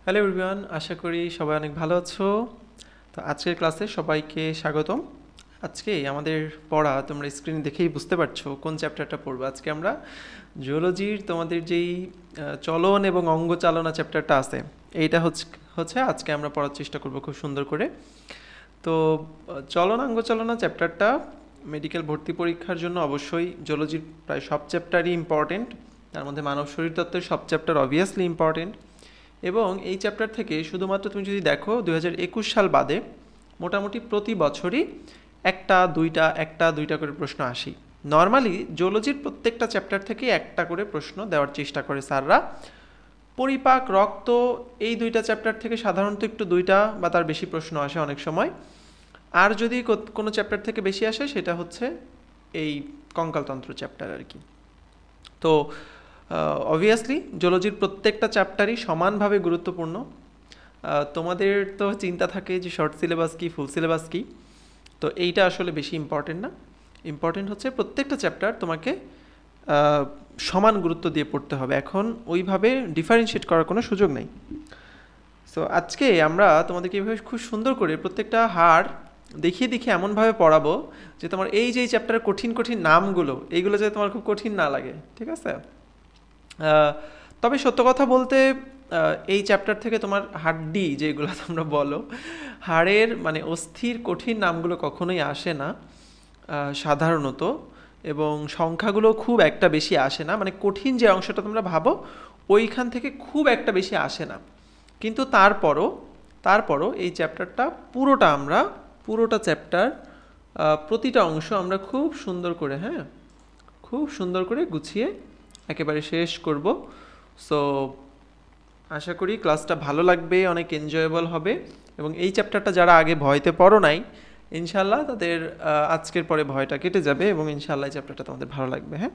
Hello everyone, আশা করি সবাই অনেক ভালো আছো। তো আজকের ক্লাসে সবাইকে স্বাগতম। আজকে আমাদের পড়া তোমরা স্ক্রিনে দেখেই বুঝতে পারছো কোন চ্যাপ্টারটা পড়বো। আজকে আমরা জুওলজির তোমাদের যেই চলন এবং অঙ্গ চালনা চ্যাপ্টারটা আছে, এইটা হচ্ছে আজকে আমরা পড়ার চেষ্টা করবো খুব সুন্দর করে। তো চলন অঙ্গ চালনা চ্যাপ্টারটা মেডিকেল ভর্তি পরীক্ষার জন্য অবশ্যই জুওলজির প্রায় সব চ্যাপ্টারই ইম্পর্টেন্ট। তার মধ্যে মানব শরীরতত্ত্বের সব চ্যাপ্টার অবভিয়াসলি ইম্পর্টেন্ট। এবং এই চ্যাপ্টার থেকে শুধুমাত্র তুমি যদি দেখো 2021 সাল বাদে মোটামুটি প্রতি বছরই একটা দুইটা করে প্রশ্ন আসি। নর্মালি জুওলজির প্রত্যেকটা চ্যাপ্টার থেকে একটা করে প্রশ্ন দেওয়ার চেষ্টা করে স্যাররা। পরিপাক, রক্ত, এই দুইটা চ্যাপ্টার থেকে সাধারণত একটু দুইটা বা তার বেশি প্রশ্ন আসে অনেক সময়। আর যদি কোনো চ্যাপ্টার থেকে বেশি আসে সেটা হচ্ছে এই কঙ্কালতন্ত্র চ্যাপ্টার আর কি। তো অবভিয়াসলি জুওলজির প্রত্যেকটা চ্যাপ্টারই সমানভাবে গুরুত্বপূর্ণ। তোমাদের তো চিন্তা থাকে যে শর্ট সিলেবাস কি, ফুল সিলেবাস কি। তো এইটা আসলে বেশি ইম্পর্টেন্ট না। ইম্পর্টেন্ট হচ্ছে প্রত্যেকটা চ্যাপ্টার তোমাকে সমান গুরুত্ব দিয়ে পড়তে হবে। এখন ওইভাবে ডিফারেন্সিয়েট করার কোনো সুযোগ নেই। সো আজকে আমরা তোমাদেরকে এইভাবে খুব সুন্দর করে প্রত্যেকটা হাড় দেখিয়ে এমনভাবে পড়াবো যে তোমার এই যে চ্যাপ্টারের কঠিন কঠিন নামগুলো, এইগুলো যাতে তোমার খুব কঠিন না লাগে, ঠিক আছে? তবে সত্য কথা বলতে এই চ্যাপ্টার থেকে তোমার হাড্ডি যেগুলো তোমরা বলো, হাড়ের মানে অস্থির কঠিন নামগুলো কখনোই আসে না সাধারণত, এবং সংখ্যাগুলো খুব একটা বেশি আসে না। মানে কঠিন যে অংশটা তোমরা ভাবো ওইখান থেকে খুব একটা বেশি আসে না। কিন্তু তারপরও এই চ্যাপ্টারটা পুরোটা চ্যাপ্টার প্রতিটা অংশ আমরা খুব সুন্দর করে গুছিয়ে একেবারে শেষ করব। সো আশা করি ক্লাসটা ভালো লাগবে, অনেক এনজয়েবল হবে। এবং এই চ্যাপ্টারটা যারা আগে ভয়তে পড়ো নাই, ইনশাল্লাহ তাদের আজকের পরে ভয়টা কেটে যাবে এবং ইনশাল্লাহ এই চ্যাপ্টারটা তোমাদের ভালো লাগবে। হ্যাঁ,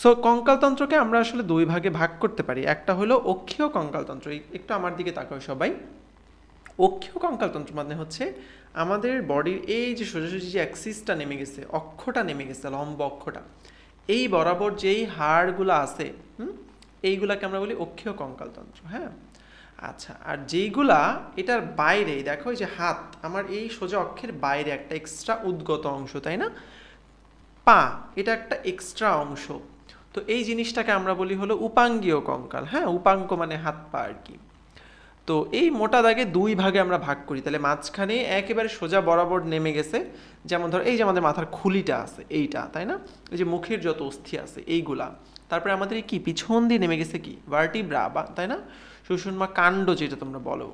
সো কঙ্কালতন্ত্রকে আমরা আসলে দুই ভাগে ভাগ করতে পারি। একটা হলো অক্ষীয় কঙ্কালতন্ত্র। একটু আমার দিকে তাকাও সবাই। অক্ষীয় কঙ্কালতন্ত্র মানে হচ্ছে আমাদের বডির এই যে সোজাসুজি যে অ্যাক্সিসটা নেমে গেছে, অক্ষটা নেমে গেছে, লম্ব অক্ষটা, এই বরাবর যেই হাড়গুলো আছে এইগুলাকে আমরা বলি অক্ষীয় কঙ্কালতন্ত্র। হ্যাঁ, আচ্ছা, আর যেইগুলা এটার বাইরে, দেখো এই যে হাত আমার এই সোজা অক্ষের বাইরে একটা এক্সট্রা উদ্গত অংশ, তাই না? পা, এটা একটা এক্সট্রা অংশ। তো এই জিনিসটাকে আমরা বলি হলো উপাঙ্গীয় কঙ্কাল। হ্যাঁ, উপাঙ্গ মানে হাত পা আর কি। তো এই মোটা দাগে দুই ভাগে আমরা ভাগ করি। তাহলে মাঝখানে একেবারে সোজা বরাবর নেমে গেছে, যেমন ধর এই যে আমাদের মাথার খুলিটা আছে এইটা, তাই না? এই যে মুখের যত অস্থি আছে এইগুলা। তারপরে আমাদের কি পিছন দিয়ে নেমে গেছে কি ভার্টিব্রা, বা তাই না, সুষুম্না কাণ্ড যেটা তোমরা বলো।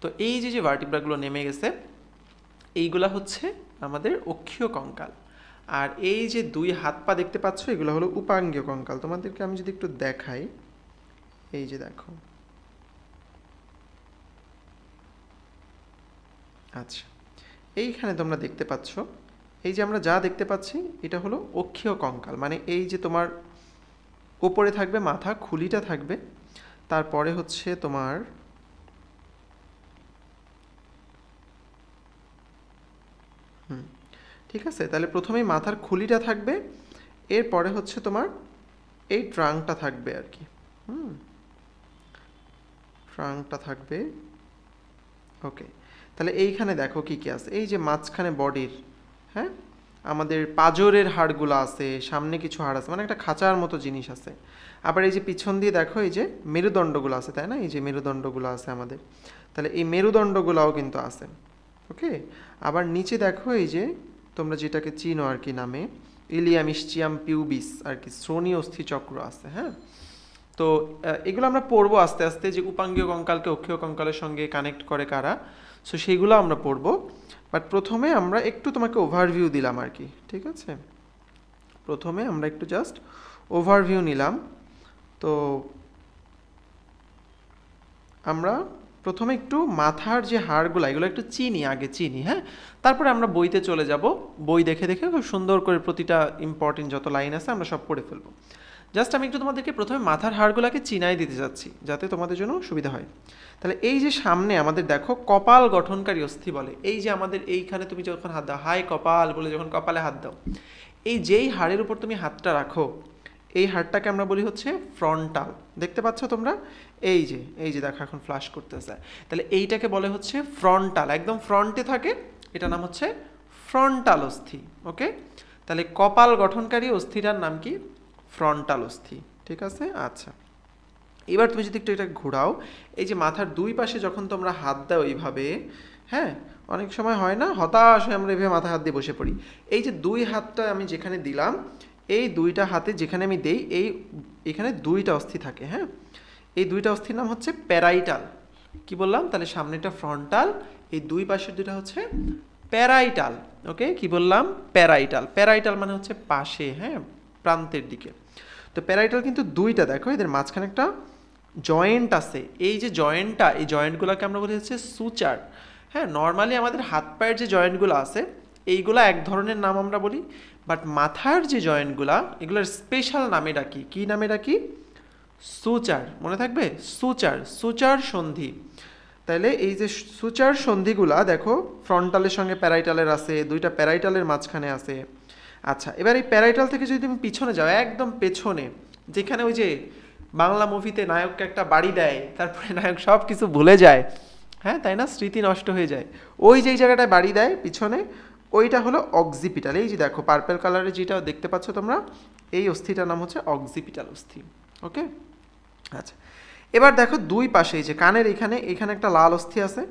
তো এই যে ভার্টিব্রাগুলো নেমে গেছে এইগুলা হচ্ছে আমাদের অক্ষীয় কঙ্কাল। আর এই যে দুই হাত পা দেখতে পাচ্ছ এগুলো হলো উপাঙ্গীয় কঙ্কাল। তোমাদেরকে আমি যদি একটু দেখাই, এই যে দেখো, আচ্ছা এইখানে তোমরা দেখতে পাচ্ছ, এই যে আমরা যা দেখতে পাচ্ছি এটা হলো অক্ষীয় কঙ্কাল। মানে এই যে তোমার উপরে থাকবে মাথা, খুলিটা থাকবে, তারপরে হচ্ছে তোমার ঠিক আছে। তাহলে প্রথমেই মাথার খুলিটা থাকবে, এরপরে হচ্ছে তোমার এই ট্রাঙ্কটা থাকবে আর কি। ট্রাঙ্কটা থাকবে। ওকে, তাহলে এইখানে দেখো কি কি আছে। এই যে মাঝখানে বডির, হ্যাঁ, আমাদের পাঁজরের হাড়গুলো আছে, সামনে কিছু হাড় আছে, মানে একটা খাঁচার মতো জিনিস আছে। আবার এই যে পিছন দিয়ে দেখো এই যে মেরুদণ্ডগুলো আছে, তাই না? এই যে মেরুদণ্ডগুলো আছে আমাদের, তাহলে এই মেরুদণ্ডগুলোও কিন্তু আছে। ওকে, আবার নিচে দেখো এই যে তোমরা যেটাকে চিনো আর কি নামে, ইলিয়াম ইসচিয়াম পিউবিস আর কি, শ্রোণী অস্থি চক্র আছে। হ্যাঁ, তো এগুলো আমরা পড়বো আস্তে আস্তে, যে উপাঙ্গীয় কঙ্কালকে অক্ষীয় কঙ্কালের সঙ্গে কানেক্ট করে কারা, সো সেইগুলো আমরা পড়বো। বাট প্রথমে আমরা একটু তোমাকে ওভারভিউ দিলাম আর কি, ঠিক আছে? প্রথমে আমরা একটু জাস্ট ওভারভিউ নিলাম। তো আমরা প্রথমে একটু মাথার যে হাড়গুলো এগুলো একটু চিনি, হ্যাঁ, তারপরে আমরা বইতে চলে যাব। বই দেখে খুব সুন্দর করে প্রতিটা ইম্পর্টেন্ট যত লাইন আছে আমরা সব পড়ে ফেলবো। জাস্ট আমি একটু তোমাদেরকে প্রথমে মাথার হাড়গুলোকে চিনাই দিতে যাচ্ছি যাতে তোমাদের জন্য সুবিধা হয়। তাহলে এই যে সামনে আমাদের দেখো কপাল গঠনকারী অস্থি বলে, এই যে আমাদের এইখানে তুমি যখন হাত দাও, হাই কপাল বলে যখন কপালে হাত দাও, এই যেই হাড়ের উপর তুমি হাতটা রাখো এই হাড়টাকে আমরা বলি হচ্ছে ফ্রন্টাল। দেখতে পাচ্ছ তোমরা? এই যে দেখো এখন ফ্ল্যাশ করতেছে। তাহলে এইটাকে বলে হচ্ছে ফ্রন্টাল, একদম ফ্রন্টে থাকে, এটা নাম হচ্ছে ফ্রন্টাল অস্থি। ওকে, তাহলে কপাল গঠনকারী অস্থিটার নাম কি? ফ্রন্টাল অস্থি। ঠিক আছে? আচ্ছা, এবার তুমি যদি একটু এটা ঘোরাও, এই যে মাথার দুই পাশে যখন তোমরা হাত দাও এইভাবে, হ্যাঁ, অনেক সময় হয় না হতাশ হয়ে আমরা এইভাবে মাথা হাত দিয়ে বসে পড়ি। এই যে দুই হাতটা আমি যেখানে দিলাম, এই দুইটা হাতে যেখানে আমি দেই, এখানে দুইটা অস্থি থাকে। হ্যাঁ, এই দুইটা অস্থির নাম হচ্ছে প্যারাইটাল। কি বললাম? তাহলে সামনেটা ফ্রন্টাল, এই দুই পাশের দুইটা হচ্ছে প্যারাইটাল। ওকে, কি বললাম? প্যারাইটাল। প্যারাইটাল মানে হচ্ছে পাশে, হ্যাঁ, প্রান্তের দিকে। তো প্যারাইটাল কিন্তু দুইটা, দেখো এদের মাঝখানে একটা জয়েন্ট আছে। এই যে জয়েন্টটা, এই জয়েন্টগুলোকে আমরা বলি হচ্ছে সুচার। হ্যাঁ, নর্মালি আমাদের হাত পায়ের যে জয়েন্টগুলো আছে এইগুলো এক ধরনের নাম আমরা বলি, বাট মাথার যে জয়েন্টগুলা এগুলোর স্পেশাল নামে ডাকি। কি নামে ডাকি? সুচার। মনে থাকবে? সুচার, সুচার সন্ধি। তাইলে এই যে সুচার সন্ধিগুলা দেখো ফ্রন্টালের সঙ্গে প্যারাইটালের আছে, দুইটা প্যারাইটালের মাঝখানে আছে। আচ্ছা, এবার এই প্যারাইটাল থেকে যদি তুমি পিছনে যাও, একদম পেছনে, যেখানে ওই যে বাংলা মুভিতে নায়ককে একটা বাড়ি দেয়, তারপরে নায়ক সব কিছু ভুলে যায়, হ্যাঁ তাই না, স্মৃতি নষ্ট হয়ে যায়, ওই যে জায়গাটায় বাড়ি দেয় পিছনে, ওইটা হলো অক্সিপিটাল। এই যে দেখো পার্পল কালারের যেটা দেখতে পাচ্ছ তোমরা, এই অস্থিটার নাম হচ্ছে অক্সিপিটাল অস্থি। ওকে, আচ্ছা, এবার দেখো দুই পাশে, এই যে কানের এখানে একটা লাল অস্থি আছে,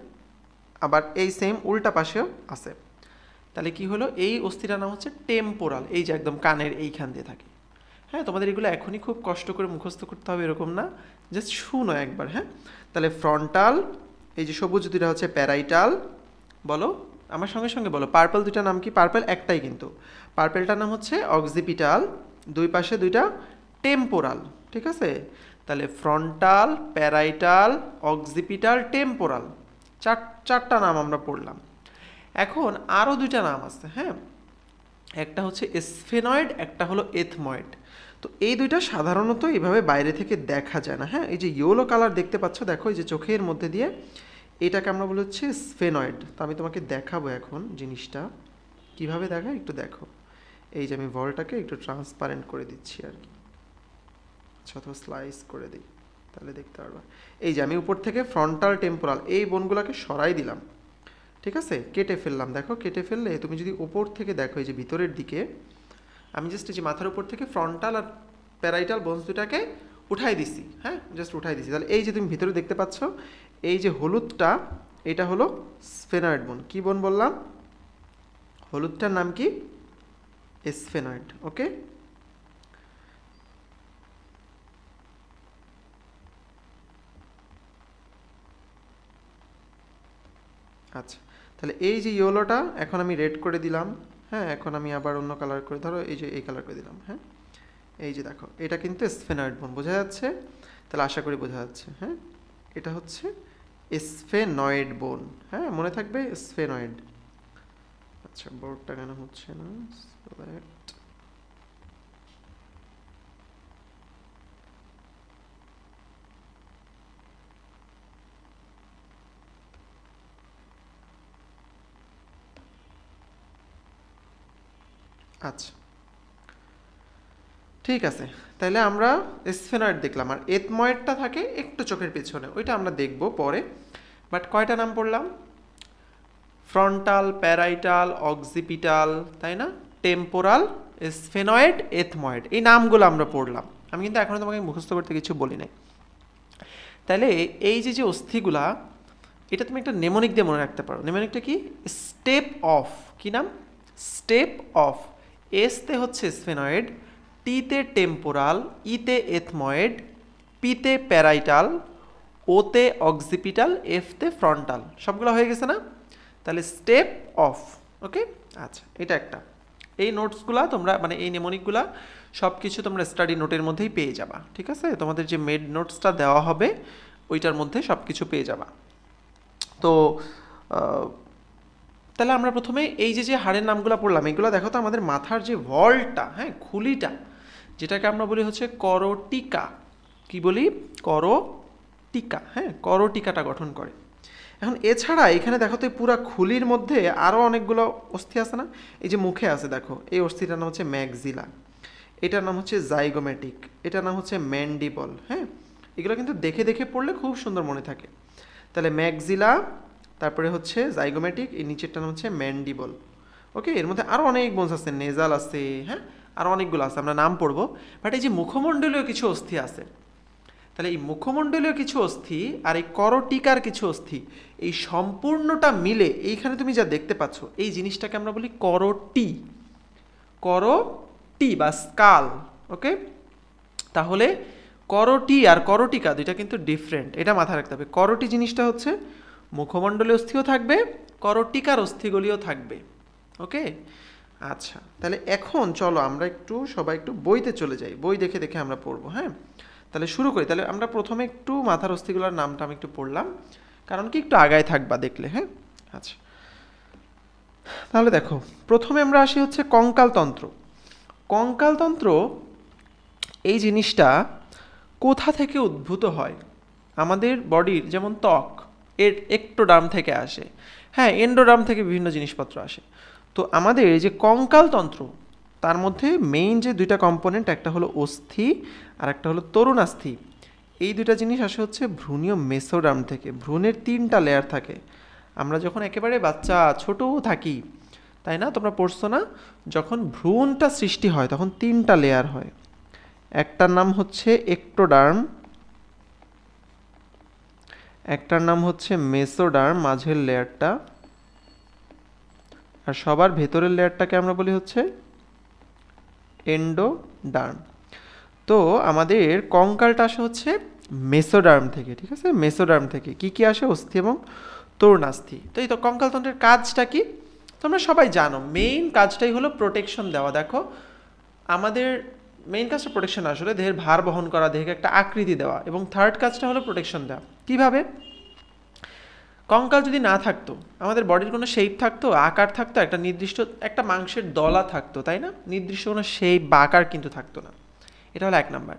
আবার এই সেম উল্টা পাশেও আছে। তাহলে কি হলো? এই অস্থিটার নাম হচ্ছে টেম্পোরাল। এই যে একদম কানের এইখান দিয়ে থাকে। হ্যাঁ, তোমাদের এগুলো এখনই খুব কষ্ট করে মুখস্থ করতে হবে এরকম না, জাস্ট শুনো একবার। হ্যাঁ, তাহলে ফ্রন্টাল, এই যে সবুজ দুইটা হচ্ছে প্যারাইটাল। বলো আমার সঙ্গে সঙ্গে বলো, পার্পল দুইটার নাম কি? পার্পল একটাই কিন্তু, পার্পলটার নাম হচ্ছে অক্সিপিটাল, দুই পাশে দুইটা টেম্পোরাল। ঠিক আছে? তাহলে ফ্রন্টাল, প্যারাইটাল, অক্সিপিটাল, টেম্পোরাল, চারটা নাম আমরা পড়লাম। এখন আরও দুইটা নাম আছে। হ্যাঁ, একটা হচ্ছে স্ফেনয়েড, একটা হলো এথময়েড। তো এই দুইটা সাধারণত এইভাবে বাইরে থেকে দেখা যায় না। হ্যাঁ, এই যে ইয়েলো কালার দেখতে পাচ্ছ, দেখো এই যে চোখের মধ্যে দিয়ে, এটাকে আমরা বলি হচ্ছে স্ফেনয়েড। তো আমি তোমাকে দেখাবো এখন জিনিসটা কিভাবে দেখায়, একটু দেখো। এই যে আমি বলটাকে একটু ট্রান্সপারেন্ট করে দিচ্ছি আর কি, অথবা স্লাইস করে দিই, তাহলে দেখতে পারবা। এই যে আমি উপর থেকে ফ্রন্টাল, টেম্পোরাল এই বোনগুলোকে সরাই দিলাম। ঠিক আছে, কেটে ফেললাম। দেখো কেটে ফেললে তুমি যদি উপর থেকে দেখো, এই যে ভিতরের দিকে আমি জাস্ট এই যে মাথার উপর থেকে ফ্রন্টাল আর প্যারাইটাল বোনস দুটাকে উঠাই দিছি। হ্যাঁ, জাস্ট উঠাই দিছি। তাহলে এই যে তুমি ভিতরে দেখতে পাচ্ছ, এই যে হলুদটা, এটা হলো স্ফেনয়েড বোন। কি বোন বললাম? হলুদটার নাম কি? স্ফেনয়েড। ওকে, আচ্ছা, তাহলে এই যে ইয়েলোটা এখন আমি রেড করে দিলাম। হ্যাঁ, এখন আমি আবার অন্য কালার করে, ধরো এই যে এই কালার করে দিলাম। হ্যাঁ, এই যে দেখো এটা কিন্তু স্ফেনয়েড বোন, বোঝা যাচ্ছে? তাহলে আশা করি বোঝা যাচ্ছে। হ্যাঁ, এটা হচ্ছে স্ফেনয়েড বোন। হ্যাঁ, মনে থাকবে স্ফেনয়েড। আচ্ছা, বোর্ডটা কেন হচ্ছে না? আচ্ছা, ঠিক আছে, তাহলে আমরা স্ফেনয়েড দেখলাম, আর এথময়েডটা থাকে একটু চোখের পেছনে, ওইটা আমরা দেখব পরে। বাট কয়টা নাম পড়লাম? ফ্রন্টাল, প্যারাইটাল, অক্সিপিটাল, তাই না, টেম্পোরাল, স্ফেনয়েড, এথময়েড, এই নামগুলো আমরা পড়লাম। আমি কিন্তু এখনও তোমাকে মুখস্থ করতে কিছু বলি নাই। তাহলে এই যে যে অস্থিগুলা, এটা তুমি একটা নেমোনিক দিয়ে মনে রাখতে পারো। নেমোনিকটা কি? Step of. কি নাম? Step of. এসতে হচ্ছে স্ফেনয়েড, টিতে টেম্পোরাল, ইতে এথময়েড, পিতে প্যারাইটাল, ওতে অক্সিপিটাল, এফতে ফ্রন্টাল। সবগুলো হয়ে গেছে না? তাহলে স্টেপ অফ। ওকে, আচ্ছা, এটা একটা। এই নোটসগুলা তোমরা, মানে এই নেমোনিকগুলা সব কিছু তোমরা স্টাডি নোটের মধ্যেই পেয়ে যাবা। ঠিক আছে, তোমাদের যে মেড নোটসটা দেওয়া হবে ওইটার মধ্যে সব কিছু পেয়ে যাবা। তো তাহলে আমরা প্রথমে এই যে যে হাড়ের নামগুলো পড়লাম, এগুলো দেখো তো আমাদের মাথার যে ভল্টটা, হ্যাঁ, খুলিটা, যেটাকে আমরা বলি হচ্ছে করটিকা। কি বলি? করটিকা। হ্যাঁ, করটিকাটা গঠন করে। এখন এছাড়া এখানে দেখো তো এই পুরা খুলির মধ্যে আরও অনেকগুলো অস্থি আছে না? এই যে মুখে আছে দেখো, এই অস্থিটার নাম হচ্ছে ম্যাক্সিলা। এটার নাম হচ্ছে জাইগোমেটিক, এটার নাম হচ্ছে ম্যান্ডিবল। হ্যাঁ, এগুলো কিন্তু দেখে দেখে পড়লে খুব সুন্দর মনে থাকে। তাহলে ম্যাক্সিলা, তারপরে হচ্ছে জাইগোমেটিক, এই নিচেরটার নাম হচ্ছে ম্যান্ডিবল। ওকে, এর মধ্যে আরও অনেক বোনস আছে, নেজাল আছে, হ্যাঁ আরও অনেকগুলো আছে, আমরা নাম পড়বো। বাট এই যে মুখমণ্ডলীয় কিছু অস্থি আছে, তাহলে এই মুখমণ্ডলীয় কিছু অস্থি আর এই করটিকার কিছু অস্থি, এই সম্পূর্ণটা মিলে এইখানে তুমি যা দেখতে পাচ্ছ, এই জিনিসটাকে আমরা বলি করটি, করটি বা স্কাল। ওকে, তাহলে করটি আর করটিকা দুইটা কিন্তু ডিফারেন্ট, এটা মাথায় রাখতে হবে। করটি জিনিসটা হচ্ছে মুখমণ্ডলীয় অস্থিও থাকবে, করটিকার অস্থিগুলিও থাকবে। ওকে, আচ্ছা, তাহলে এখন চলো আমরা সবাই একটু বইতে চলে যাই, বই দেখে দেখে আমরা পড়বো। হ্যাঁ, তাহলে শুরু করি। তাহলে আমরা প্রথমে একটু মাথার অস্থিগুলোর নামটা আমি একটু পড়লাম, কারণ কি একটু আগায় থাকবা দেখলে। হ্যাঁ, আচ্ছা, তাহলে দেখো প্রথমে আমরা আসি হচ্ছে কঙ্কালতন্ত্র। কঙ্কালতন্ত্র এই জিনিসটা কোথা থেকে উদ্ভূত হয়? আমাদের বডির যেমন ত্বক, এর একটোডার্ম থেকে আসে, হ্যাঁ এন্ডোডার্ম থেকে বিভিন্ন জিনিসপত্র আসে। তো আমাদের এই যে কঙ্কালতন্ত্র, তার মধ্যে মেইন যে দুইটা কম্পোনেন্ট, একটা হলো অস্থি আর একটা হলো তরুণাস্থি। এই দুইটা জিনিস আসে হচ্ছে ভ্রূণীয় মেসোডার্ম থেকে। ভ্রূণের 3টা লেয়ার থাকে। আমরা যখন একেবারে বাচ্চা ছোটও থাকি, তাই না, তোমরা পড়ছো না, যখন ভ্রূণটা সৃষ্টি হয় তখন 3টা লেয়ার হয়। একটার নাম হচ্ছে একটোডার্ম, একটার নাম হচ্ছে মেসোডার্ম মাঝের লেয়ারটা, আর সবার ভেতরের লেয়ারটাকে আমরা বলি হচ্ছে এন্ডোডার্ম। তো আমাদের কঙ্কালটা আসে হচ্ছে মেসোডার্ম থেকে, ঠিক আছে, মেসোডার্ম থেকে কি কি আসে? অস্থি এবং তরুণাস্থি। তো এই তো কঙ্কালতন্ত্রের কাজটা কি তোমরা সবাই জানো, মেইন কাজটাই হলো প্রোটেকশন দেওয়া। দেখো আমাদের মেইন কাজটা প্রোটেকশন, আসলে দেহের ভার বহন করা, দেহকে একটা আকৃতি দেওয়া, এবং থার্ড কাজটা হলো প্রোটেকশন দেওয়া। কিভাবে? কঙ্কাল যদি না থাকতো, আমাদের বডির কোনো শেপ থাকতো, আকার থাকতো, একটা নির্দিষ্ট একটা মাংসের দলা থাকতো, তাই না, নির্দিষ্ট কোনো শেপ বা আকার কিন্তু থাকতো না। এটা হলো 1 নাম্বার।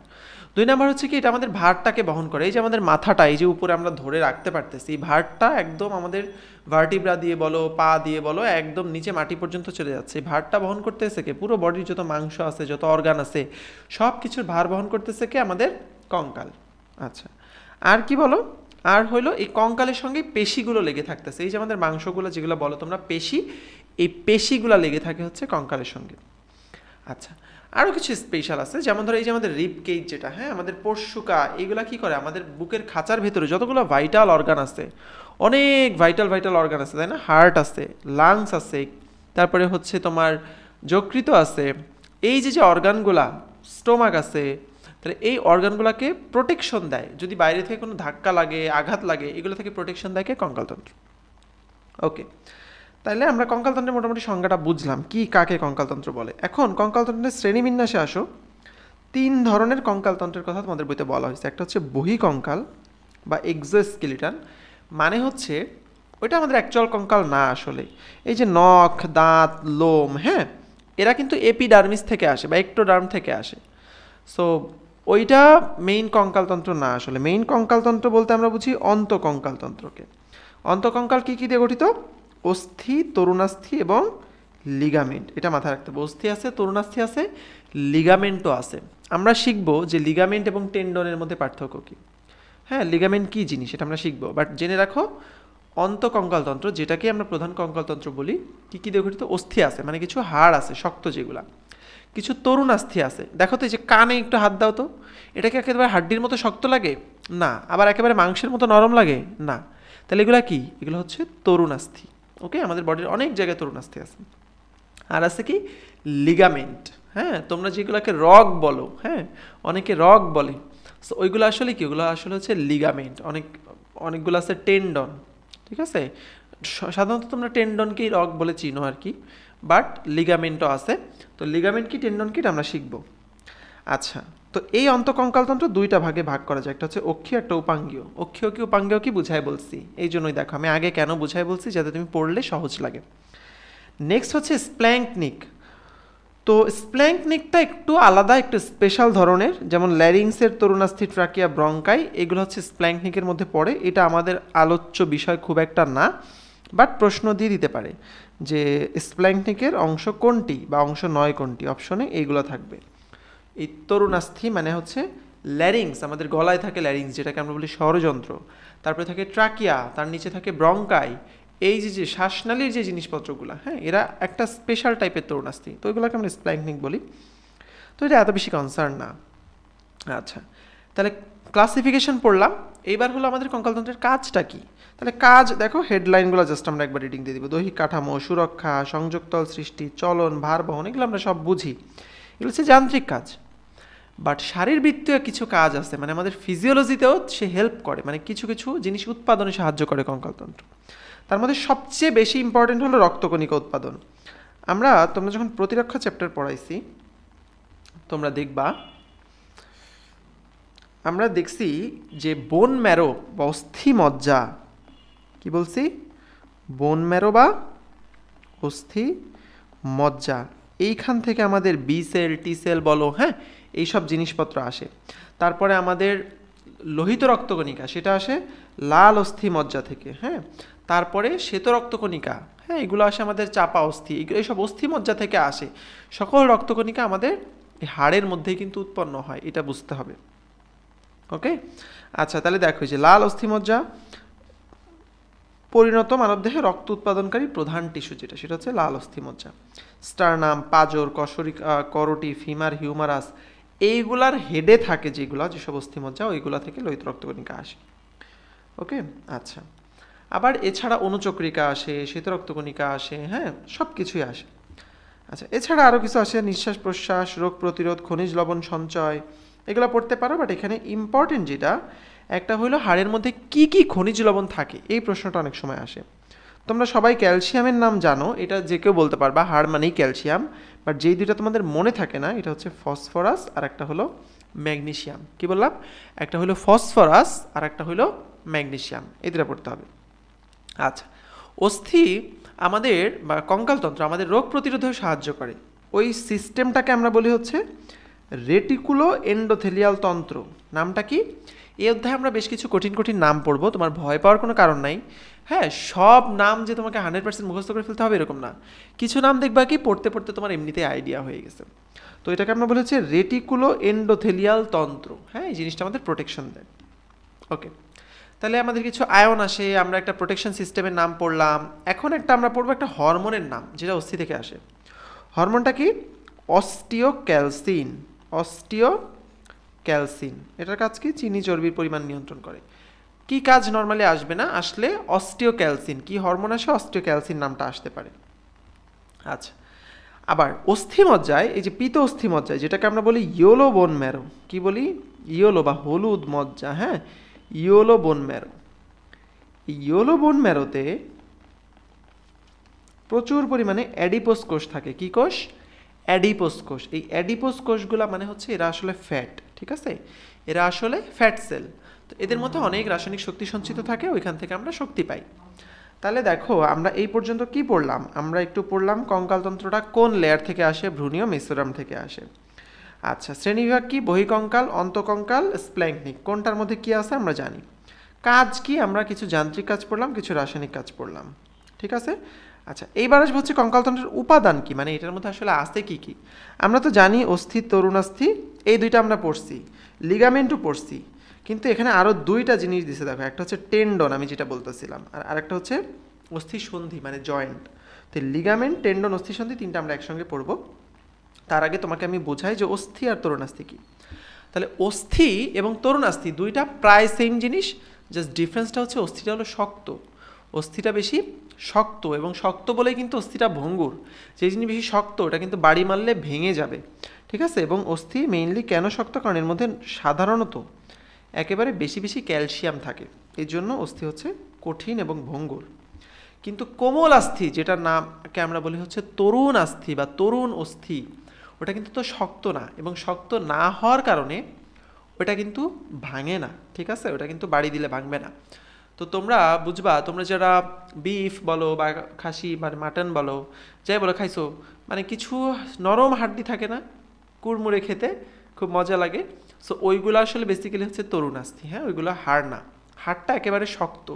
2 নাম্বার হচ্ছে কি, এটা আমাদের ভারটাকে বহন করে। এই যে আমাদের মাথাটা, এই যে উপরে আমরা ধরে রাখতে পারতেছি, এই ভারটা একদম আমাদের ভার্টিব্রা দিয়ে বলো, পা দিয়ে বলো, একদম নিচে মাটি পর্যন্ত চলে যাচ্ছে। এই ভারটা বহন করতেছে কে? পুরো বডির যত মাংস আছে, যত অর্গান আছে, সব কিছুর ভার বহন করতেছে কে? আমাদের কঙ্কাল। আচ্ছা, আর কি বলো? আর হইলো এই কঙ্কালের সঙ্গে পেশিগুলো লেগে থাকতেছে। এই যে আমাদের মাংসগুলো যেগুলো বলো তোমরা পেশি, এই পেশিগুলো লেগে থাকে হচ্ছে কঙ্কালের সঙ্গে। আচ্ছা, আরও কিছু স্পেশাল আছে, যেমন ধরো এই যে আমাদের রিব কেজ যেটা, হ্যাঁ আমাদের পরশুকা, এইগুলা কি করে? আমাদের বুকের খাঁচার ভেতরে যতগুলো ভাইটাল অর্গান আছে, অনেক ভাইটাল অর্গান আছে, তাই না, হার্ট আছে, লাংস আছে, তারপরে হচ্ছে তোমার যকৃত আছে, এই যে যে অর্গানগুলা, স্টোমাক আছে, তাহলে এই অর্গানগুলোকে প্রোটেকশন দেয়। যদি বাইরে থেকে কোনো ধাক্কা লাগে, আঘাত লাগে, এগুলো থেকে প্রোটেকশন দেয় কে? কঙ্কালতন্ত্র। ওকে, তাহলে আমরা কঙ্কালতন্ত্রের মোটামুটি সংজ্ঞাটা বুঝলাম, কি কাকে কঙ্কালতন্ত্র বলে। এখন কঙ্কালতন্ত্রের শ্রেণীবিন্যাসে আসো। 3 ধরনের কঙ্কালতন্ত্রের কথা তোমাদের বইতে বলা হয়েছে। একটা হচ্ছে বহিঃকঙ্কাল বা এক্সোস্কেলিটন, মানে হচ্ছে ওইটা আমাদের অ্যাকচুয়াল কঙ্কাল না আসলে। এই যে নখ, দাঁত, লোম, হ্যাঁ এরা কিন্তু এপিডার্মিস থেকে আসে বা একটোডার্ম থেকে আসে। সো ওইটা মেইন কঙ্কালতন্ত্র না আসলে। মেইন কঙ্কালতন্ত্র বলতে আমরা বুঝি অন্তঃকঙ্কালতন্ত্রকে। অন্তঃকঙ্কাল কী কী দিয়ে গঠিত? অস্থি, তরুণাস্থি এবং লিগামেন্ট। এটা মাথায় রাখতে হবে, অস্থি আছে, তরুণাস্থি আছে, লিগামেন্টও আছে। আমরা শিখবো যে লিগামেন্ট এবং টেন্ডনের মধ্যে পার্থক্য কী। হ্যাঁ, লিগামেন্ট কী জিনিস এটা আমরা শিখবো, বাট জেনে রাখো অন্তঃকঙ্কালতন্ত্র, যেটাকে আমরা প্রধান কঙ্কালতন্ত্র বলি, কী কী দিয়ে গঠিত? অস্থি আছে, মানে কিছু হাড় আছে শক্ত যেগুলা, কিছু তরুণাস্থি আছে। দেখো তো এই যে কানে একটু হাত দাও তো, এটাকে একেবারে হাড্ডির মতো শক্ত লাগে না, আবার একেবারে মাংসের মতো নরম লাগে না। তাহলে এগুলো কি? এগুলো হচ্ছে তরুণাস্থি। ওকে, আমাদের বডির অনেক জায়গায় তরুণাস্থি আছে। আর আছে কি? লিগামেন্ট। হ্যাঁ, তোমরা যেগুলোকে রগ বলো, হ্যাঁ অনেকে রগ বলে, সো ওইগুলো আসলে কি? ওগুলো আসলে হচ্ছে লিগামেন্ট। অনেকগুলো আছে টেন্ডন, ঠিক আছে, সাধারণত তোমরা টেন্ডনকেই রগ বলে চিনো আর কি, বাট লিগামেন্টও আছে। তো লিগামেন্ট কি, টেন্ডন কি, আমরা শিখব। আচ্ছা, তো এই অন্তঃকঙ্কালতন্ত্র 2টা ভাগে ভাগ করা যায়, একটা হচ্ছে অক্ষীয়, একটা উপাঙ্গীয়। অক্ষীয় কি উপাঙ্গীয় কি বুঝাই বলছি, এই জন্যই দেখো আমি আগে কেন বুঝাই বলছি, যাতে তুমি পড়লে সহজ লাগে। নেক্সট হচ্ছে স্প্ল্যাঙ্কনিক। তো স্প্ল্যাঙ্কনিকটা একটু আলাদা, একটু স্পেশাল ধরনের, যেমন ল্যারিংসের তরুণাস্থি, ট্রাকিয়া, ব্রঙ্কাই, এগুলো হচ্ছে স্প্ল্যাঙ্কনিকের মধ্যে পড়ে। এটা আমাদের আলোচ্য বিষয় খুব একটা না, বাট প্রশ্ন দিয়ে দিতে পারে যে স্প্ল্যাঙ্কনিকের অংশ কোনটি বা অংশ নয় কোনটি, অপশনে এইগুলো থাকবে। এই তরুণাস্থি মানে হচ্ছে ল্যারিংস, আমাদের গলায় থাকে ল্যারিংস যেটাকে আমরা বলি স্বরযন্ত্র, তারপরে থাকে ট্রাকিয়া, তার নিচে থাকে ব্রঙ্কাই, এই যে শ্বাসনালীর যে জিনিসপত্রগুলো, হ্যাঁ এরা একটা স্পেশাল টাইপের তরুণাস্থি, তো ওইগুলোকে আমরা স্প্ল্যাঙ্কনিক বলি। তো এটা এত বেশি কনসার্ন না। আচ্ছা, তাহলে ক্লাসিফিকেশন পড়লাম, এইবার হলো আমাদের কঙ্কালতন্ত্রের কাজটা কি। তাহলে কাজ দেখো, হেডলাইনগুলো জাস্ট আমরা একবার রিডিং দিয়ে দিব। দৈহিক কাঠামো, সুরক্ষা, সংযোগতল সৃষ্টি, চলন, ভার বহন, এগুলো আমরা সব বুঝি, এগুলো হচ্ছে যান্ত্রিক কাজ। বাট শারীরবৃত্তীয় কিছু কাজ আছে, মানে আমাদের ফিজিওলজিতেও সে হেল্প করে, মানে কিছু কিছু জিনিস উৎপাদনে সাহায্য করে কঙ্কালতন্ত্র। তার মধ্যে সবচেয়ে বেশি ইম্পর্টেন্ট হলো রক্তকণিকা উৎপাদন। তোমরা যখন প্রতিরক্ষা চ্যাপ্টার পড়াইছি তোমরা দেখবা, আমরা দেখছি যে বোন ম্যারো বা অস্থি মজ্জা, কি বলছি, বোন ম্যারো বা অস্থি মজ্জা, এইখান থেকে আমাদের বি সেল, টি সেল বলো, হ্যাঁ এইসব জিনিসপত্র আসে। তারপরে আমাদের লোহিত রক্তকণিকা, সেটা আসে লাল অস্থি মজ্জা থেকে, হ্যাঁ। তারপরে শ্বেত রক্তকণিকা, হ্যাঁ এগুলো আসে আমাদের চাপা অস্থি, এইসব অস্থি মজ্জা থেকে আসে। সকল রক্তকণিকা আমাদের হাড়ের মধ্যেই কিন্তু উৎপন্ন হয়, এটা বুঝতে হবে। ওকে, আচ্ছা তাহলে দেখো যে লাল অস্থিমজ্জা পরিণত মানবদেহে রক্ত উৎপাদনকারী প্রধান টিস্যু যেটা, সেটা হচ্ছে লাল অস্থিমজ্জা। স্টারনাম, পাজর, করোটি, ফিমার, হিউমারাস, এইগুলার হেডে থাকে যেসব অস্থিমজ্জা, ওইগুলা থেকে লোহিত রক্তকণিকা আসে। ওকে, আচ্ছা আবার এছাড়া অনুচক্রিকা আসে, শ্বেত রক্তকণিকা আসে, হ্যাঁ সব কিছুই আসে। আচ্ছা, এছাড়া আরও কিছু আসে, নিঃশ্বাস প্রশ্বাস, রোগ প্রতিরোধ, খনিজ লবণ সঞ্চয়, এগুলো পড়তে পারো। বাট এখানে ইম্পর্টেন্ট যেটা একটা হলো হাড়ের মধ্যে কি কি খনিজ লবণ থাকে, এই প্রশ্নটা অনেক সময় আসে। তোমরা সবাই ক্যালসিয়ামের নাম জানো, এটা যে কেউ বলতে পারবা, হাড় মানেই ক্যালসিয়াম। বাট যেই দুইটা তোমাদের মনে থাকে না, এটা হচ্ছে ফসফরাস আর একটা হলো ম্যাগনেসিয়াম। কি বললাম, একটা হলো ফসফরাস আর একটা হলো ম্যাগনেসিয়াম, এই দুটা পড়তে হবে। আচ্ছা, অস্থি আমাদের বা কঙ্কালতন্ত্র আমাদের রোগ প্রতিরোধেও সাহায্য করে। ওই সিস্টেমটাকে আমরা বলি হচ্ছে রেটিকুলো এন্ডোথেলিয়াল তন্ত্র। নামটা কি, এই অধ্যায়ে আমরা বেশ কিছু কঠিন কঠিন নাম পড়বো, তোমার ভয় পাওয়ার কোনো কারণ নাই। হ্যাঁ, সব নাম যে তোমাকে 100% মুখস্থ করে ফেলতে হবে এরকম না, কিছু নাম দেখবা কি পড়তে পড়তে তোমার এমনিতেই আইডিয়া হয়ে গেছে। তো এটাকে আমরা বলি হচ্ছে রেটিকুলো এন্ডোথেলিয়াল তন্ত্র। হ্যাঁ, এই জিনিসটা আমাদের প্রোটেকশন দেয়। ওকে, তাহলে আমাদের কিছু আয়ন আসে, আমরা একটা প্রোটেকশন সিস্টেমের নাম পড়লাম। এখন আমরা পড়বো একটা হরমোনের নাম যেটা অস্থি থেকে আসে। হরমোনটা কি, অস্টিওক্যালসিন। অস্টিওক্যালসিন, এটার কাজ কি, চিনি চর্বির পরিমাণ নিয়ন্ত্রণ করে। কি কাজ নর্মালি আসবে না, আসলে অস্টিওক্যালসিন, কি হরমোন আসে, অস্টিওক্যালসিন নামটা আসতে পারে। আচ্ছা, আবার অস্থিমজ্জায়, এই যে পিত অস্থিমজ্জায় যেটাকে আমরা বলি ইয়োলো বোন ম্যারো, কি বলি, ইয়োলো বা হলুদ মজ্জা, হ্যাঁ ইয়োলো বোন ম্যারো। ইয়োলো বোন ম্যারোতে প্রচুর পরিমাণে অ্যাডিপোস কোষ থাকে। কি কোষ, অ্যাডিপোস কোষ। এই অ্যাডিপোস কোষগুলো মানে হচ্ছে এরা আসলে ফ্যাট, ঠিক আছে, এরা আসলে ফ্যাট সেল। তো এদের মধ্যে অনেক রাসায়নিক শক্তি সঞ্চিত থাকে, ওইখান থেকে আমরা শক্তি পাই। তাহলে দেখো আমরা এই পর্যন্ত কি পড়লাম, আমরা একটু পড়লাম কঙ্কালতন্ত্রটা কোন লেয়ার থেকে আসে, ভ্রূণীয় মেসোরাম থেকে আসে। আচ্ছা, শ্রেণীবিভাগ কি, বহিকঙ্কাল, অন্তকঙ্কাল, স্প্ল্যাঙ্কনিক, কোনটার মধ্যে কি আছে আমরা জানি। কাজ কি, আমরা কিছু যান্ত্রিক কাজ পড়লাম, কিছু রাসায়নিক কাজ পড়লাম, ঠিক আছে। আচ্ছা, এইবার আসবে হচ্ছে কঙ্কালতন্ত্রের উপাদান কি, মানে এটার মধ্যে আসলে আছে কি কি। আমরা তো জানি অস্থি, তরুণাস্থি, এই দুইটা আমরা পড়ছি, লিগামেন্টও পড়ছি, কিন্তু এখানে আরও দুইটা জিনিস দিছে দেখো, একটা হচ্ছে টেন্ডন, আমি যেটা বলতেছিলাম, আর আরেকটা হচ্ছে অস্থি সন্ধি মানে জয়েন্ট। তো লিগামেন্ট, টেন্ডন, অস্থি সন্ধি তিনটা আমরা একসঙ্গে পড়বো। তার আগে তোমাকে আমি বোঝাই যে অস্থি আর তরুণাস্থি কি। তাহলে অস্থি এবং তরুণাস্থি দুইটা প্রায় সেম জিনিস, জাস্ট ডিফারেন্সটা হচ্ছে অস্থিটা হলো শক্ত, অস্থিটা বেশি শক্ত, এবং শক্ত বলেই কিন্তু অস্থিটা ভঙ্গুর। যে জিনিস বেশি শক্ত ওটা কিন্তু বাড়ি মারলে ভেঙে যাবে, ঠিক আছে। এবং অস্থি মেইনলি কেন শক্ত, কারণ এর মধ্যে সাধারণত একেবারে বেশি বেশি ক্যালসিয়াম থাকে, এই জন্য অস্থি হচ্ছে কঠিন এবং ভঙ্গুর। কিন্তু কোমল আস্থি, যেটার নামকে আমরা বলি হচ্ছে তরুণ আস্থি বা তরুণ অস্থি, ওটা কিন্তু তো শক্ত না, এবং শক্ত না হওয়ার কারণে ওটা কিন্তু ভাঙে না, ঠিক আছে, ওটা কিন্তু বাড়ি দিলে ভাঙবে না। তো তোমরা বুঝবা, তোমরা যারা বিফ বলো বা খাসি বা মাটন বলো, যাই বলো খাইছো, মানে কিছু নরম হাড্ডি থাকে না, কুড়মুড়ে খেতে খুব মজা লাগে। সো ওইগুলো আসলে বেসিক্যালি হচ্ছে তরুণ আস্থি। হ্যাঁ, ওইগুলো হাড় না, হাড়টা একেবারে শক্ত,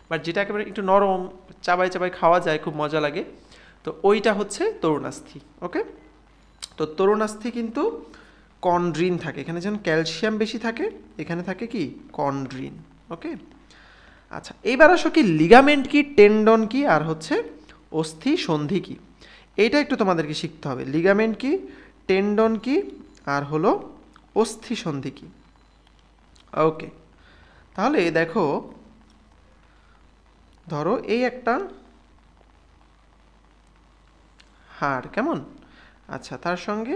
বাট যেটা একেবারে একটু নরম, চাবাই চাবাই খাওয়া যায়, খুব মজা লাগে, তো ওইটা হচ্ছে তরুণাস্থি। ওকে, তো তরুণাস্থি কিন্তু কন্ড্রিন থাকে। এখানে যেমন ক্যালসিয়াম বেশি থাকে, এখানে থাকে কি কন্ড্রিন। ওকে, আচ্ছা এইবার আসো কি লিগামেন্ট কি, টেন্ডন কি, আর হচ্ছে অস্থি সন্ধি কি, এইটা একটু তোমাদেরকে শিখতে হবে। লিগামেন্ট কি, টেন্ডন কি, আর হলো অস্থি সন্ধি কি। ওকে, তাহলে দেখো ধরো এই একটা হাড়, কেমন, আচ্ছা তার সঙ্গে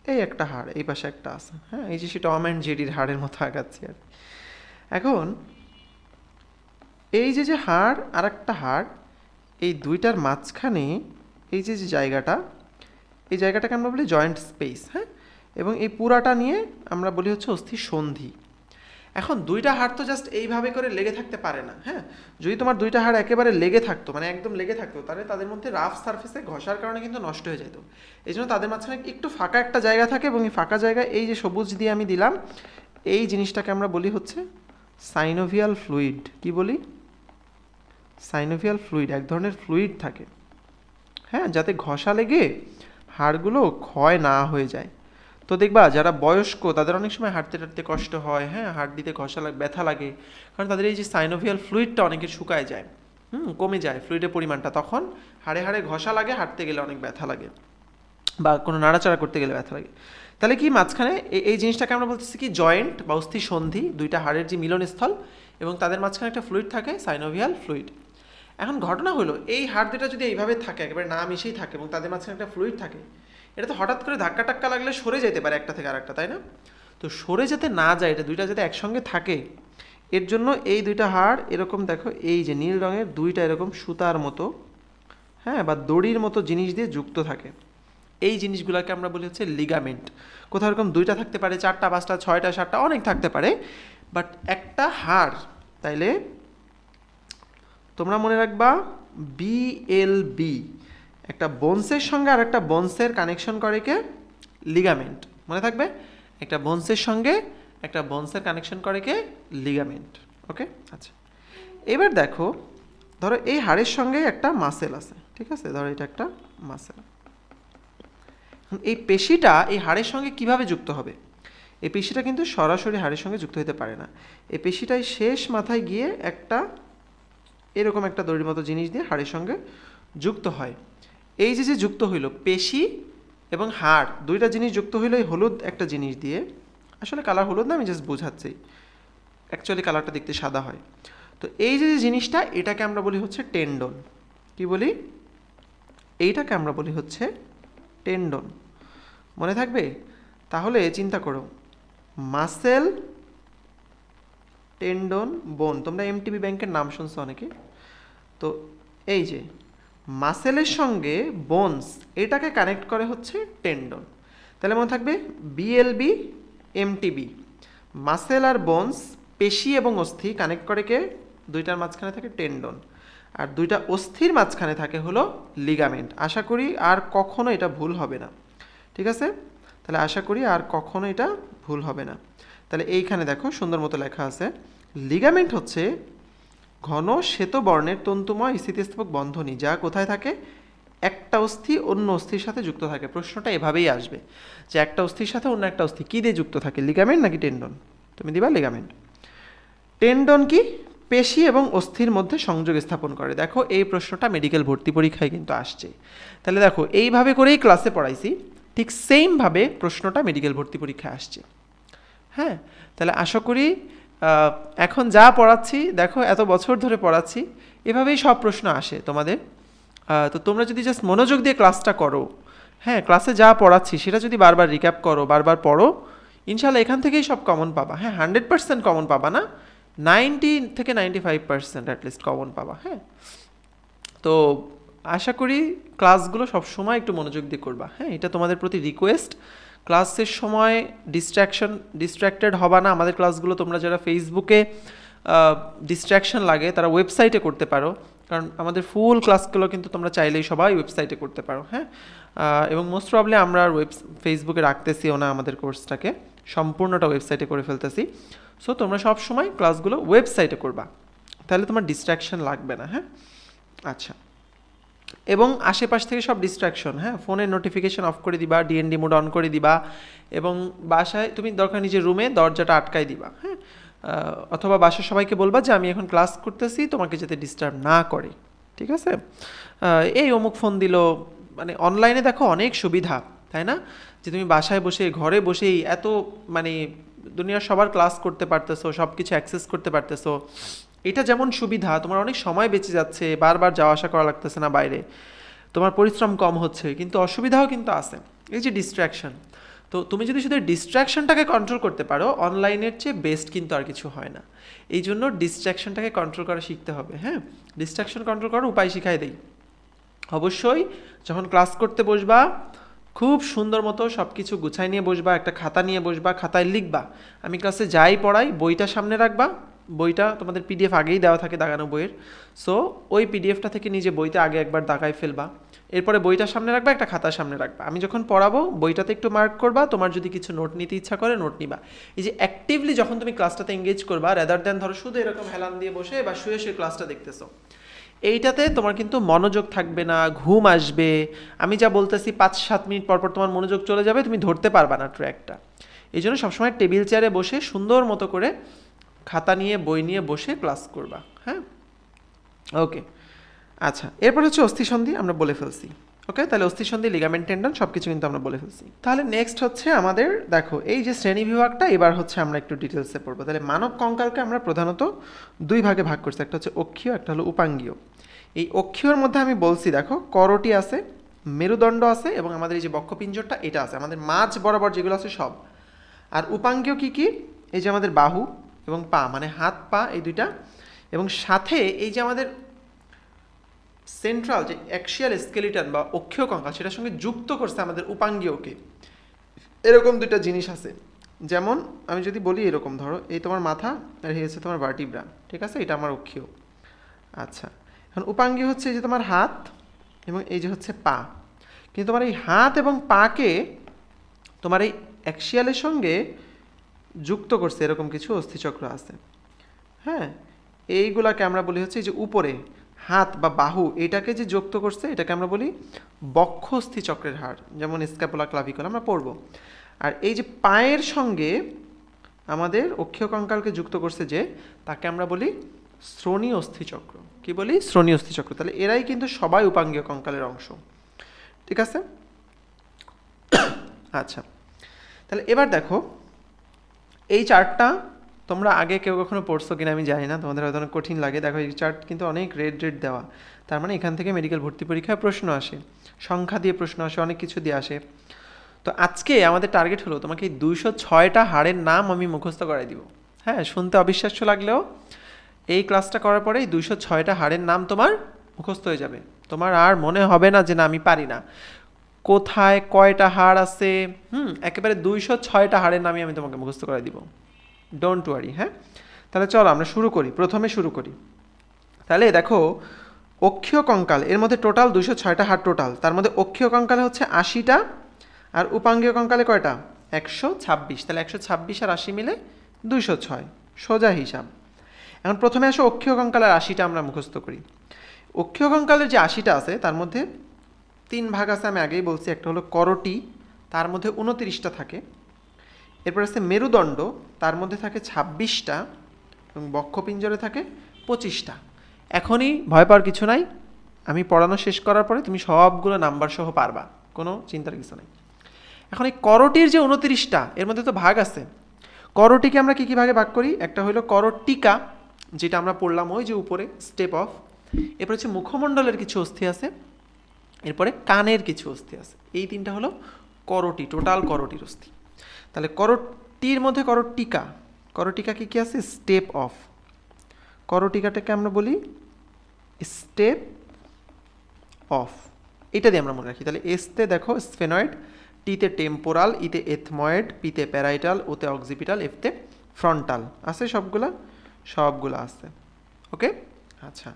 এই একটা হাড় এই পাশে একটা আছে, হ্যাঁ এই যে সেটা টম অ্যান্ড জেরির হাড়ের মতো আগাচ্ছি আর। এখন এই যে হাড় আর একটা হাড়, এই দুইটার মাঝখানে এই যে জায়গাটা, এই জায়গাটাকে আমরা বলি জয়েন্ট স্পেস, হ্যাঁ, এবং এই পুরাটা নিয়ে আমরা বলি হচ্ছে অস্থি সন্ধি। এখন দুইটা হাড় তো জাস্ট এইভাবে করে লেগে থাকতে পারে না, হ্যাঁ, যদি তোমার দুইটা হাড় একেবারে লেগে থাকতো, মানে একদম লেগে থাকতো, তাহলে তাদের মধ্যে রাফ সারফেসে ঘষার কারণে কিন্তু নষ্ট হয়ে যেত। এই জন্য তাদের মাঝখানে একটু ফাঁকা একটা জায়গা থাকে, এবং এই ফাঁকা জায়গায় এই যে সবুজ দিয়ে আমি দিলাম, এই জিনিসটাকে আমরা বলি হচ্ছে সাইনোভিয়াল ফ্লুইড। কি বলি? সাইনোভিয়াল ফ্লুইড, এক ধরনের ফ্লুইড থাকে, হ্যাঁ, যাতে ঘষা লেগে হাড়গুলো ক্ষয় না হয়ে যায়। তো দেখবা যারা বয়স্ক তাদের অনেক সময় হাঁটতে টাটতে কষ্ট হয়, হ্যাঁ, হাড়টিতে ঘষা লাগে, ব্যথা লাগে, কারণ তাদের এই যে সাইনোভিয়াল ফ্লুইডটা অনেকের শুকায় যায়, কমে যায় ফ্লুইডের পরিমাণটা, তখন হাড়ে হাড়ে ঘষা লাগে, হাঁটতে গেলে অনেক ব্যথা লাগে, বা কোনো নাড়াচাড়া করতে গেলে ব্যথা লাগে। তাহলে কি মাঝখানে এই জিনিসটাকে আমরা বলতেছি কি জয়েন্ট বা অস্থি সন্ধি, দুইটা হাড়ের যে মিলনস্থল, এবং তাদের মাঝখানে একটা ফ্লুইড থাকে সাইনোভিয়াল ফ্লুইড। এখন ঘটনা হলো এই হাড় দুটা যদি এইভাবে থাকে, একেবারে না মিশেই থাকে, এবং তাদের মাঝখানে একটা ফ্লুইড থাকে, এটা তো হঠাৎ করে ধাক্কা টাক্কা লাগলে সরে যেতে পারে একটা থেকে আরেকটা, তাই না? তো সরে যেতে না যায়, এটা দুইটা যাতে একসঙ্গে থাকে, এর জন্য এই দুইটা হাড় এরকম দেখো, এই যে নীল রঙের দুইটা এরকম সুতার মতো, হ্যাঁ, বা দড়ির মতো জিনিস দিয়ে যুক্ত থাকে। এই জিনিসগুলোকে আমরা বলি হচ্ছে লিগামেন্ট। কোথাও এরকম দুইটা থাকতে পারে, চারটা, পাঁচটা, ছয়টা, সাতটা, অনেক থাকতে পারে, বাট একটা হাড়। তাইলে তোমরা মনে রাখবা বিএলবি, একটা বোনসের সঙ্গে আর একটা বোনসের কানেকশন করে কে? লিগামেন্ট। মনে থাকবে, একটা বোনসের সঙ্গে একটা বোনসের কানেকশন করে কে? লিগামেন্ট। ওকে, আচ্ছা এবার দেখো, ধরো এই হাড়ের সঙ্গে একটা মাসেল আছে, ঠিক আছে, ধরো এটা একটা মাসেল। এই পেশিটা এই হাড়ের সঙ্গে কিভাবে যুক্ত হবে? এই পেশিটা কিন্তু সরাসরি হাড়ের সঙ্গে যুক্ত হতে পারে না, এই পেশিটাই শেষ মাথায় গিয়ে একটা এরকম একটা দড়ির মতো জিনিস দিয়ে হাড়ের সঙ্গে যুক্ত হয়। এই যে যুক্ত হইল পেশি এবং হাড়, দুইটা জিনিস যুক্ত হইল এই হলুদ একটা জিনিস দিয়ে, আসলে কালার হলুদ না, আমি জাস্ট বোঝাচ্ছি, অ্যাকচুয়ালি কালারটা দেখতে সাদা হয়। তো এই যে জিনিসটা, এটাকে আমরা বলি হচ্ছে টেন্ডন। কি বলি? এইটাকে আমরা বলি হচ্ছে টেন্ডন। মনে থাকবে? তাহলে চিন্তা করো, মাসেল, টেন্ডন, বোন, তোমরা এমটিবি ব্যাংকের নাম শুনছো অনেকে, তো এই যে মাসেলের সঙ্গে বোনস, এটাকে কানেক্ট করে হচ্ছে টেন্ডন। তাহলে মনে থাকবে বিএলবি, এমটিবি, মাসেল আর বোনস, পেশি এবং অস্থি কানেক্ট করে কে? দুইটার মাঝখানে থাকে টেন্ডন, আর দুইটা অস্থির মাঝখানে থাকে হলো লিগামেন্ট। আশা করি আর কখনো এটা ভুল হবে না, ঠিক আছে? তাহলে আশা করি আর কখনো এটা ভুল হবে না। তাহলে এইখানে দেখো সুন্দর মতো লেখা আছে, লিগামেন্ট হচ্ছে ঘন শ্বেতবর্ণের তন্তুময় স্থিতিস্থাপক বন্ধনী, যা কোথায় থাকে? একটা অস্থি অন্য অস্থির সাথে যুক্ত থাকে। প্রশ্নটা এভাবেই আসবে যে একটা অস্থির সাথে অন্য একটা অস্থি কী দিয়ে যুক্ত থাকে, লিগামেন্ট নাকি টেন্ডন? তুমি দিবা লিগামেন্ট। টেন্ডন কি? পেশি এবং অস্থির মধ্যে সংযোগ স্থাপন করে। দেখো এই প্রশ্নটা মেডিকেল ভর্তি পরীক্ষায় কিন্তু আসছে। তাহলে দেখো এইভাবে করেই ক্লাসে পড়াইছি, ঠিক সেমভাবে প্রশ্নটা মেডিকেল ভর্তি পরীক্ষায় আসছে। হ্যাঁ, তাহলে আশা করি এখন যা পড়াচ্ছি, দেখো এত বছর ধরে পড়াচ্ছি, এভাবেই সব প্রশ্ন আসে তোমাদের। তো তোমরা যদি জাস্ট মনোযোগ দিয়ে ক্লাসটা করো, হ্যাঁ, ক্লাসে যা পড়াচ্ছি সেটা যদি বারবার রিক্যাপ করো, বারবার পড়ো, ইনশাল্লাহ এখান থেকেই সব কমন পাবা। হ্যাঁ, 100% কমন পাবা না, 90 থেকে 95% অ্যাটলিস্ট কমন পাবা। হ্যাঁ, তো আশা করি ক্লাসগুলো সবসময় একটু মনোযোগ দিয়ে করবা। হ্যাঁ, এটা তোমাদের প্রতি রিকোয়েস্ট। ক্লাসের সময় ডিস্ট্র্যাক্টেড হবা না। আমাদের ক্লাসগুলো তোমরা যারা ফেসবুকে ডিস্ট্র্যাকশন লাগে তারা ওয়েবসাইটে করতে পারো, কারণ আমাদের ফুল ক্লাসগুলো কিন্তু তোমরা চাইলেই সবাই ওয়েবসাইটে করতে পারো। হ্যাঁ, এবং মোস্ট প্রবলি আমরা ফেসবুকে রাখতেছিও না, আমাদের কোর্সটাকে সম্পূর্ণটা ওয়েবসাইটে করে ফেলতেছি। সো তোমরা সব সময় ক্লাসগুলো ওয়েবসাইটে করবা, তাহলে তোমার ডিস্ট্র্যাকশন লাগবে না। হ্যাঁ, আচ্ছা এবং আশেপাশ থেকে সব ডিস্ট্রাকশন, হ্যাঁ, ফোনের নোটিফিকেশন অফ করে দিবা, ডিএনডি মোড অন করে দিবা, এবং বাসায় তুমি দরকার নিজের রুমে দরজাটা আটকাই দিবা, হ্যাঁ, অথবা বাসার সবাইকে বলবা যে আমি এখন ক্লাস করতেছি, তোমাকে যাতে ডিস্টার্ব না করে, ঠিক আছে? এই অমুক ফোন দিল, মানে অনলাইনে দেখো অনেক সুবিধা, তাই না? যে তুমি বাসায় বসে ঘরে বসেই এত মানে দুনিয়ার সবার ক্লাস করতে পারতেছো, সব কিছু অ্যাক্সেস করতে পারতেছো। এটা যেমন সুবিধা, তোমার অনেক সময় বেঁচে যাচ্ছে, বারবার যাওয়া আসা করা লাগতেছে না বাইরে, তোমার পরিশ্রম কম হচ্ছে, কিন্তু অসুবিধাও কিন্তু আছে, এই যে ডিস্ট্র্যাকশন। তো তুমি যদি শুধু ডিস্ট্র্যাকশনটাকে কন্ট্রোল করতে পারো, অনলাইনের চেয়ে বেস্ট কিন্তু আর কিছু হয় না। এই জন্য ডিস্ট্র্যাকশনটাকে কন্ট্রোল করা শিখতে হবে, হ্যাঁ। ডিস্ট্র্যাকশন কন্ট্রোল করার উপায় শিখাই দেই। অবশ্যই যখন ক্লাস করতে বসবা, খুব সুন্দর মতো সব কিছু গুছাই নিয়ে বসবা, একটা খাতা নিয়ে বসবা, খাতায় লিখবা আমি ক্লাসে যাই পড়াই, বইটা সামনে রাখবা, বইটা তোমাদের পিডিএফ আগেই দেওয়া থাকে দাগানো বইয়ের, সো ওই পিডিএফটা থেকে নিজে বইতে আগে একবার দাগাই ফেলবা, এরপরে বইটা সামনে রাখবা, একটা খাতার সামনে রাখবা, আমি যখন পড়াবো বইটাতে একটু মার্ক করবা, তোমার যদি কিছু নোট নিতে ইচ্ছা করে নোট নিবা। এই যে অ্যাক্টিভলি যখন তুমি ক্লাসটাতে এঙ্গেজ করবা, রেদার দেন ধরো শুধু এরকম হেলান দিয়ে বসে বা শুয়ে শুয়ে ক্লাসটা দেখতেছো, এইটাতে তোমার কিন্তু মনোযোগ থাকবে না, ঘুম আসবে, আমি যা বলতেছি 5-7 মিনিট পরপর তোমার মনোযোগ চলে যাবে, তুমি ধরতে পারবা না ট্র্যাকটা। এই জন্য সবসময় টেবিল চেয়ারে বসে সুন্দর মতো করে খাতা নিয়ে বই নিয়ে বসে ক্লাস করবা, হ্যাঁ। ওকে, আচ্ছা, এরপর হচ্ছে অস্থিসন্ধি আমরা বলে ফেলছি। ওকে, তাহলে অস্থিসন্ধি, লিগামেন্ট, টেন্ডন সব কিছু কিন্তু আমরা বলে ফেলছি। তাহলে নেক্সট হচ্ছে আমাদের দেখো এই যে শ্রেণী বিভাগটা, এবার হচ্ছে আমরা একটু ডিটেলসে পড়বো। তাহলে মানব কঙ্কালকে আমরা প্রধানত দুই ভাগে ভাগ করছি, একটা হচ্ছে অক্ষীয়, একটা হলো উপাঙ্গীয়। এই অক্ষীয়র মধ্যে আমি বলছি দেখো করটি আছে, মেরুদণ্ড আছে, এবং আমাদের এই যে বক্ষপিঞ্জরটা এটা আছে, আমাদের মাঝ বরাবর যেগুলো আছে সব। আর উপাঙ্গীয় কি কি? এই যে আমাদের বাহু এবং পা, মানে হাত পা এই দুইটা, এবং সাথে এই যে আমাদের সেন্ট্রাল যে অ্যাক্সিয়াল স্কেলিটন বা অক্ষীয় কঙ্কাল, সেটার সঙ্গে যুক্ত করছে আমাদের উপাঙ্গীয়কে। এরকম দুইটা জিনিস আছে, যেমন আমি যদি বলি এরকম ধরো এই তোমার মাথা আর এই হচ্ছে তোমার ভার্টিব্রা, ঠিক আছে, এটা আমার অক্ষীয়। আচ্ছা, এখন উপাঙ্গীয় হচ্ছে এই যে তোমার হাত এবং এই যে হচ্ছে পা, কিন্তু তোমার এই হাত এবং পাকে তোমার এই অ্যাক্সিয়ালের সঙ্গে যুক্ত করছে এরকম কিছু অস্থিচক্র আছে, হ্যাঁ। এইগুলাকে আমরা বলি হচ্ছে এই যে উপরে হাত বা বাহু, এটাকে যে যুক্ত করছে এটাকে আমরা বলি বক্ষ অস্থিচক্রের হাড়, যেমন স্ক্যাপুলা, ক্লাভিকুলা আমরা পড়বো। আর এই যে পায়ের সঙ্গে আমাদের অক্ষীয় কঙ্কালকে যুক্ত করছে যে, তাকে আমরা বলি শ্রোণী অস্থিচক্র। কি বলি? শ্রোণী অস্থিচক্র। তাহলে এরাই কিন্তু সবাই উপাঙ্গীয় কঙ্কালের অংশ, ঠিক আছে। আচ্ছা, তাহলে এবার দেখো এই চার্টটা তোমরা আগে কেউ কখনো পড়ছো কিনা আমি জানি না, তোমাদের হয়তো অনেক কঠিন লাগে। দেখো এই চার্ট কিন্তু অনেক রেড দেওয়া, তার মানে এখান থেকে মেডিকেল ভর্তি পরীক্ষায় প্রশ্ন আসে, সংখ্যা দিয়ে প্রশ্ন আসে, অনেক কিছু দিয়ে আসে। তো আজকে আমাদের টার্গেট হলো তোমাকে এই 206টা হাড়ের নাম আমি মুখস্থ করাই দিব, হ্যাঁ। শুনতে অবিশ্বাস্য লাগলেও এই ক্লাসটা করার পরে এই 206টা হাড়ের নাম তোমার মুখস্থ হয়ে যাবে, তোমার আর মনে হবে না যে না আমি পারি না, কোথায় কয়টা হাড় আছে, একেবারে 206টা হাড়ের নামই আমি তোমাকে মুখস্থ করাই দিব, ডোন্ট ওয়ারি, হ্যাঁ। তাহলে চলো আমরা শুরু করি, প্রথমে শুরু করি। তাহলে দেখো অক্ষীয় কঙ্কাল, এর মধ্যে টোটাল 206টা হাড় টোটাল, তার মধ্যে অক্ষীয় কঙ্কালে হচ্ছে 80টা, আর উপাঙ্গীয় কঙ্কালে কয়টা? 126। তাহলে 126 আর 80 মিলে 206, সোজা হিসাব। এখন প্রথমে আসো অক্ষীয় কঙ্কালের 80টা আমরা মুখস্থ করি। অক্ষীয় কঙ্কালের যে 80টা আছে তার মধ্যে 3 ভাগ আছে, আমি আগেই বলছি। একটা হলো করটি, তার মধ্যে 29টা থাকে। এরপর আছে মেরুদণ্ড, তার মধ্যে থাকে 26টা, এবং বক্ষপিঞ্জরে থাকে 25টা। এখনই ভয় পাওয়ার কিছু নাই, আমি পড়ানো শেষ করার পরে তুমি সবগুলো নাম্বার সহ পারবা, কোনো চিন্তার কিছু নেই। এখন এই করটির যে 29টা, এর মধ্যে তো ভাগ আছে। করটিকে আমরা কী কী ভাগে ভাগ করি? একটা হলো করটিকা, যেটা আমরা পড়লাম ওই যে উপরে স্টেপ অফ। এরপর হচ্ছে মুখমণ্ডলের কিছু অস্থি আছে, এরপরে কানের কিছু অস্থি আছে। এই তিনটা হলো করটি, টোটাল করটির অস্থি। তাহলে করটির মধ্যে করটিকা, করটিকা কী কী আছে? Step of. করটিকাটাকে আমরা বলি স্টেপ অফ, এটা দিয়ে আমরা মনে রাখি। তাহলে এসতে দেখো স্ফেনয়েড, টিতে টেম্পোরাল, ইতে এথময়েড, পিতে প্যারাইটাল, ওতে অক্সিপিটাল, এফতে ফ্রন্টাল। আছে সবগুলো আছে, ওকে। আচ্ছা,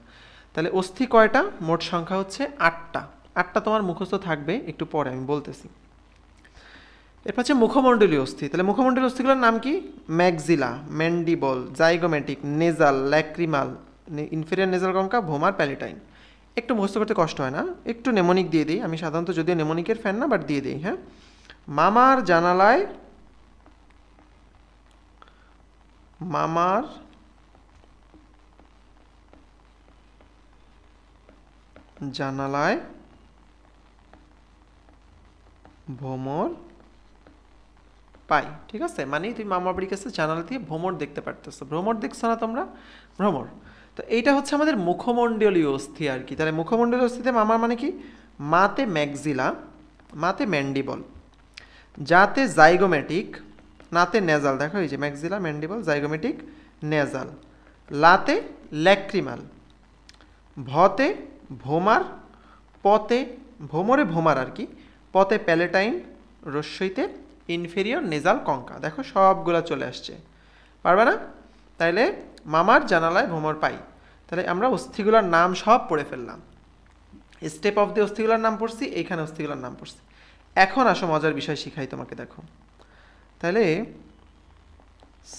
তাহলে অস্থি কয়টা? মোট সংখ্যা হচ্ছে 8টা। 8টা তোমার মুখস্থ থাকবে, একটু পরে আমি বলতেছি। এরপর হচ্ছে মুখমণ্ডলীয় অস্থি। তাহলে মুখমণ্ডলীয় অস্থিগুলোর নাম কি? Maxilla, mandible, zygomatic, nasal, lacrimal, inferior nasal concha, vomer, palatine. একটু মুখস্থ করতে কষ্ট হয় না, একটু নেমোনিক দিয়ে দিই। আমি সাধারণত যদিও নেমোনিকের ফ্যান না, বাট দিয়ে দিই। হ্যাঁ, মামার জানালায়, মামার জানালায় ভ্রমর পাই। ঠিক আছে, মানে তুমি মামা বাড়ির কাছে জানালা দিয়ে ভ্রমর দেখতে পারতেছো। ভ্রমর দেখছো না তোমরা? ভ্রমর। তো এইটা হচ্ছে আমাদের মুখমণ্ডলীয় অস্থি আর কি। তাহলে মুখমণ্ডলীয় অস্থিতে মামার মানে কি? মাতে ম্যাক্সিলা, মাতে ম্যান্ডিবল, যাতে জাইগোমেটিক, নাতে নেজাল। দেখো এই যে maxilla, mandible, zygomatic, nasal. লাতে lacrimal, ভতে vomer, পতে ভোমরে vomer আর কি, পতে প্যালেটাইন, রস্যইতে ইনফেরিয়র নেজাল কঙ্কা। দেখো সবগুলা চলে আসছে, পারবে না? তাইলে মামার জানালায় ভ্রমর পাই। তাহলে আমরা অস্থিগুলার নাম সব পড়ে ফেললাম। স্টেপ অফ দি অস্থিগুলার নাম পড়ছি, এইখানে অস্থিগুলার নাম পড়ছি। এখন আসো মজার বিষয় শিখাই তোমাকে। দেখো তাহলে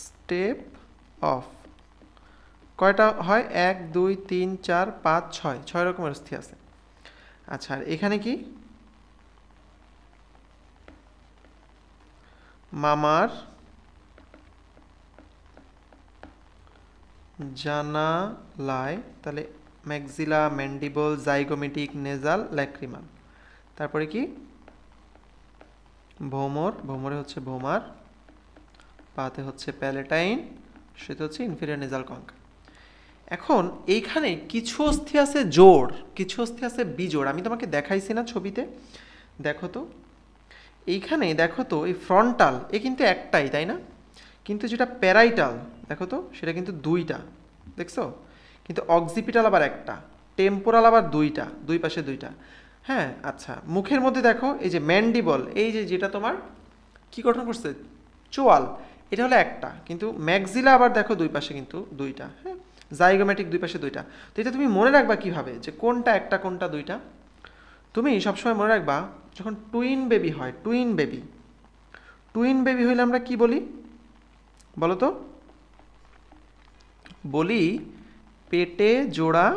স্টেপ অফ কয়টা হয়? 1 2 3 4 5 6, 6 রকমের অস্থি আছে। আচ্ছা, আর এখানে কি? মামার জানালায়, তাহলে maxilla, mandible, zygomatic, nasal, lacrimal. তারপরে কি? ভোমর, ভোমরে হচ্ছে ভোমার, পাতে হচ্ছে প্যালেটাইন, সেটা হচ্ছে ইনফেরিয়র নেজাল কঙ্কা। এখন এইখানে কিছু অস্থি আছে জোড়, কিছু অস্থি আছে বিজোড়। আমি তোমাকে দেখাইছি না ছবিতে? দেখো তো এইখানে, দেখো তো এই ফ্রন্টাল এ কিন্তু একটাই, তাই না? কিন্তু যেটা প্যারাইটাল দেখো তো সেটা কিন্তু দুইটা, দেখছো? কিন্তু অক্সিপিটাল আবার একটা, টেম্পোরাল আবার দুইটা, দুই পাশে দুইটা। হ্যাঁ, আচ্ছা, মুখের মধ্যে দেখো এই যে ম্যান্ডিবল, এই যে যেটা তোমার কি গঠন করছে, চোয়াল, এটা হলো একটা, কিন্তু ম্যাক্সিলা আবার দেখো দুই পাশে কিন্তু দুইটা। হ্যাঁ, জাইগোমেটিক দুই পাশে দুইটা। তো এটা তুমি মনে রাখবা কিভাবে যে কোনটা একটা কোনটা দুইটা? তুমি সবসময় মনে রাখবা যখন টুইন বেবি হয়, টুইন বেবি, টুইন বেবি হইলে আমরা কি বলি বলো তো? বলি পেটে জোড়া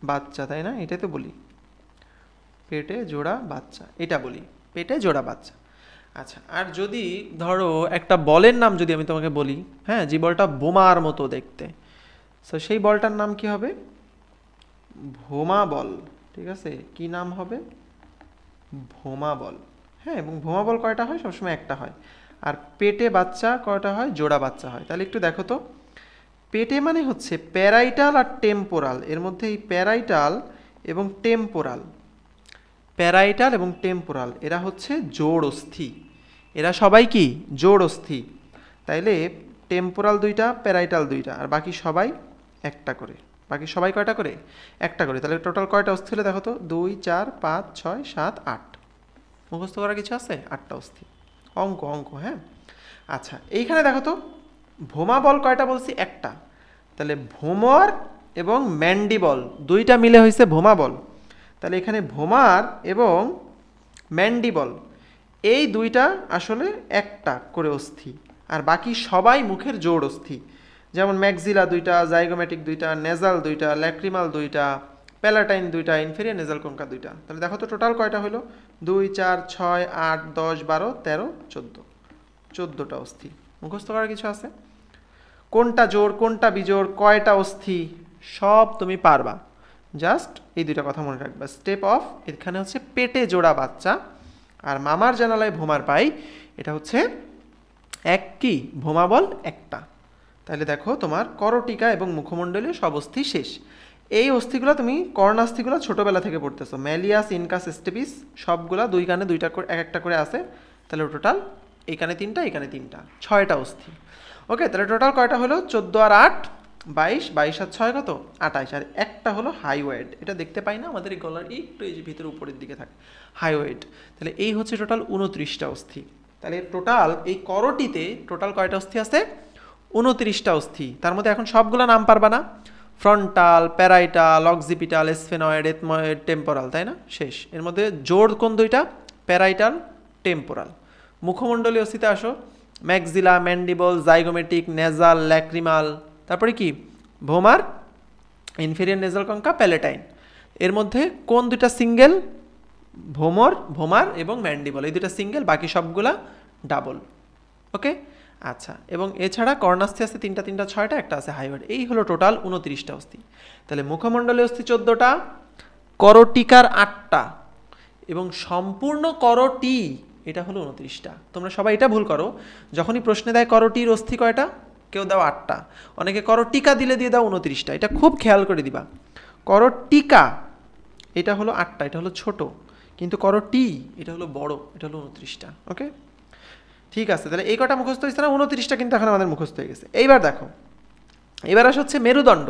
বাচ্চা, তাই না? এটাই তো বলি, পেটে জোড়া বাচ্চা, এটা বলি পেটে জোড়া বাচ্চা। আচ্ছা, আর যদি ধরো একটা বলের নাম যদি আমি তোমাকে বলি, হ্যাঁ, যে বলটা বোমার মতো দেখতে, তো সেই বলটার নাম কি হবে? ভোমা বল। ঠিক আছে, কি নাম হবে? ভোমা বল। হ্যাঁ, এবং ভোমা বল কয়টা হয়? সবসময় একটা হয়। আর পেটে বাচ্চা কয়টা হয়? জোড়া বাচ্চা হয়। তাহলে একটু দেখো তো, পেটে মানে হচ্ছে প্যারাইটাল আর টেম্পোরাল, এর মধ্যে এই প্যারাইটাল এবং টেম্পোরাল, প্যারাইটাল এবং টেম্পোরাল এরা হচ্ছে জোড় অস্থি, এরা সবাই কি? জোড় অস্থি। তাইলে টেম্পোরাল দুইটা, প্যারাইটাল দুইটা, আর বাকি সবাই একটা করে। বাকি সবাই কয়টা করে? একটা করে। তাহলে টোটাল কয়টা অস্থি হলে দেখো তো? 2 4 5 6 7 8। মুখস্থ করার কিছু আছে? 8টা অস্থি। অঙ্ক অঙ্ক, হ্যাঁ। আচ্ছা, এইখানে দেখো তো ভোমা বল কয়টা বলছি? একটা। তাহলে ভোমর এবং ম্যান্ডিবল দুইটা মিলে হয়েছে ভোমা বল। তাহলে এখানে ভোমার এবং ম্যান্ডিবল এই দুইটা আসলে একটা করে অস্থি, আর বাকি সবাই মুখের জোড় অস্থি। যেমন ম্যাক্সিলা দুইটা, জাইগোমেটিক দুইটা, নেজাল দুইটা, ল্যাক্রিমাল দুইটা, প্যালাটাইন দুইটা, ইনফেরিয়র নেজাল কঙ্কা দুইটা। তাহলে দেখো তো টোটাল কয়টা হলো? 2 4 6 8 10 12 13 14, 14টা অস্থি। মুখস্থ করার কিছু আছে? কোনটা জোড় কোনটা বিজোড়, কয়টা অস্থি, সব তুমি পারবা। জাস্ট এই দুইটা কথা মনে রাখবা। স্টেপ অফ এখানে হচ্ছে পেটে জোড়া বাচ্চা, আর মামার জানালায় ভোমার পাই, এটা হচ্ছে এক কি? ভোমা বল একটা। তাহলে দেখো তোমার করটিকা এবং মুখমণ্ডলীয় সব অস্থি শেষ। এই অস্থিগুলো তুমি কর্ণাস্থিগুলো ছোটোবেলা থেকে পড়তেছো, ম্যালিয়াস, ইনকাস, স্টেপিস, সবগুলা দুই কানে দুইটা করে এক একটা করে আছে। তাহলে টোটাল এই কানে 3টা, এই কানে 3টা, 6টা অস্থি। ওকে, তাহলে টোটাল কয়টা হলো? 14 আর 8 22, 22 আর 6 কত? 28। আর একটা হলো হাইওয়েড, এটা দেখতে পাই না, আমাদের এই গলার একটু এই যে ভিতরে উপরের দিকে থাকে হাইওয়েড। তাহলে এই হচ্ছে টোটাল 29টা অস্থি। তাহলে টোটাল এই করটিতে টোটাল কয়টা অস্থি আছে? 29টা অস্থি। তার মধ্যে এখন সবগুলো নাম পারবা না, frontal, parietal, occipital, sphenoid, ethmoid, temporal, তাই না? শেষ। এর মধ্যে জোড় কোন দুইটা? Parietal, temporal. মুখমণ্ডলীয় অস্থিতে আসো, maxilla, mandible, zygomatic, nasal, lacrimal, তারপরে কি? Vomer, inferior nasal কঙ্কা, palatine. এর মধ্যে কোন দুইটা সিঙ্গেল? ভোমার এবং ম্যান্ডিবল, এই দুইটা সিঙ্গেল, বাকি সবগুলা ডাবল। ওকে, আচ্ছা। এবং এছাড়া কর্ণাস্থি আছে তিনটা, ছয়টা, একটা আছে হাইওয়ার্ড। এই হলো টোটাল 29টা অস্থি। তাহলে মুখমণ্ডলীয় অস্থি 14টা, করটিকার 8টা এবং সম্পূর্ণ করটি এটা হলো 29টা। তোমরা সবাই এটা ভুল করো, যখনই প্রশ্নে দেয় করটির অস্থি কয়টা, কেউ দাও 8টা, অনেকে করটিকা দিলে দিয়ে দাও 29টা। এটা খুব খেয়াল করে দিবা, করটিকা এটা হলো 8টা, এটা হলো ছোট, কিন্তু করটি এটা হলো বড়, এটা হলো 29টা। ওকে, ঠিক আছে। তাহলে এই কটা মুখস্থ হয়েছে না? 29টা কিন্তু এখন আমাদের মুখস্থ হয়ে গেছে। এইবার দেখো, এবার আসে হচ্ছে মেরুদণ্ড।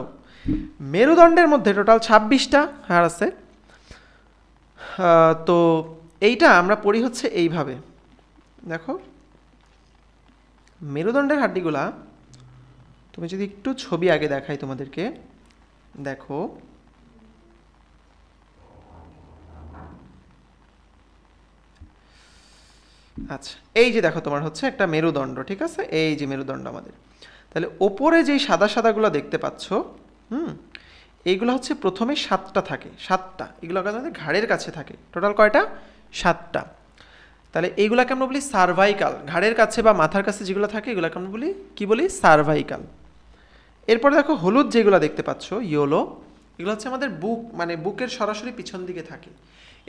মেরুদণ্ডের মধ্যে টোটাল 26টা হাড় আছে। তো এইটা আমরা পড়ি হচ্ছে এইভাবে, দেখো মেরুদণ্ডের হাড্ডিগুলা তুমি যদি একটু ছবি আগে দেখাই তোমাদেরকে, দেখো আচ্ছা, এই যে দেখো তোমার হচ্ছে একটা মেরুদণ্ড, ঠিক আছে, এই যে মেরুদণ্ড আমাদের। তাহলে ওপরে যেই সাদা সাদাগুলো দেখতে পাচ্ছ, এইগুলো হচ্ছে প্রথমে 7টা থাকে, 7টা, এগুলো আমাদের ঘাড়ের কাছে থাকে। টোটাল কয়টা? 7টা। তাহলে এইগুলোকে আমরা বলি সার্ভাইকাল, ঘাড়ের কাছে বা মাথার কাছে যেগুলো থাকে এগুলোকে আমরা বলি কি বলি? সার্ভাইকাল। এরপরে দেখো হলুদ যেগুলো দেখতে পাচ্ছ ইয়োলো, এগুলো হচ্ছে আমাদের বুক, মানে বুকের সরাসরি পিছন দিকে থাকে,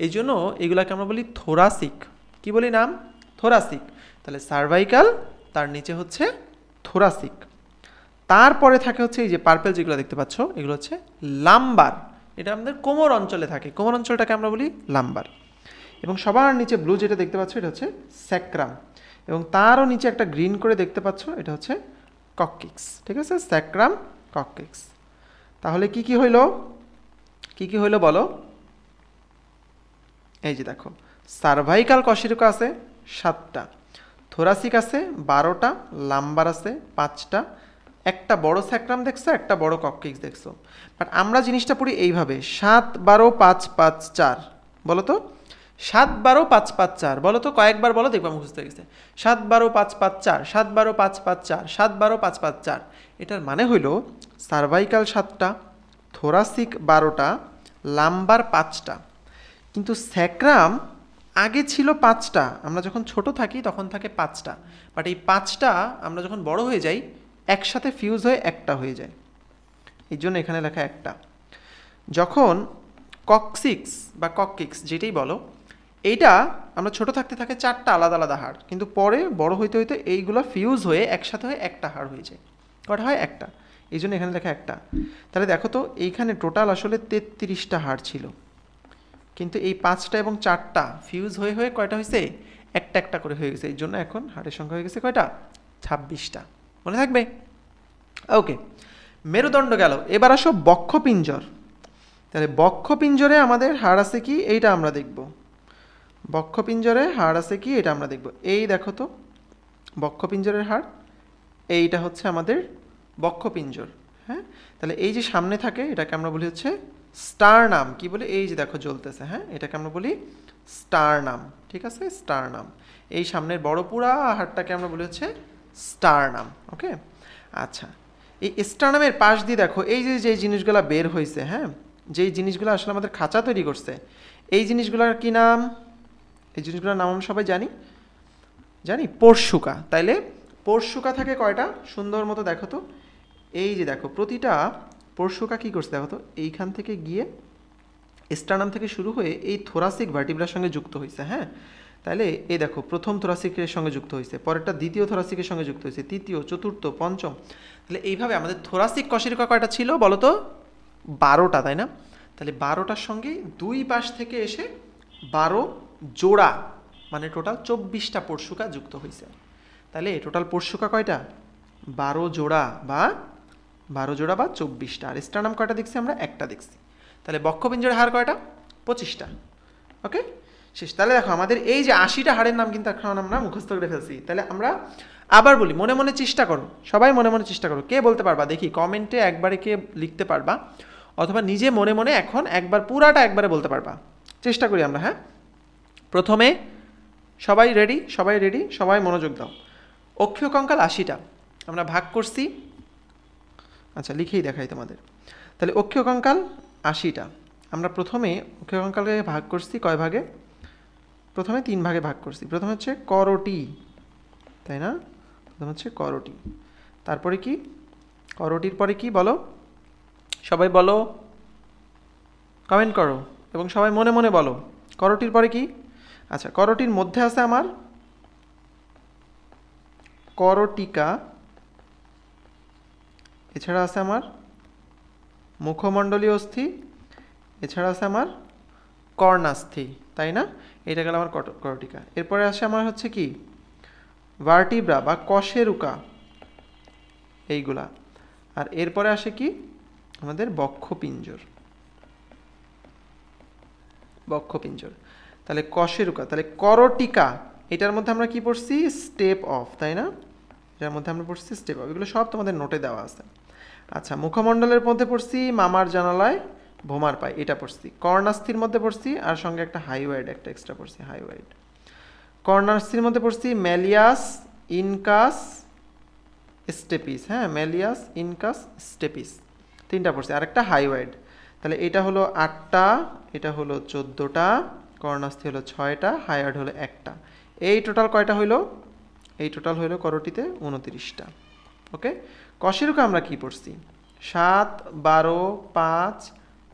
এই জন্য এগুলোকে আমরা বলি থোরাসিক। কি বলি নাম? থোরাসিক। তাহলে সার্ভাইকাল, তার নিচে হচ্ছে থোরাসিক। তারপরে থাকে হচ্ছে এই যে পার্পেল যেগুলো দেখতে পাচ্ছ, এগুলো হচ্ছে লাম্বার, এটা আমাদের কোমর অঞ্চলে থাকে, কোমর অঞ্চলটাকে আমরা বলি লাম্বার। এবং সবার নিচে ব্লু যেটা দেখতে পাচ্ছ এটা হচ্ছে স্যাক্রাম, এবং তারও নিচে একটা গ্রিন করে দেখতে পাচ্ছ এটা হচ্ছে কক্কিক্স। ঠিক আছে, স্যাক্রাম, কক্কিক্স। তাহলে কি কি হইল, কি কি হইল বলো? এই যে দেখো, সার্ভাইকাল কশেরুকা আছে 7টা, থোরাসিক আছে 12টা, লাম্বার আছে 5টা, একটা বড় স্যাক্রাম দেখছো, একটা বড় কক্কিক্স দেখছো। বাট আমরা জিনিসটা পড়ি এইভাবে, 7, 12, 5, 5, 4। বলো তো 7, 12, 5, 5, 4, বলো তো কয়েকবার বলো, দেখবা মুখস্থ হয়ে গেছে। 7, 12, 5, 5, 4, 7, 12, 5, 5, 4, 7, 12, 5, 5, 4। এটার মানে হইল সার্ভাইকাল 7টা, থোরাসিক 12টা, লাম্বার 5টা। কিন্তু স্যাক্রাম আগে ছিল 5টা, আমরা যখন ছোট থাকি তখন থাকে 5টা, বাট এই 5টা আমরা যখন বড় হয়ে যাই একসাথে ফিউজ হয়ে একটা হয়ে যায়, এই জন্য এখানে লেখা একটা। যখন কক্সিক্স বা কক্কিক্স যেটাই বলো, এইটা আমরা ছোট থাকতে থাকে 4টা আলাদা আলাদা হাড়, কিন্তু পরে বড় হইতে হইতে এইগুলো ফিউজ হয়ে একসাথে হয়ে একটা হাড় হয়ে যায়। কটা হয়? একটা, এই জন্য এখানে লেখা একটা। তাহলে দেখো তো এইখানে টোটাল আসলে 33টা হাড় ছিল, কিন্তু এই 5টা এবং 4টা ফিউজ হয়ে হয়ে কয়টা হয়েছে? একটা একটা করে হয়ে গেছে, এই জন্য এখন হাড়ের সংখ্যা হয়ে গেছে কয়টা? 26টা। মনে থাকবে? ওকে, মেরুদণ্ড গেল। এবার আসো বক্ষপিঞ্জর। তাহলে বক্ষপিঞ্জরে আমাদের হাড় আছে কি, এইটা আমরা দেখব। বক্ষপিঞ্জরে হাড় আছে কি, এটা আমরা দেখব। এই দেখো তো বক্ষপিঞ্জরের হাড়, এইটা হচ্ছে আমাদের বক্ষপিঞ্জর। হ্যাঁ, তাহলে এই যে সামনে থাকে এটাকে আমরা বলি হচ্ছে স্টারনাম। কি বলি? এই যে দেখো জ্বলতেছে, হ্যাঁ, এটাকে আমরা বলি স্টারনাম। ঠিক আছে, স্টারনাম। এই সামনের বড় পুরা হাড়টাকে আমরা বলি হচ্ছে স্টারনাম। ওকে, আচ্ছা, এই স্টারনামের পাশ দিয়ে দেখো এই যে যে জিনিসগুলো বের হয়েছে, হ্যাঁ, যেই জিনিসগুলো আসলে আমাদের খাঁচা তৈরি করছে, এই জিনিসগুলোর কি নাম? এই জিনিসগুলোর নাম আমরা সবাই জানি, পরশুকা। তাইলে পরশুকা থাকে কয়টা? সুন্দর মতো দেখো তো, এই যে দেখো প্রতিটা পরশুকা কি করছে দেখো তো, এইখান থেকে গিয়ে স্টারনাম থেকে শুরু হয়ে এই থোরাসিক ভার্টিব্রার সঙ্গে যুক্ত হয়েছে। হ্যাঁ, তাহলে এই দেখো প্রথম থোরাসিকের সঙ্গে যুক্ত হয়েছে, পরেরটা দ্বিতীয় থোরাসিকের সঙ্গে যুক্ত হয়েছে, তৃতীয়, চতুর্থ, পঞ্চম। তাহলে এইভাবে আমাদের থোরাসিক কশেরুকা কয়টা ছিল বলো তো? 12টা, তাই না? তাহলে 12টার সঙ্গে দুই পাশ থেকে এসে 12 জোড়া, মানে টোটাল 24টা পরশুকা যুক্ত হয়েছে। তাহলে টোটাল পরশুকা কয়টা? 12 জোড়া বা 24টা। আর স্টারনাম কয়টা দেখছি আমরা? একটা দেখছি। তাহলে বক্ষপিঞ্জরের হাড় কয়টা? 25টা। ওকে, শেষ। তাহলে দেখো আমাদের এই যে 80টা হাড়ের নাম কিন্তু এখন আমরা মুখস্থ করে ফেলছি। তাহলে আমরা আবার বলি, মনে মনে চেষ্টা করো, সবাই মনে মনে চেষ্টা করো। কে বলতে পারবা দেখি কমেন্টে একবারে কে লিখতে পারবা, অথবা নিজে মনে মনে এখন একবার পুরাটা একবারে বলতে পারবা। চেষ্টা করি আমরা। হ্যাঁ, প্রথমে সবাই রেডি, সবাই রেডি, সবাই মনোযোগ দাও। অক্ষীয় কঙ্কাল 80টা, আমরা ভাগ করছি। আচ্ছা, লিখেই দেখাই তোমাদের। তাহলে অক্ষীয় কঙ্কাল 80টা, আমরা প্রথমে অক্ষীয় কঙ্কালকে ভাগ করছি কয় ভাগে? প্রথমে 3 ভাগে ভাগ করছি। প্রথমে হচ্ছে করোটি, তাই না? প্রথম হচ্ছে করোটি, তারপরে কি? করোটির পরে কি বলো? সবাই বলো, কমেন্ট করো এবং সবাই মনে মনে বলো করোটির পরে কি? আচ্ছা, করোটির মধ্যে আছে আমার করটিকা, এছাড়া আছে আমার মুখমণ্ডলীয় অস্থি, এছাড়া আছে আমার কর্ণাস্থি, তাই না? এটা গেল আমার করটিকা। এরপরে আসে আমার হচ্ছে কি ভার্টিব্রা বা কশেরুকা, এইগুলা। আর এরপরে আসে কি আমাদের বক্ষপিঞ্জর, বক্ষপিঞ্জর। তাহলে কশেরুকা, তাহলে করটিকা, এটার মধ্যে আমরা কি পড়ছি? স্টেপ অফ, তাই না? এটার মধ্যে আমরা পড়ছি স্টেপ অফ, এগুলো সব তোমাদের নোটে দেওয়া আছে। আচ্ছা, মুখমণ্ডলের মধ্যে পড়ছি মামার জানালায় ভোমার পায়, এটা পড়ছি। কর্ণাস্থির মধ্যে পড়ছি আর সঙ্গে একটা হাইওয়াইড, একটা এক্সট্রা পড়ছি হাইওয়াইড। কর্ণাস্থির মধ্যে পড়ছি ম্যালিয়াস ইনকাস স্টেপিস, হ্যাঁ, ম্যালিয়াস ইনকাস স্টেপিস, 3টা পড়ছি, আর একটা হাইওয়াইড। তাহলে এটা হলো 8টা, এটা হলো 14টা, কর্ণাস্থি হলো 6টা, হাইওয়াইড হলো 1টা। এই টোটাল কয়টা হইলো? এই টোটাল হইলো করোটিতে 29টা। ওকে, কশেরুকা আমরা কি পড়ছি? 7, 12, 5,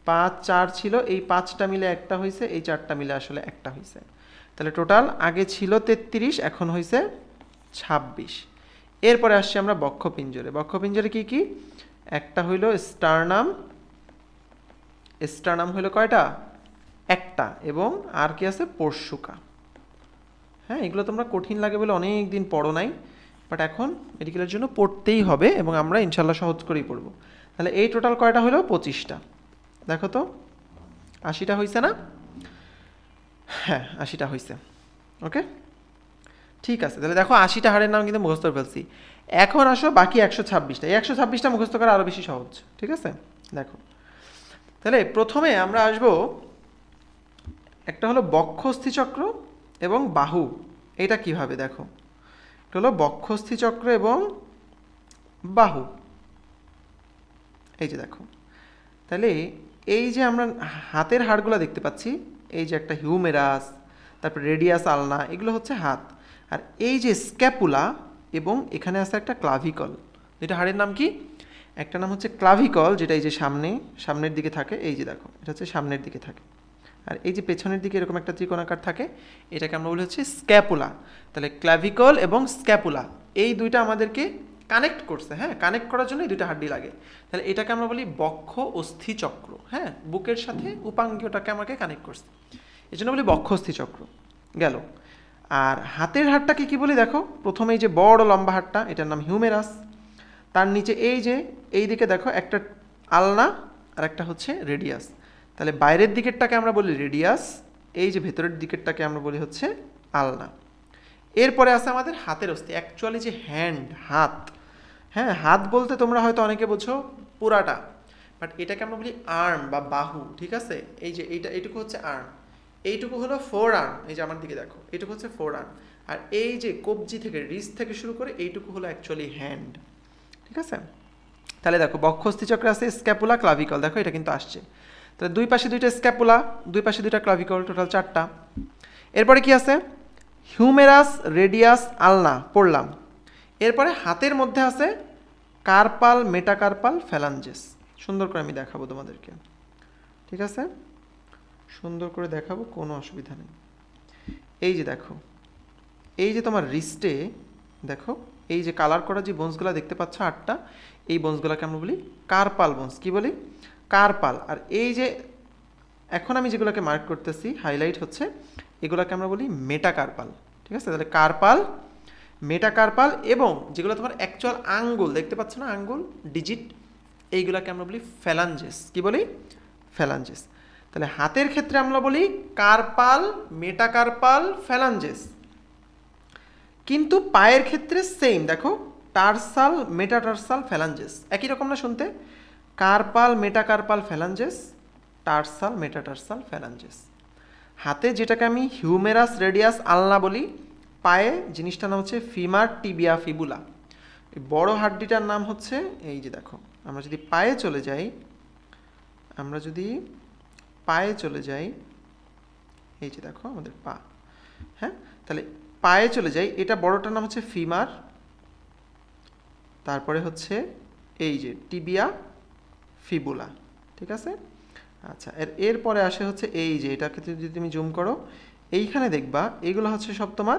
5, 4 ছিল, এই 5টা মিলে একটা হয়েছে, এই 4টা মিলে আসলে একটা হয়েছে। তাহলে টোটাল আগে ছিল 33, এখন হয়েছে 26। এরপরে আসছি আমরা বক্ষপিঞ্জরে। বক্ষপিঞ্জরে কি কি? একটা হইল স্টারনাম, স্টারনাম হইল কয়টা? একটা, এবং আর কি আছে? পরশুকা। হ্যাঁ, এগুলো তোমরা কঠিন লাগে বলে অনেক দিন পড়ো নাই, বাট এখন মেডিকেলের জন্য পড়তেই হবে এবং আমরা ইনশাল্লাহ সহজ করেই পড়বো। তাহলে এই টোটাল কয়টা হলো? 25টা। দেখো তো 80টা হয়েছে না? হ্যাঁ, 80টা হয়েছে। ওকে, ঠিক আছে। তাহলে দেখো 80টা হাড়ের নাম কিন্তু মুখস্থ করে ফেলছি। এখন আসো বাকি 126টা। এই 126টা মুখস্থ করা আরও বেশি সহজ, ঠিক আছে? দেখো, তাহলে প্রথমে আমরা আসবো, একটা হলো বক্ষস্থিচক্র এবং বাহু। এটা কিভাবে দেখো, এটা হলো বক্ষস্থিচক্র এবং বাহু। এই যে দেখো, তাহলে এই যে আমরা হাতের হাড়গুলো দেখতে পাচ্ছি, এই যে একটা হিউমেরাস, তারপর রেডিয়াস আলনা, এগুলো হচ্ছে হাত। আর এই যে স্ক্যাপুলা এবং এখানে আছে একটা ক্লাভিকল, যেটা হাড়ের নাম কি? একটা নাম হচ্ছে ক্লাভিকল, যেটা এই যে সামনের দিকে থাকে, এই যে দেখো এটা হচ্ছে সামনের দিকে থাকে, আর এই যে পেছনের দিকে এরকম একটা ত্রিকোণাকার থাকে, এটাকে আমরা বলি হচ্ছে স্ক্যাপুলা। তাহলে ক্লাভিকল এবং স্ক্যাপুলা এই দুইটা আমাদেরকে কানেক্ট করছে, হ্যাঁ, কানেক্ট করার জন্য এই দুইটা হাড্ডি লাগে। তাহলে এটাকে আমরা বলি বক্ষ অস্থি চক্র, হ্যাঁ, বুকের সাথে উপাঙ্গীয়টাকে আমাকে কানেক্ট করছে, এই জন্য বলি বক্ষ অস্থি চক্র গেল। আর হাতের হাড়টাকে কি বলি দেখো, প্রথমে এই যে বড় লম্বা হাড়টা, এটার নাম হিউমেরাস। তার নিচে এই যে এই দিকে দেখো একটা আলনা আর একটা হচ্ছে রেডিয়াস। তাহলে বাইরের দিকেরটাকে আমরা বলি রেডিয়াস, এই যে ভেতরের দিকেরটাকে আমরা বলি হচ্ছে আলনা। এরপরে আছে আমাদের হাতের অস্থি, অ্যাকচুয়ালি যে হ্যান্ড, হাত, হ্যাঁ, হাত বলতে তোমরা হয়তো অনেকে বোঝো পুরাটা, বাট এটাকে আমরা বলি আর্ম বা বাহু, ঠিক আছে? এই যে এইটুকু হচ্ছে আর্ম, এইটুকু হলো ফোর আর্ম, এই যে আমার দিকে দেখো, এইটুকু হচ্ছে ফোর আর্ম। আর এই যে কবজি থেকে রিস্ট থেকে শুরু করে এইটুকু হলো অ্যাকচুয়ালি হ্যান্ড, ঠিক আছে? তাহলে দেখো বক্ষস্থিচক্রে আছে স্ক্যাপুলা, ক্লাভিকল, দেখো এটা কিন্তু আসছে। তাহলে দুই পাশে দুইটা স্ক্যাপুলা, দুই পাশে দুইটা ক্লাভিকল, টোটাল 4টা। এরপরে কি আছে? হিউমেরাস, রেডিয়াস, আলনা পড়লাম। এরপরে হাতের মধ্যে আছে কার্পাল, মেটাকার্পাল, ফ্যালাঞ্জেস। সুন্দর করে আমি দেখাবো তোমাদেরকে, ঠিক আছে? সুন্দর করে দেখাবো, কোনো অসুবিধা নেই। এই যে দেখো, এই যে তোমার রিস্টে দেখো, এই যে কালার করা যে বোনসগুলো দেখতে পাচ্ছ 8টা, এই বোনসগুলোকে আমরা বলি কার্পাল বোনস। কি বলি? কার্পাল। আর এই যে এখন আমি যেগুলোকে মার্ক করতেছি, হাইলাইট হচ্ছে, এগুলোকে আমরা বলি মেটাকার্পাল, ঠিক আছে? তাহলে কার্পাল, মেটাকার্পাল, এবং যেগুলো তোমার অ্যাকচুয়াল আঙ্গুল দেখতে পাচ্ছ না, আঙ্গুল, ডিজিট, এইগুলোকে আমরা বলি ফ্যালাঞ্জেস। কি বলি? ফ্যালাঞ্জেস। তাহলে হাতের ক্ষেত্রে আমরা বলি কার্পাল, মেটাকার্পাল, ফ্যালাঞ্জেস। কিন্তু পায়ের ক্ষেত্রে সেম, দেখো টার্সাল, মেটাটার্সাল, ফ্যালাঞ্জেস, একই রকম না শুনতে? Carpal, metacarpal, phalanges, tarsal, metatarsal, phalanges. হাতে যেটাকে আমি হিউমেরাস, রেডিয়াস, আলনা বলি, পায়ে জিনিসটার নাম হচ্ছে ফিমার, টিবিয়া, ফিবুলা। এই বড় হাড্ডিটার নাম হচ্ছে, এই যে দেখো, আমরা যদি পায়ে চলে যাই, আমরা যদি পায়ে চলে যাই, এই যে দেখো আমাদের পা, হ্যাঁ, তাহলে পায়ে চলে যাই, এটা বড়টার নাম হচ্ছে ফিমার, তারপরে হচ্ছে এই যে টিবিয়া, ফিবুলা, ঠিক আছে। আচ্ছা, এরপরে আসে হচ্ছে এই যে এটাকে যদি তুমি জুম করো, এইখানে দেখবা এইগুলো হচ্ছে সব তোমার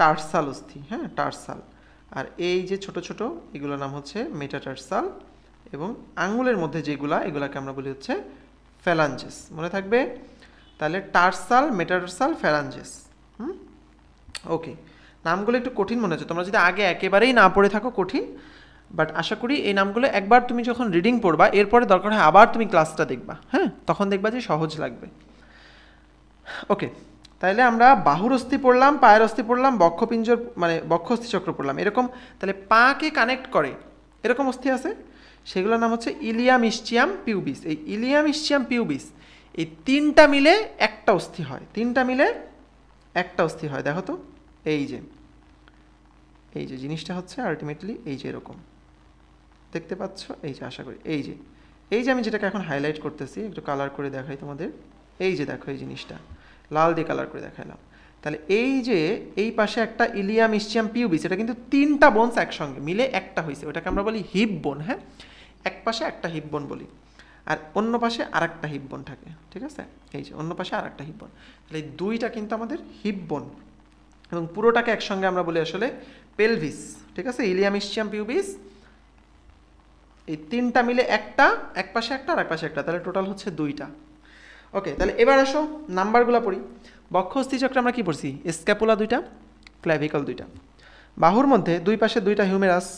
টার্সাল অস্থি, হ্যাঁ, টার্সাল। আর এই যে ছোট ছোট এগুলোর নাম হচ্ছে মেটাটার্সাল, এবং আঙ্গুলের মধ্যে যেগুলা এগুলাকে আমরা বলি হচ্ছে ফ্যালাঞ্জেস, মনে থাকবে। তাহলে টার্সাল, মেটাটার্সাল, ফ্যালাঞ্জেস। ওকে, নামগুলো একটু কঠিন মনে হচ্ছে, তোমরা যদি আগে একেবারেই না পড়ে থাকো কঠিন, বাট আশা করি এই নামগুলো একবার তুমি যখন রিডিং পড়বা, এরপরে দরকার হয় আবার তুমি ক্লাসটা দেখবা, হ্যাঁ, তখন দেখবা যে সহজ লাগবে। ওকে, তাহলে আমরা বাহুর অস্থি পড়লাম, পায়ের অস্থি পড়লাম, বক্ষপিঞ্জর মানে বক্ষ অস্থিচক্র পড়লাম, এরকম। তাহলে পাকে কানেক্ট করে এরকম অস্থি আছে, সেগুলোর নাম হচ্ছে ইলিয়াম, ইসচিয়াম, পিউবিস। এই ইলিয়াম, ইসচিয়াম, পিউবিস এই তিনটা মিলে একটা অস্থি হয়, তিনটা মিলে একটা অস্থি হয়। দেখো তো এই যে জিনিসটা হচ্ছে আলটিমেটলি এই যে এরকম দেখতে পাচ্ছ, এই যে আশা করি এই যে আমি যেটাকে এখন হাইলাইট করতেছি, একটু কালার করে দেখাই তোমাদের। এই যে দেখো এই জিনিসটা লাল দিয়ে কালার করে দেখাইলাম। তাহলে এই যে এই পাশে একটা ইলিয়াম, ইসচিয়াম, পিউবিস, এটা কিন্তু তিনটা বোনস একসঙ্গে মিলে একটা হয়েছে, ওটাকে আমরা বলি হিপ বোন, হ্যাঁ। এক পাশে একটা হিপ বোন বলি, আর অন্য পাশে আর একটা হিপ বোন থাকে, ঠিক আছে। এই যে অন্য পাশে আর একটা হিপ বোন, তাহলে এই দুইটা কিন্তু আমাদের হিপ বোন, এবং পুরোটাকে একসঙ্গে আমরা বলি আসলে পেলভিস, ঠিক আছে। ইলিয়াম, ইসচিয়াম, পিউবিস এই তিনটা মিলে একটা, এক পাশে একটা আর এক পাশে একটা, তাহলে টোটাল হচ্ছে দুইটা। ওকে, তাহলে এবার আসো নাম্বারগুলো পড়ি। বক্ষ অস্থিচক্রে আমরা কি পড়ছি? স্ক্যাপুলা দুইটা, ক্ল্যাভিকল দুইটা। বাহুর মধ্যে দুই পাশে দুইটা হিউমেরাস,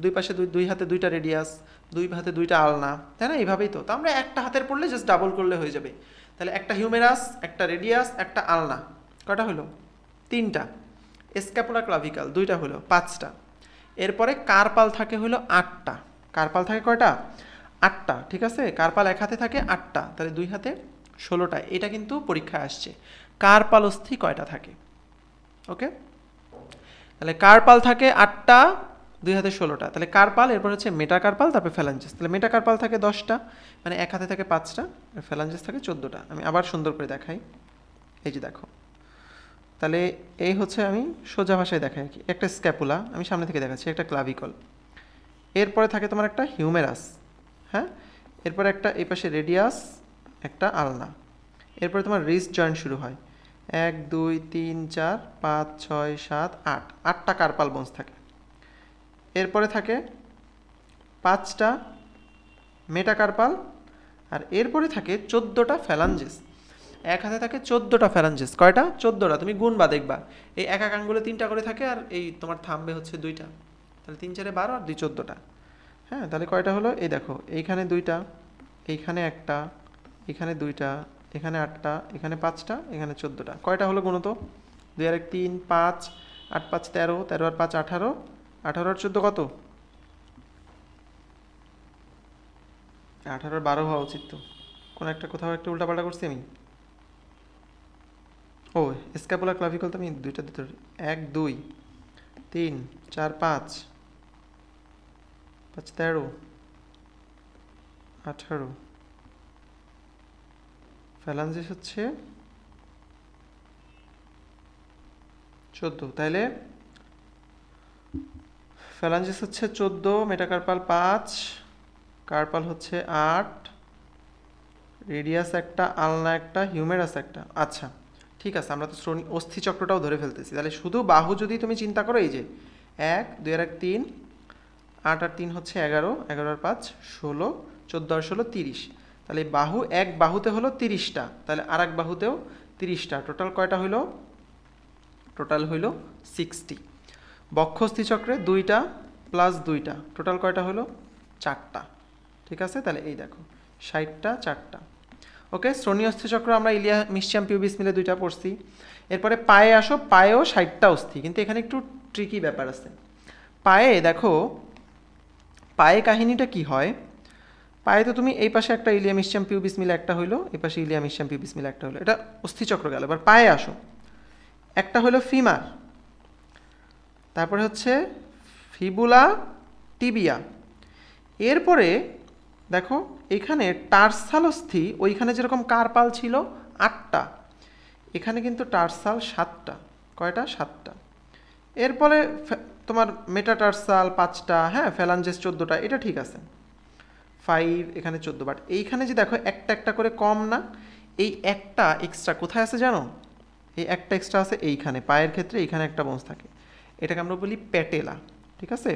দুই পাশে দুই হাতে দুইটা রেডিয়াস, দুই হাতে দুইটা আলনা, তাই না? এইভাবেই তো আমরা একটা হাতের পড়লে জাস্ট ডাবল করলে হয়ে যাবে। তাহলে একটা হিউমেরাস, একটা রেডিয়াস, একটা আলনা, কয়টা হলো? তিনটা। স্ক্যাপুলা ক্লাভিকাল দুইটা হলো, পাঁচটা। এরপরে কার্পাল থাকে হলো আটটা। কার্পাল থাকে কয়টা? আটটা, ঠিক আছে। কার্পাল এক হাতে থাকে আটটা, তাহলে দুই হাতে 16টা। এটা কিন্তু পরীক্ষায় আসছে, কার্পাল অস্থি কয়টা থাকে। ওকে, তাহলে কার্পাল থাকে আটটা, দুই হাতে 16টা। তাহলে কার্পাল, এরপর হচ্ছে মেটাকার্পাল, তারপর ফ্যালাঞ্জেস। তাহলে মেটাকার্পাল থাকে 10টা, মানে এক হাতে থাকে 5টা, আর ফ্যালাঞ্জেস থাকে 14টা। আমি আবার সুন্দর করে দেখাই, এই যে দেখো। তাহলে এই হচ্ছে, আমি সোজা ভাষায় দেখাই আর কি। একটা স্ক্যাপুলা, আমি সামনে থেকে দেখাচ্ছি, একটা ক্লাভিকল। এরপরে থাকে তোমার একটা হিউমেরাস, হ্যাঁ। এরপরে একটা এই পাশে রেডিয়াস, একটা আলনা। এরপরে তোমার রিস্ট জয়েন্ট শুরু হয়, 1 2 3 4 5 6 7 8, 8টা কার্পাল বোনস থাকে। এরপরে থাকে 5টা মেটাকার্পাল, আর এরপরে থাকে 14টা ফ্যালাঞ্জেস। এক হাতে থাকে 14টা ফ্যালাঞ্জেস। কয়টা? 14টা। তুমি গুনবা দেখবা, এই এক এক আঙ্গুলে 3টা করে থাকে, আর এই তোমার থাম্বে হচ্ছে 2টা। তাহলে 3 4 12 আর 2 14টা, হ্যাঁ। তাহলে কয়টা হলো? এই দেখো, এইখানে 2টা, এইখানে একটা, এখানে 2টা, এখানে 8টা, এখানে 5টা, এখানে 14টা। কয়টা হলো গুনো তো? 2 আর 1 3, 5, 8 5 13, 13 আর 5 18, 18 আর 14 কত? 18 আর 12 হওয়া উচিত তো। কোন একটা কোথাও একটা উল্টাপাল্টা করছি আমি। ও, স্ক্যাপুলা ক্লাভিকল তো আমি দুইটা দিতে, 1 2 3 4 5 5 13 18, ফ্যালাঞ্জেস হচ্ছে 14। তাইলে ফ্যালাঞ্জেস হচ্ছে 14, মেটাকার্পাল 5, কার্পাল হচ্ছে 8, রেডিয়াস একটা, আলনা একটা, হিউমেরাস একটা। আচ্ছা ঠিক আছে, আমরা তো অস্থিচক্রটাও ধরে ফেলতেছি। তাহলে শুধু বাহু যদি তুমি চিন্তা করো, এই যে 1 2 আর 1 3, 8 আর 3 হচ্ছে 11, 11 আর 5 16, 14 আর 16 30। তাহলে বাহু, এক বাহুতে হলো 30টা, তাহলে আর এক বাহুতেও 30টা। টোটাল কয়টা হইল? টোটাল হইল 60। বক্ষ অস্থিচক্রে 2টা প্লাস 2টা, টোটাল কয়টা হলো? 4টা, ঠিক আছে। তাহলে এই দেখো 60টা 4টা। ওকে, শ্রোণী অস্থিচক্র আমরা ইলিয়াম, ইসচিয়াম, পিউবিস মিলে 2টা পড়ছি। এরপরে পায়ে আসো, পায়েও 60টা অস্থি, কিন্তু এখানে একটু ট্রিকি ব্যাপার আছে। পায়ে দেখো, পায়ে কাহিনীটা কি হয়? পায়ে তো তুমি এই পাশে একটা ইলিয়াম, ইসচিয়াম, পিউবিস মিলে একটা হইলো, এই পাশে ইলিয়াম, ইসচিয়াম, পিউবিস মিলে একটা হলো, এটা অস্থিচক্র গেল। এবার পায়ে আসো, একটা হলো ফিমার, তারপরে হচ্ছে ফিবুলা, টিবিয়া। এরপরে দেখো এখানে টার্সাল অস্থি ওইখানে যেরকম কার্পাল ছিল 8টা, এখানে কিন্তু টার্সাল 7টা। কয়টা? 7টা। এরপরে তোমার মেটাটার্সাল 5টা, হ্যাঁ, ফ্যালাঞ্জেস 14টা, এটা ঠিক আছে। 5 এখানে 14, বাট এইখানে যে দেখো একটা একটা করে কম না, এই একটা এক্সট্রা কোথায় আছে জানো? এই একটা এক্সট্রা আছে এইখানে, পায়ের ক্ষেত্রে এইখানে একটা বোনস থাকে, এটাকে আমরা বলি প্যাটেলা। ঠিক আছে,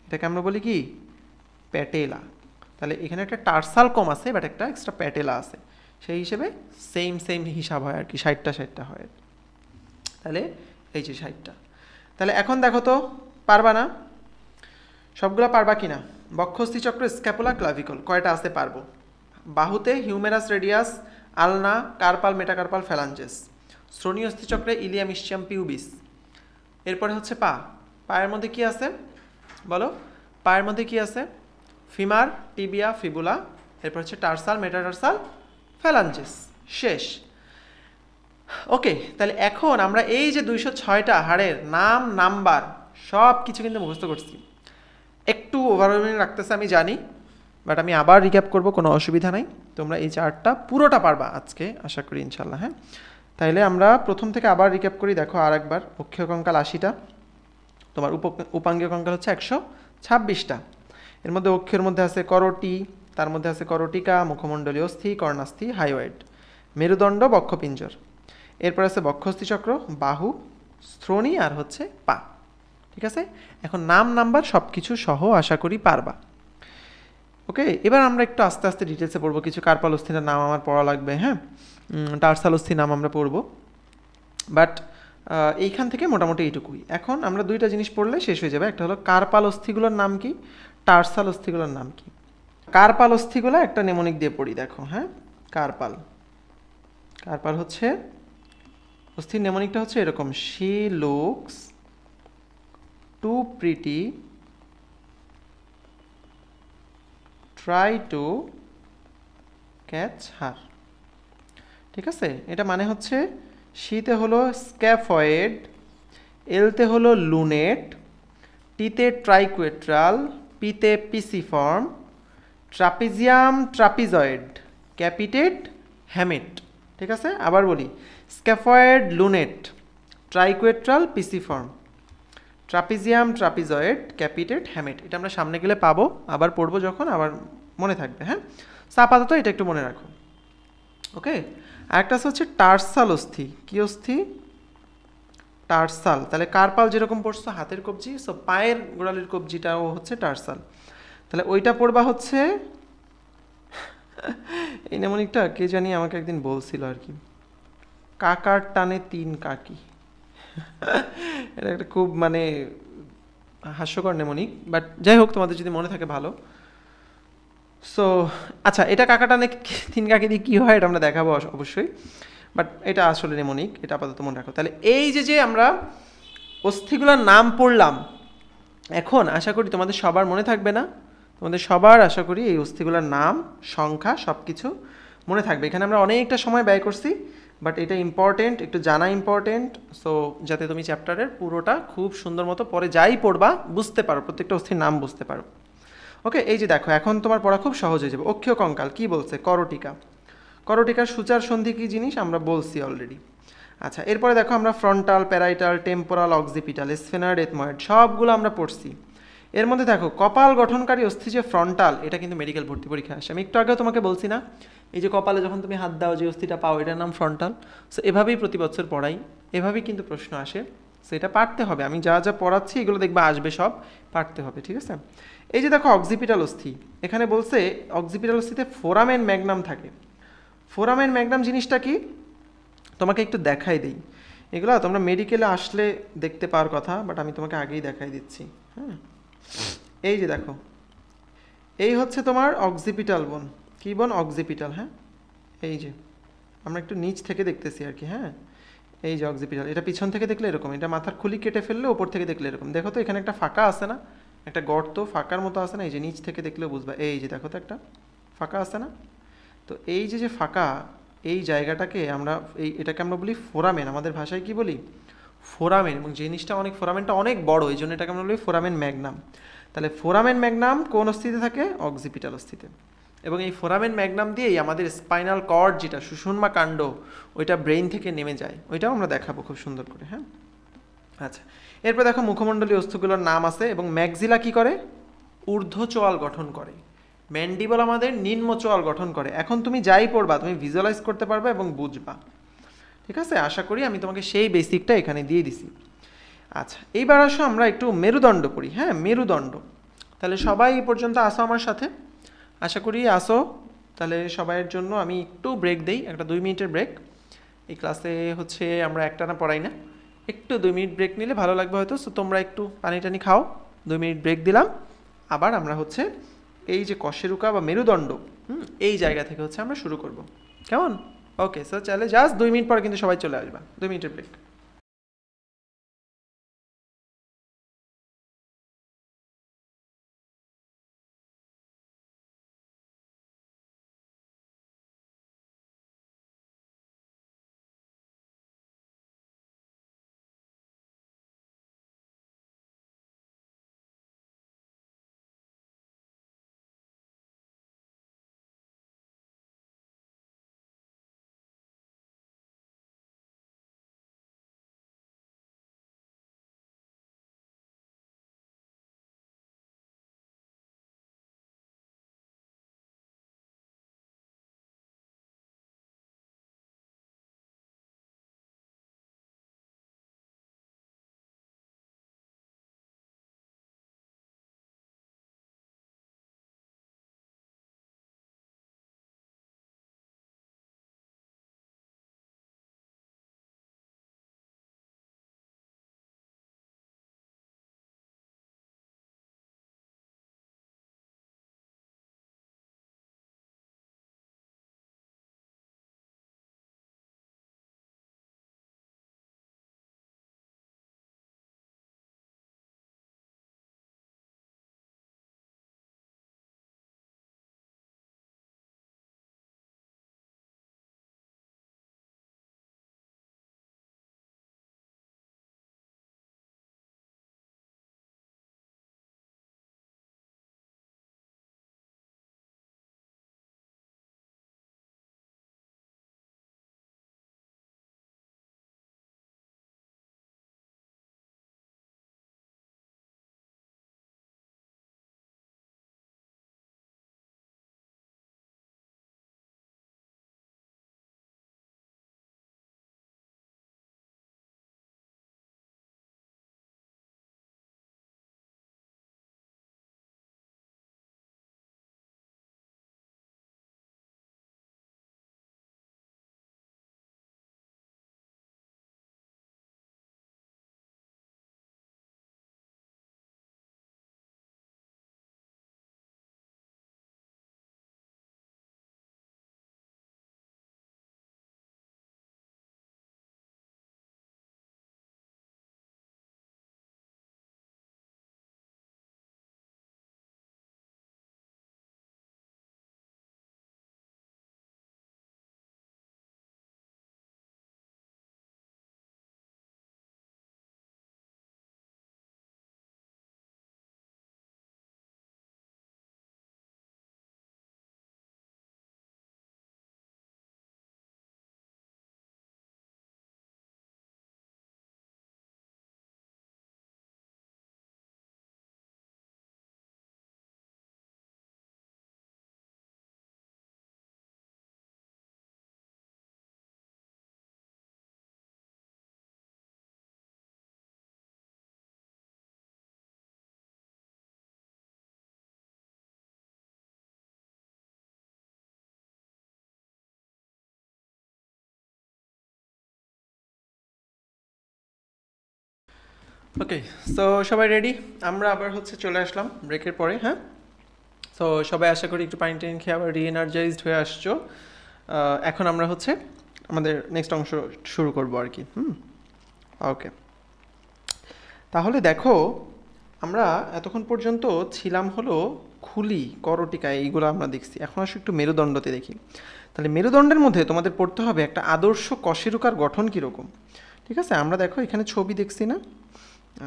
এটাকে আমরা বলি কি? প্যাটেলা। তাহলে এখানে একটা টার্সাল কম আছে, বাট একটা এক্সট্রা প্যাটেলা আছে, সেই হিসেবে সেম হিসাব হয় আর কি, 60টা হয়। তাহলে এই যে 60টা। তাহলে এখন দেখো তো পারবা না? সবগুলো পারবা কি না? বক্ষস্থি চক্র, স্ক্যাপুলা, ক্লাভিকল, কয়টা আছে পারবো। বাহুতে humerus, radius, ulna, carpal, metacarpal, phalanges. শ্রোণী অস্থিচক্রে ইলিয়াম, ইসচিয়াম, পিউবিস। এরপরে হচ্ছে পা। পায়ের মধ্যে কি আছে বলো? পায়ের মধ্যে কি আছে? ফিমার, টিবিয়া, ফিবুলা, এরপর হচ্ছে টার্সাল, মেটাটার্সাল, ফ্যালাঞ্জেস। শেষ। ওকে, তাহলে এখন আমরা এই যে 206টা হাড়ের নাম, নাম্বার সব কিছু কিন্তু মুখস্থ করছি। একটু ওভারওয়েলমিং রাখতেছে আমি জানি, বাট আমি আবার রিক্যাপ করব, কোনো অসুবিধা নাই। তোমরা এই চার্টটা পুরোটা পারবা আজকে, আশা করি ইনশাল্লাহ। হ্যাঁ, তাইলে আমরা প্রথম থেকে আবার রিক্যাপ করি। দেখো আর একবার, অক্ষীয় কঙ্কাল 80টা, তোমার উপাঙ্গীয় কঙ্কাল হচ্ছে 126টা। এর মধ্যে অক্ষের মধ্যে আছে করটি, তার মধ্যে আছে করটিকা, মুখমণ্ডলীয় অস্থি, কর্ণাস্থি, হাইওয়েড, মেরুদণ্ড, বক্ষপিঞ্জর। এরপর আছে বক্ষস্থি চক্র, বাহু, শ্রোণী আর হচ্ছে পা। ঠিক আছে, এখন নাম, নাম্বার সব কিছু সহ আশা করি পারবা। ওকে, এবার আমরা একটু আস্তে আস্তে ডিটেলসে পড়বো। কিছু কার্পাল অস্থির নাম আমার পড়া লাগবে, হ্যাঁ, টার্সাল অস্থির নাম আমরা পড়বো, বাট এইখান থেকে মোটামুটি এইটুকুই। এখন আমরা দুইটা জিনিস পড়লে শেষ হয়ে যাবে। একটা হলো কার্পাল অস্থিগুলোর নাম কি, টার্সাল অস্থিগুলোর নাম কি। কার্পাল অস্থিগুলো একটা নেমোনিক দিয়ে পড়ি, দেখো। হ্যাঁ, কার্পাল, কার্পাল হচ্ছে অস্থির নেমোনিকটা হচ্ছে এরকম: she looks too pretty, try to catch her. ঠিক আছে, এটা মানে হচ্ছে শীতে হলো স্ক্যাফয়েড, এলতে হলো লুনেট, টিতে ট্রাইকুয়েট্রাল, পিতে pisiform, trapezium trapezoid, capitate hamate. ঠিক আছে, আবার বলি: scaphoid, lunate, triquetral, pisiform, trapezium trapezoid, capitate hamate. এটা আমরা সামনে গেলে পাবো, আবার পড়বো যখন, আবার মনে থাকবে। হ্যাঁ, আপাতত এটা একটু মনে রাখো। ওকে, আরেকটা হচ্ছে টার্সাল অস্থি। কি অস্থি? টার্সাল। তাহলে কার্পাল যেরকম পড়ছো হাতের কবজি, সো পায়ের গোড়ালির কবজিটাও হচ্ছে টার্সাল। তাহলে ওইটা পড়বা হচ্ছে এই নেমোনিকটা কে জানি আমাকে একদিন বলছিল আর কি, কাকার টানে 3 কাকি। এটা একটা খুব মানে হাস্যকর নেমোনিক, বাট যাই হোক, তোমাদের যদি মনে থাকে ভালো। সো আচ্ছা, এটা কাকা টানে 3 কাকি দিয়ে কী হয় এটা আমরা দেখাবো অবশ্যই, বাট এটা আসলে নেমোনিক, এটা আপাতত মনে রাখো। তাহলে এই যে আমরা অস্থিগুলোর নাম পড়লাম, এখন আশা করি তোমাদের সবার মনে থাকবে না? তোমাদের সবার আশা করি এই অস্থিগুলোর নাম, সংখ্যা সব কিছু মনে থাকবে। এখানে আমরা অনেকটা সময় ব্যয় করছি, বাট এটা ইম্পর্টেন্ট, একটু জানা ইম্পর্টেন্ট। সো যাতে তুমি চ্যাপ্টারের পুরোটা খুব সুন্দর মতো পরে যাই পড়বা বুঝতে পারো, প্রত্যেকটা অস্থির নাম বুঝতে পারো। ওকে, এই যে দেখো এখন তোমার পড়া খুব সহজ হয়ে যাবে। অক্ষীয় কঙ্কাল কি বলছে? করটিকা। করটিকার সূচার সন্ধি কী জিনিস আমরা বলছি অলরেডি। আচ্ছা, এরপরে দেখো আমরা frontal, parietal, temporal, occipital, sphenoid, ethmoid সবগুলো আমরা পড়ছি। এর মধ্যে দেখো কপাল গঠনকারী অস্থি যে ফ্রন্টাল, এটা কিন্তু মেডিকেল ভর্তি পরীক্ষা আসে। আমি একটু আগেও তোমাকে বলছি না, এই যে কপালে যখন তুমি হাত দাও যে অস্থিটা পাও, এটার নাম ফ্রন্টাল। সো এভাবেই প্রতি বছর পড়াই, এভাবেই কিন্তু প্রশ্ন আসে। সো এটা পারতে হবে, আমি যা যা পড়াচ্ছি এগুলো দেখবা আসবে, সব পারতে হবে। ঠিক আছে, এই যে দেখো অক্সিপিটাল অস্থি, এখানে বলছে অক্সিপিটাল অস্থিতে ফোরামেন ম্যাগনাম থাকে। ফোরামেন ম্যাগনাম জিনিসটা কি তোমাকে একটু দেখাই দিই। এগুলো তোমরা মেডিকেলে আসলে দেখতে পাওয়ার কথা, বাট আমি তোমাকে আগেই দেখাই দিচ্ছি। হ্যাঁ, এই যে দেখো, এই হচ্ছে তোমার অক্সিপিটাল বোন। কী বোন? অক্সিপিটাল। হ্যাঁ, এই যে আমরা একটু নিচ থেকে দেখতেছি আর কি। হ্যাঁ, এই যে অক্সিপিটাল, এটা পিছন থেকে দেখলে এরকম, এটা মাথার খুলি কেটে ফেললে ওপর থেকে দেখলে এরকম। দেখো তো এখানে একটা ফাঁকা আছে না, একটা গর্ত ফাঁকার মতো আছে না, এই যে নিচ থেকে দেখলেও বুঝবা। এই যে দেখো তো একটা ফাঁকা আছে না, তো এই যে ফাঁকা, এই জায়গাটাকে আমরা এটাকে আমরা বলি ফোরামেন। আমাদের ভাষায় কি বলি? ফোরামেন। এবং জিনিসটা ফোরামেনটা অনেক বড়, এই জন্য এটাকে আমরা বলি ফোরামেন ম্যাগনাম। তাহলে ফোরামেন ম্যাগনাম কোন অস্থিতে থাকে? অক্সিপিটাল অস্থিতে। এবং এই ফোরামেন ম্যাগনাম দিয়েই আমাদের স্পাইনাল কর্ড যেটা সুষুম্না কাণ্ড ওইটা ব্রেইন থেকে নেমে যায়, ওইটাও আমরা দেখাবো খুব সুন্দর করে। হ্যাঁ, আচ্ছা, এরপর দেখো মুখমণ্ডলীয় অস্থিগুলোর নাম আছে। এবং ম্যাক্সিলা কি করে? ঊর্ধ্ব চোয়াল গঠন করে। ম্যান্ডিবল আমাদের নিম্ন চোয়াল গঠন করে। এখন তুমি যাই পড়বা তুমি ভিজুয়ালাইজ করতে পারবে এবং বুঝবা। ঠিক আছে, আশা করি আমি তোমাকে সেই বেসিকটা এখানে দিয়ে দিছি। আচ্ছা, এইবার আসো আমরা একটু মেরুদণ্ড পড়ি। হ্যাঁ, মেরুদণ্ড। তাহলে সবাই এই পর্যন্ত আসো আমার সাথে, আশা করি আসো। তাহলে সবাইয়ের জন্য আমি একটু ব্রেক দেই, একটা 2 মিনিটের ব্রেক। এই ক্লাসে হচ্ছে আমরা একটানা পড়াই না, একটু 2 মিনিট ব্রেক নিলে ভালো লাগবে হয়তো। সো তোমরা একটু পানি টানি খাও, 2 মিনিট ব্রেক দিলাম। আবার আমরা হচ্ছে এই যে কশেরুকা বা মেরুদণ্ড, এই জায়গা থেকে হচ্ছে আমরা শুরু করব। কেমন? ওকে, স্যার চলে জাস্ট 2 মিনিট পর কিন্তু সবাই চলে আসবা। 2 মিনিটের ব্রেক। ওকে, সো সবাই রেডি? আমরা আবার হচ্ছে চলে আসলাম ব্রেকের পরে। হ্যাঁ, সো সবাই আশা করি একটু পানি টাইন খেয়ে আবার রিএনার্জাইজড হয়ে আসছো। এখন আমরা হচ্ছে আমাদের নেক্সট অংশ শুরু করবো আর কি। ওকে, তাহলে দেখো আমরা এতক্ষণ পর্যন্ত ছিলাম হলো খুলি, করটিকা, এইগুলো আমরা দেখছি। এখন আসো একটু মেরুদণ্ডতে দেখি। তাহলে মেরুদণ্ডের মধ্যে তোমাদের পড়তে হবে একটা আদর্শ কশেরুকার গঠন কীরকম। ঠিক আছে, আমরা দেখো এখানে ছবি দেখছি না?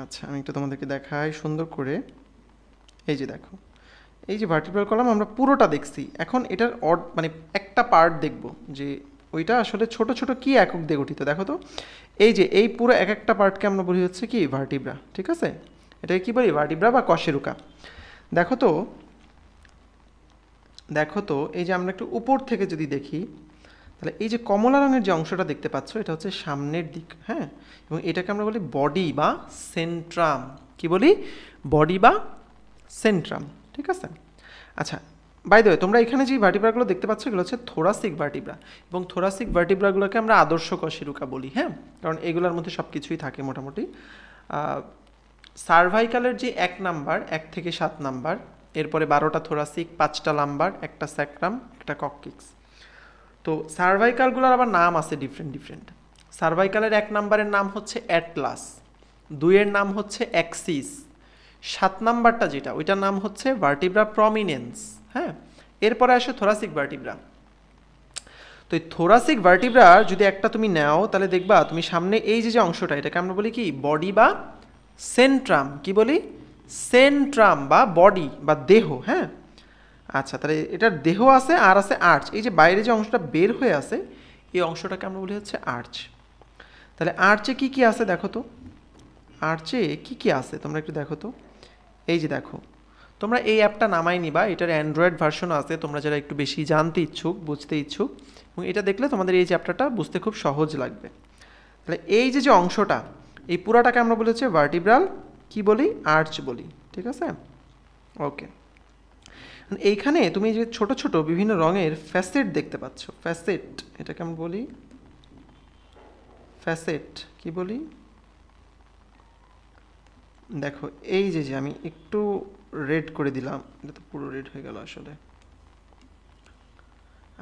আচ্ছা, আমি একটু তোমাদেরকে দেখাই সুন্দর করে। এই যে দেখো, এই যে ভার্টিব্রাল কলাম আমরা পুরোটা দেখছি, এখন এটার মানে একটা পার্ট দেখব যে ওইটা আসলে ছোট ছোট কি একক দিয়ে গঠিত। দেখো তো এই যে এই পুরো এক একটা পার্টকে আমরা বলি হচ্ছে কি ভার্টিব্রা, ঠিক আছে, এটাকে কি বলি ভার্টিব্রা বা কশেরুকা। দেখো তো এই যে আমরা একটু উপর থেকে যদি দেখি তাহলে এই যে কমলা রঙের যে অংশটা দেখতে পাচ্ছ এটা হচ্ছে সামনের দিক, হ্যাঁ, এবং এটাকে আমরা বলি বডি বা সেন্ট্রাম। কি বলি? বডি বা সেন্ট্রাম, ঠিক আছে। আচ্ছা, বাই দ্য ওয়ে তোমরা এখানে যে ভার্টিব্রাগুলো দেখতে পাচ্ছ এগুলো হচ্ছে থোরাসিক ভার্টিব্রা, এবং থোরাসিক ভার্টিব্রাগুলোকে আমরা আদর্শ কশেরুকা বলি, হ্যাঁ, কারণ এগুলোর মধ্যে সব কিছুই থাকে মোটামুটি। সার্ভাইকালের যে 1 নাম্বার 1 থেকে 7 নাম্বার, এরপরে 12টা থোরাসিক, 5টা লাম্বার, একটা স্যাক্রাম, একটা কক্কিক্স। তো সার্ভাইকালগুলোর আবার নাম আছে ডিফারেন্ট। সার্ভাইকালের 1 নাম্বারের নাম হচ্ছে অ্যাটলাস, 2-এর নাম হচ্ছে অ্যাক্সিস, 7 নাম্বারটা যেটা ওইটার নাম হচ্ছে ভার্টিব্রা প্রমিনেন্স, হ্যাঁ। এরপরে আসে থোরাসিক ভার্টিব্রা। তো এই থোরাসিক ভার্টিব্রা যদি একটা তুমি নাও তাহলে দেখবা তুমি সামনে এই যে অংশটা এটাকে আমরা বলি কি বডি বা সেন্ট্রাম। কি বলি? সেন্ট্রাম বা বডি বা দেহ, হ্যাঁ। আচ্ছা, তাহলে এটার দেহ আছে আর আছে আর্চ। এই যে বাইরে যে অংশটা বের হয়ে আছে এই অংশটাকে আমরা বলি হচ্ছে আর্চ। তাহলে আর্চে কি কি আছে দেখো তো, আর্চে কি কি আছে তোমরা একটু দেখো তো। এই যে দেখো, তোমরা এই অ্যাপটা নামাই নিবা, এটার অ্যান্ড্রয়েড ভার্সনও আছে, তোমরা যারা একটু বেশি জানতে ইচ্ছুক, বুঝতে ইচ্ছুক, এবং এটা দেখলে তোমাদের এই চ্যাপ্টারটা বুঝতে খুব সহজ লাগবে। তাহলে এই যে অংশটা এই পুরাটাকে আমরা বলি হচ্ছে ভার্টিব্রাল কি বলি আর্চ বলি, ঠিক আছে, ওকে। এইখানে তুমি যে ছোট ছোট বিভিন্ন রঙের ফ্যাসেট দেখতে পাচ্ছ, ফ্যাসেট এটাকে আমরা বলি ফ্যাসেট। কি বলি? দেখো এই যে আমি একটু রেড করে দিলাম, এটা তো পুরো রেড হয়ে গেল আসলে।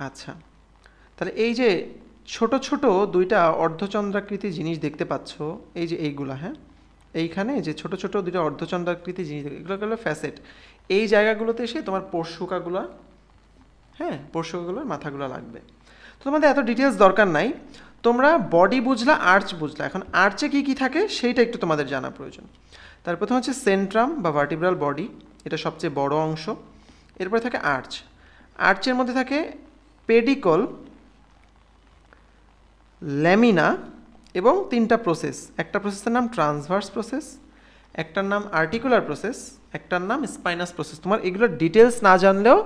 আচ্ছা, তাহলে এই যে ছোট ছোট 2টা অর্ধচন্দ্রাকৃতি জিনিস দেখতে পাচ্ছ, এই যে এইগুলা, হ্যাঁ, এইখানে যে ছোট ছোট 2টা অর্ধচন্দ্রাকৃতি জিনিস এগুলো হলো ফ্যাসেট। এই জায়গাগুলোতে এসে তোমার পরশুকাগুলো, হ্যাঁ, পরশুকাগুলোর মাথাগুলো লাগবে। তো তোমাদের এত ডিটেলস দরকার নাই, তোমরা বডি বুঝলা, আর্চ বুঝলা, এখন আর্চে কি কি থাকে সেইটা একটু তোমাদের জানা প্রয়োজন। তার প্রথম হচ্ছে সেন্ট্রাম বা ভার্টিব্রাল বডি, এটা সবচেয়ে বড় অংশ। এরপরে থাকে আর্চ, আর্চের মধ্যে থাকে পেডিকল, ল্যামিনা এবং 3টা প্রসেস। একটা প্রসেসের নাম ট্রান্সভার্স প্রসেস, একটার নাম আর্টিকুলার প্রসেস, একটার নাম স্পাইনাস প্রসেস। তোমার এগুলোর ডিটেলস না জানলেও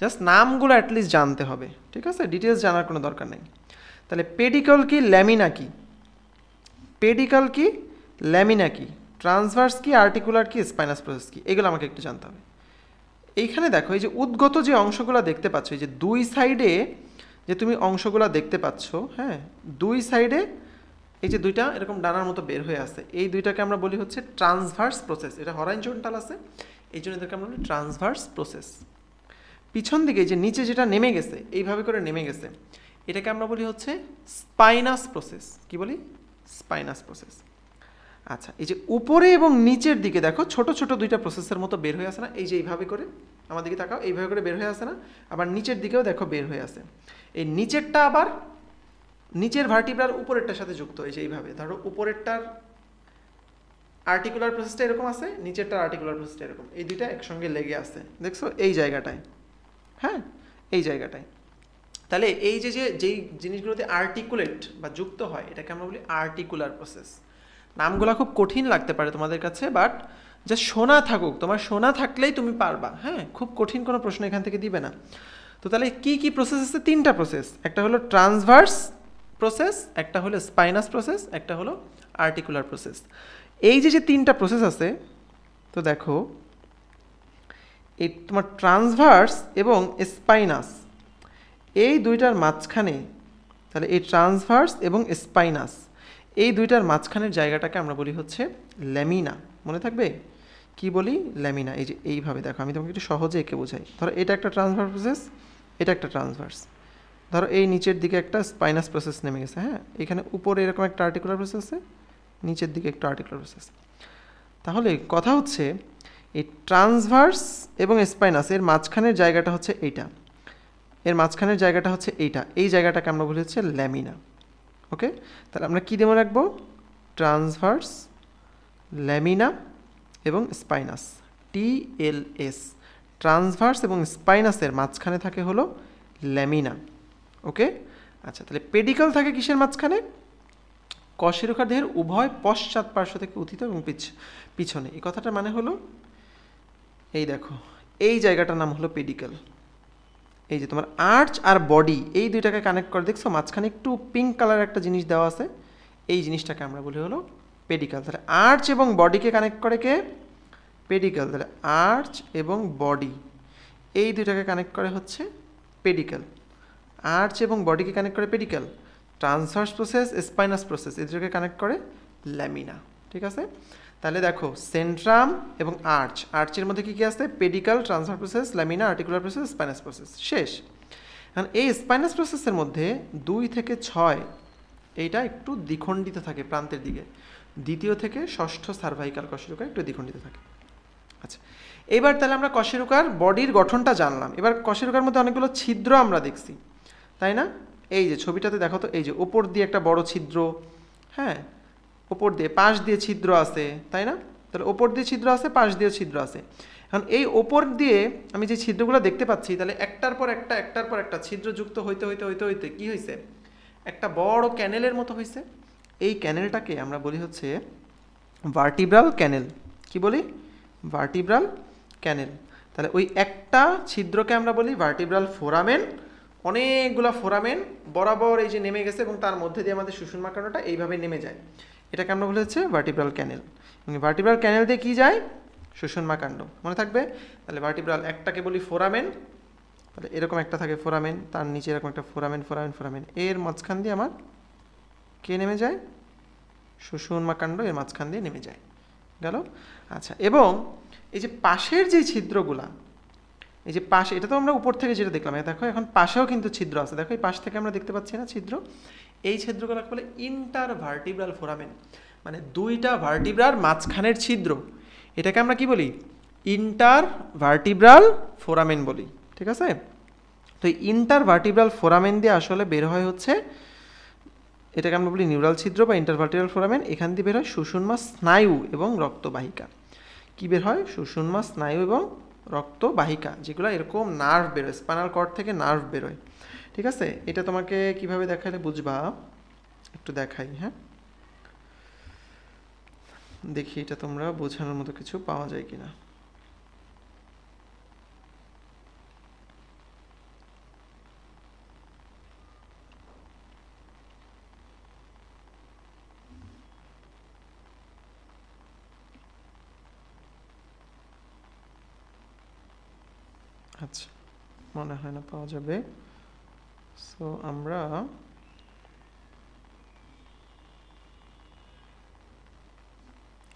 জাস্ট নামগুলো অ্যাটলিস্ট জানতে হবে, ঠিক আছে, ডিটেলস জানার কোনো দরকার নেই। তাহলে পেডিকল কি, ল্যামিনা কি, পেডিকল কি, ল্যামিনা কি, ট্রান্সভার্স কি, আর্টিকুলার কি, স্পাইনাস প্রসেস কি, এগুলো আমাকে একটু জানতে হবে। এইখানে দেখো এই যে উদ্গত যে অংশগুলো দেখতে পাচ্ছ, এই যে 2 সাইডে যে তুমি অংশগুলো দেখতে পাচ্ছ, হ্যাঁ, 2 সাইডে এই যে 2টা এরকম ডানার মতো বের হয়ে আছে, এই 2টাকে আমরা বলি হচ্ছে ট্রান্সভার্স প্রসেস। এটা হরাইজন্টাল আছে এই জন্য এদেরকে আমরা বলি ট্রান্সভার্স প্রসেস। পিছন দিকে যে নিচে যেটা নেমে গেছে এইভাবে করে নেমে গেছে এটাকে আমরা বলি হচ্ছে স্পাইনাস প্রসেস। কি বলি? Spinous process. আচ্ছা, এই যে উপরে এবং নিচের দিকে দেখো ছোট ছোট 2টা প্রসেসের মতো বের হয়ে আসে না, এই যে এইভাবে করে আমার দিকে তাকাও, এইভাবে করে বের হয়ে আসে না, আবার নিচের দিকেও দেখো বের হয়ে আসে। এই নিচেরটা আবার নিচের ভার্টিব্রার উপরেরটার সাথে যুক্ত, এই যে এইভাবে ধরো উপরেরটার আর্টিকুলার প্রসেসটা এরকম আছে, নিচেরটার আর্টিকুলার প্রসেসটা এরকম, এই 2টা একসঙ্গে লেগে আছে, দেখছো এই জায়গাটায়, হ্যাঁ, এই জায়গাটায়। তাহলে এই যে যেই জিনিসগুলোতে আর্টিকুলেট বা যুক্ত হয় এটাকে আমরা বলি আর্টিকুলার প্রসেস। নামগুলো খুব কঠিন লাগতে পারে তোমাদের কাছে, বাট যা শোনা থাকুক, তোমার শোনা থাকলেই তুমি পারবা, হ্যাঁ, খুব কঠিন কোনো প্রশ্ন এখান থেকে দিবে না। তো তাহলে কি কি প্রসেস আছে? 3টা প্রসেস, একটা হলো ট্রান্সভার্স প্রসেস, একটা হলো স্পাইনাস প্রসেস, একটা হলো আর্টিকুলার প্রসেস। এই যে 3টা প্রসেস আছে, তো দেখো এই তোমার ট্রান্সভার্স এবং স্পাইনাস এই 2টার মাঝখানে, তাহলে এই ট্রান্সভার্স এবং স্পাইনাস এই 2টার মাঝখানের জায়গাটাকে আমরা বলি হচ্ছে ল্যামিনা। মনে থাকবে কি বলি? ল্যামিনা। এই যে এইভাবে দেখো, আমি তোমাকে একটু সহজে এঁকে বোঝাই। ধরো এটা একটা ট্রান্সভার্স প্রসেস, এটা একটা ট্রান্সভার্স, ধরো এই নিচের দিকে একটা স্পাইনাস প্রসেস নেমে গেছে, হ্যাঁ, এখানে উপরে এরকম একটা আর্টিকুলার প্রসেস আছে, নিচের দিকে একটা আর্টিকুলার প্রসেস। তাহলে কথা হচ্ছে এই ট্রান্সভার্স এবং স্পাইনাস এর মাঝখানের জায়গাটা হচ্ছে এইটা, এর মাঝখানের জায়গাটা হচ্ছে এইটা, এই জায়গাটাকে আমরা বলি হচ্ছে ল্যামিনা। ওকে, তাহলে আমরা কী দিয়ে রাখবো? ট্রান্সভার্স, ল্যামিনা এবং স্পাইনাস, TLS, ট্রান্সভার্স এবং স্পাইনাসের মাঝখানে থাকে হলো ল্যামিনা। ওকে, আচ্ছা, তাহলে পেডিকেল থাকে কিসের মাঝখানে? কশেরুকার দেহের উভয় পশ্চাৎ পার্শ্ব থেকে উত্থিত এবং পিছনে। এই কথাটার মানে হলো, এই দেখো এই জায়গাটার নাম হলো পেডিকেল। এই যে তোমার আর্চ আর বডি এই দুইটাকে কানেক্ট করে, দেখছো মাঝখানে একটু পিঙ্ক কালার একটা জিনিস দেওয়া আছে, এই জিনিসটাকে আমরা বলি হলো পেডিকেল। তাহলে আর্চ এবং বডিকে কানেক্ট করে কে? পেডিকেল। তাহলে আর্চ এবং বডি এই দুইটাকে কানেক্ট করে হচ্ছে পেডিকেল। আর্চ এবং বডিকে কানেক্ট করে pedicle. Transverse process, spinous process এই দুটোকে কানেক্ট করে ল্যামিনা। ঠিক আছে, তাহলে দেখো সেন্ট্রাম এবং আর্চ, আর্চের মধ্যে কী কী আছে? Pedicle, transverse process, lamina, articular process, spinous process, শেষ। এখন এই স্পাইনাস প্রসেসের মধ্যে 2 থেকে 6 এইটা একটু দ্বিখণ্ডিত থাকে প্রান্তের দিকে, দ্বিতীয় থেকে ষষ্ঠ সার্ভাইকাল কশেরুকা একটু দ্বিখণ্ডিত থাকে। আচ্ছা, এবার তাহলে আমরা কশেরুকার বডির গঠনটা জানলাম। এবার কশেরুকার মধ্যে অনেকগুলো ছিদ্র আমরা দেখছি, তাই না? এই যে ছবিটাতে দেখো তো, এই যে ওপর দিয়ে একটা বড় ছিদ্র, হ্যাঁ, ওপর দিয়ে পাশ দিয়ে ছিদ্র আছে, তাই না? তাহলে ওপর দিয়ে ছিদ্র আছে, পাশ দিয়েও ছিদ্র আছে। এখন এই ওপর দিয়ে আমি যে ছিদ্রগুলো দেখতে পাচ্ছি, তাহলে একটার পর একটা ছিদ্র যুক্ত হইতে হইতে হইতে হইতে কী হয়েছে? একটা বড় ক্যানেলের মতো হয়েছে। এই ক্যানেলটাকে আমরা বলি হচ্ছে ভার্টিব্রাল ক্যানেল। কি বলি? ভার্টিব্রাল ক্যানেল। তাহলে ওই একটা ছিদ্রকে আমরা বলি ভার্টিব্রাল ফোরামেন। অনেকগুলো ফোরামেন বরাবর এই যে নেমে গেছে এবং তার মধ্যে দিয়ে আমাদের সুষুম্নাকাণ্ডটা এইভাবে নেমে যায়, এটাকে আমরা বলি হচ্ছে ভার্টিব্রাল ক্যানেল। ভার্টিব্রাল ক্যানেল দিয়ে কী যায়? সুষুম্নাকাণ্ড, মনে থাকবে। তাহলে ভার্টিব্রাল একটাকে বলি ফোরামেন, তাহলে এরকম একটা থাকে ফোরামেন, তার নিচে এরকম একটা ফোরামেন ফোরামেন ফোরামেন, এর মাঝখান দিয়ে আমার কে নেমে যায়? সুষুম্নাকাণ্ড এর মাঝখান দিয়ে নেমে যায়, গেল। আচ্ছা, এবং এই যে পাশের যে ছিদ্রগুলা, এই যে পাশে, এটা তো আমরা উপর থেকে যেটা দেখলাম, দেখো এখন পাশেও কিন্তু ছিদ্র আছে, দেখো এই পাশ থেকে আমরা দেখতে পাচ্ছি না ছিদ্র? এই ছিদ্রগুলোকে বলে ইন্টার ভার্টিব্রাল ফোরামেন, মানে দুইটা ভার্টিব্রার মাঝখানের ছিদ্র, এটাকে আমরা কি বলি? ইন্টার ভার্টিব্রাল ফোরামেন বলি। ঠিক আছে, তো এই ইন্টার ভার্টিব্রাল ফোরামেন দিয়ে আসলে বের হয় হচ্ছে, এটাকে আমরা বলি নিউরাল ছিদ্র বা ইন্টারভার্টিব্রাল ফোরামেন। এখান দিয়ে বের হয় সুষুম্না স্নায়ু এবং রক্তবাহিকা। কি বের হয়? সুষুম্না স্নায়ু এবং রক্তবাহিকা, যেগুলো এরকম নার্ভ বেরোয়, স্পাইনাল কর্ড থেকে নার্ভ বেরোয়। ঠিক আছে, এটা তোমাকে কিভাবে দেখালে বুঝবা, একটু দেখাই। হ্যাঁ, দেখি এটা তোমরা বোঝানোর মতো কিছু পাওয়া যায় কিনা। আচ্ছা, মনে হয় না পাওয়া যাবে। সো আমরা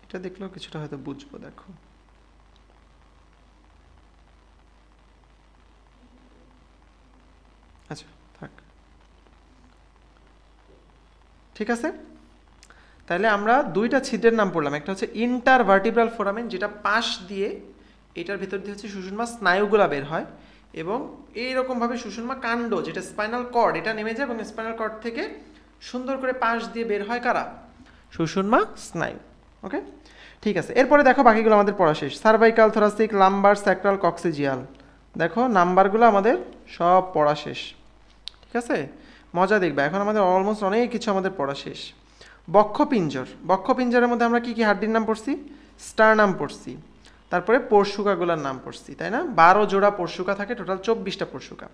এটা দেখলেও কিছুটা হয়তো বুঝবো। দেখো, আচ্ছা থাক, ঠিক আছে। তাহলে আমরা দুইটা ছিদ্রের নাম পড়লাম, একটা হচ্ছে ইন্টার ভার্টিব্রাল ফোরামেন, যেটা পাশ দিয়ে, এটার ভিতর দিয়ে হচ্ছে সুষুম্না স্নায়ুগুলা বের হয়, এবং এইরকমভাবে সুষুম্না কাণ্ড, যেটা স্পাইনাল কর্ড, এটা নেমে যায় এবং স্পাইনাল কর্ড থেকে সুন্দর করে পাশ দিয়ে বের হয় কারা? সুষুম্না স্নায়ু। ওকে, ঠিক আছে। এরপরে দেখো বাকিগুলো আমাদের পড়া শেষ। সার্ভাইকাল, থোরাসিক, লাম্বার, স্যাক্রাল, কক্সিজিয়াল, দেখো নাম্বারগুলো আমাদের সব পড়া শেষ। ঠিক আছে, মজা দেখবে, এখন আমাদের অলমোস্ট অনেক কিছু আমাদের পড়া শেষ। বক্ষপিঞ্জর, বক্ষপিঞ্জরের মধ্যে আমরা কি কি হাড্ডির নাম পড়ছি? স্টারনাম পড়ছি, তারপরে পরশুকাগুলোর নাম পড়ছি, তাই না? 12 জোড়া পরশুকা থাকে, টোটাল 24টা পরশুকা।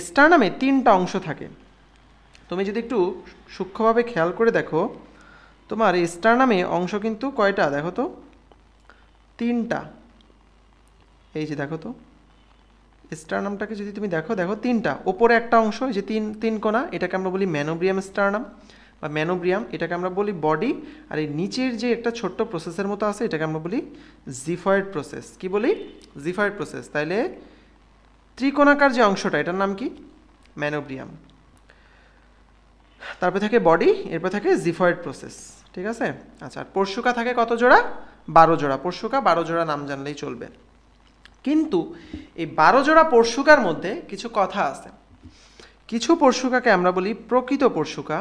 স্টারনামে 3টা অংশ থাকে। তুমি যদি একটু সূক্ষ্মভাবে খেয়াল করে দেখো, তোমার স্টারনামে অংশ কিন্তু কয়টা দেখো তো? 3টা। এই যে দেখো তো, স্টারনামটাকে যদি তুমি দেখো, দেখো 3টা, ওপরে একটা অংশ, এই যে তিন কোণা, এটাকে আমরা বলি ম্যানোব্রিয়াম স্টারনাম বা ম্যানোব্রিয়াম, এটাকে আমরা বলি বডি। আর এই নিচের যে একটা ছোট্ট প্রসেসের মতো আছে, এটাকে আমরা বলি জিফয়েড প্রসেস। কি বলি? Xiphoid process. তাইলে ত্রিকোণাকার যে অংশটা, এটার নাম কি? ম্যানোব্রিয়াম। তারপর থাকে বডি, এরপর থাকে জিফয়েড প্রসেস। ঠিক আছে, আচ্ছা। আর পরশুকা থাকে কত জোড়া? 12 জোড়া পরশুকা, 12 জোড়া নাম জানলেই চলবে। কিন্তু এই 12 জোড়া পরশুকার মধ্যে কিছু কথা আছে। কিছু পরশুকাকে আমরা বলি প্রকৃত পরশুকা,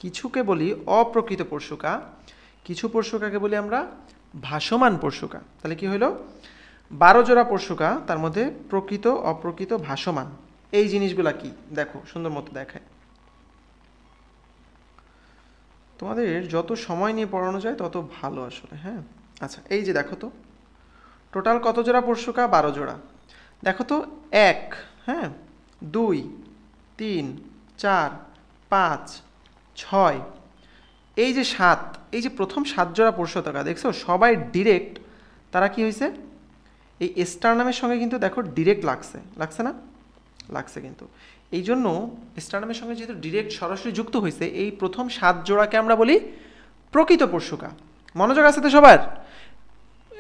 কিছুকে বলি অপ্রকৃত পরশুকা, কিছু পরশুকাকে বলি আমরা ভাসমান পরশুকা। তাহলে কি হলো? 12 জোড়া পরশুকা, তার মধ্যে প্রকৃত অপ্রকৃত ভাসমান। এই জিনিসগুলা কি দেখো, সুন্দর মতো দেখায়। তোমাদের যত সময় নিয়ে পড়ানো যায় তত ভালো আসলে। হ্যাঁ, আচ্ছা এই যে দেখো তো টোটাল কত জোড়া পরশুকা? 12 জোড়া। দেখো তো 1, হ্যাঁ, 2, 3, 4, 5, 6, এই যে 7, এই যে প্রথম 7 জোড়া পরশুকা দেখছো সবাই ডিরেক্ট, তারা কি হয়েছে এই স্টারনামের সঙ্গে কিন্তু দেখো ডিরেক্ট লাগছে, লাগছে না? লাগছে কিন্তু। এই জন্য স্টারনামের সঙ্গে যেহেতু ডিরেক্ট সরাসরি যুক্ত হয়েছে, এই প্রথম 7 জোড়াকে আমরা বলি প্রকৃত পরশুকা। মনোযোগ আছে তো সবার?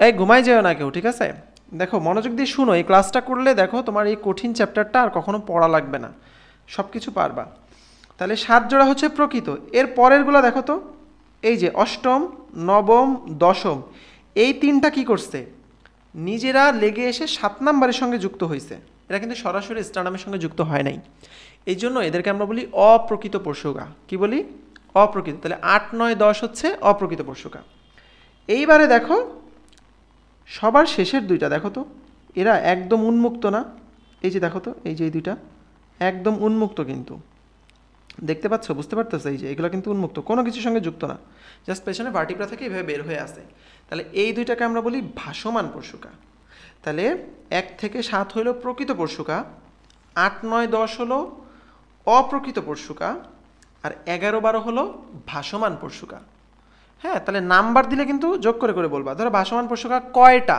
এই ঘুমাই যেও না কেউ, ঠিক আছে? দেখো মনোযোগ দিয়ে শুনো, এই ক্লাসটা করলে দেখো তোমার এই কঠিন চ্যাপ্টারটা আর কখনো পড়া লাগবে না, সব কিছু পারবা। তাহলে 7 জোড়া হচ্ছে প্রকৃত। এর পরেরগুলো দেখো তো, এই যে অষ্টম, নবম, দশম, এই তিনটা কি করছে? নিজেরা লেগে এসে 7 নাম্বারের সঙ্গে যুক্ত হয়েছে। এরা কিন্তু সরাসরি স্টারনামের সঙ্গে যুক্ত হয় নাই। এই জন্য এদেরকে আমরা বলি অপ্রকৃত পরশুকা। কি বলি? অপ্রকৃত। তাহলে 8, 9, 10 হচ্ছে অপ্রকৃত পরশুকা। এইবারে দেখো সবার শেষের দুইটা দেখো তো, এরা একদম উন্মুক্ত না? এই যে দেখো তো, এই যে এই দুইটা একদম উন্মুক্ত কিন্তু, দেখতে পাচ্ছ, বুঝতে পারতেছো? এই যে এগুলো কিন্তু উন্মুক্ত, কোনো কিছুর সঙ্গে যুক্ত না, জাস্ট পেছনে ভার্টিব্রা থেকে এভাবে বের হয়ে আসে। তাহলে এই দুইটাকে আমরা বলি ভাসমান পরশুকা। তাহলে 1 থেকে 7 হলো প্রকৃত পরশুকা, 8, 9, 10 হলো অপ্রকৃত পরশুকা, আর 11, 12 হলো ভাসমান পরশুকা। হ্যাঁ, তাহলে নাম্বার দিলে কিন্তু যোগ করে করে বলবা। ধরো ভাসমান পরশুকা কয়টা?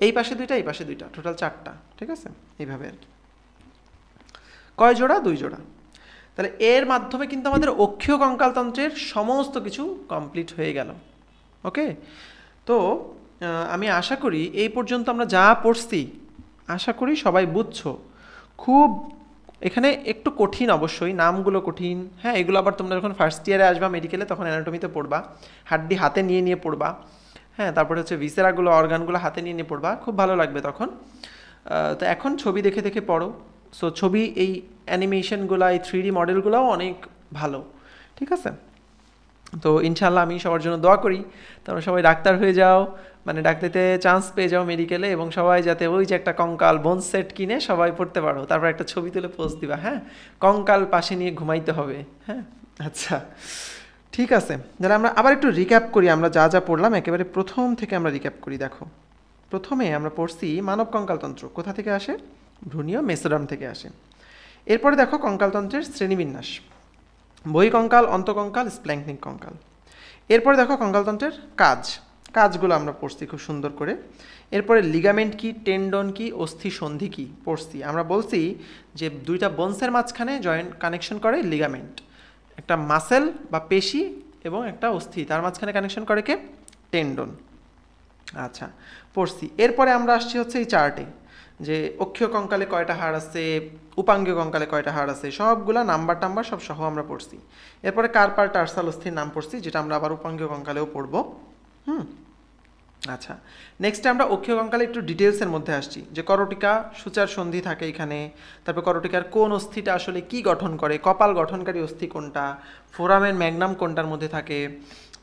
এই পাশে দুইটা, এই পাশে দুইটা, টোটাল 4টা, ঠিক আছে? এইভাবে আর কি। কয় জোড়া? 2 জোড়া। তাহলে এর মাধ্যমে কিন্তু আমাদের অক্ষীয় কঙ্কালতন্ত্রের সমস্ত কিছু কমপ্লিট হয়ে গেল। ওকে, তো আমি আশা করি এই পর্যন্ত আমরা যা পড়ছি আশা করি সবাই বুঝছো। খুব এখানে একটু কঠিন অবশ্যই, নামগুলো কঠিন। হ্যাঁ, এগুলো আবার তোমরা যখন ফার্স্ট ইয়ারে আসবা মেডিকেলে তখন অ্যানাটমিতে পড়বা, হাড্ডি হাতে নিয়ে নিয়ে পড়বা। হ্যাঁ, তারপরে হচ্ছে ভিসেরাগুলো, অর্গানগুলো হাতে নিয়ে নিয়ে পড়বা, খুব ভালো লাগবে তখন। তো এখন ছবি দেখে দেখে পড়ো। সো ছবি, এই অ্যানিমেশনগুলো, এই 3D মডেলগুলোও অনেক ভালো, ঠিক আছে? তো ইনশাল্লাহ আমি সবার জন্য দোয়া করি তোমরা সবাই ডাক্তার হয়ে যাও, মানে ডাক্তারিতে চান্স পেয়ে যাও মেডিকেলে, এবং সবাই যাতে ওই যে একটা কঙ্কাল বোন সেট কিনে সবাই পড়তে পারো, তারপর একটা ছবি তুলে পোস্ট দিবা। হ্যাঁ, কঙ্কাল পাশে নিয়ে ঘুমাইতে হবে। হ্যাঁ, আচ্ছা ঠিক আছে। তাহলে আমরা আবার একটু রিক্যাপ করি, আমরা যা যা পড়লাম একেবারে প্রথম থেকে আমরা রিক্যাপ করি। দেখো প্রথমে আমরা পড়ছি মানব কঙ্কালতন্ত্র কোথা থেকে আসে? ভ্রূণীয় মেসোডার্ম থেকে আসে। এরপরে দেখো কঙ্কালতন্ত্রের শ্রেণীবিন্যাস, বহিঃকঙ্কাল, অন্তঃকঙ্কাল, স্প্ল্যাঙ্কনিক কঙ্কাল। এরপরে দেখো কঙ্কালতন্ত্রের কাজগুলো আমরা পড়ছি খুব সুন্দর করে। এরপরে লিগামেন্ট কি, টেন্ডন কি, অস্থি সন্ধি কি পড়ছি। আমরা বলছি যে দুইটা বোনসের মাঝখানে জয়েন্ট কানেকশন করে লিগামেন্ট, একটা মাসেল বা পেশি এবং একটা অস্থি, তার মাঝখানে কানেকশন করে কে? টেন্ডন। আচ্ছা পড়ছি। এরপরে আমরা আসছি হচ্ছে এই চার্টে, যে অক্ষীয় কঙ্কালে কয়টা হাড় আছে, উপাঙ্গীয় কঙ্কালে কয়টা হাড় আছে, সবগুলা নাম্বার টাম্বার সব সহ আমরা পড়ছি। এরপরে কার্পাল টার্সাল অস্থির নাম পড়ছি, যেটা আমরা আবার উপাঙ্গীয় কঙ্কালেও পড়বো। আচ্ছা, নেক্সট আমরা অক্ষীয় কঙ্কালে একটু ডিটেলসের মধ্যে আসছি, যে করটিকা সূচার সন্ধি থাকে এখানে, তারপর করটিকার কোন অস্থিটা আসলে কি গঠন করে, কপাল গঠনকারী অস্থি কোনটা, ফোরামেন ম্যাগনাম কোনটার মধ্যে থাকে,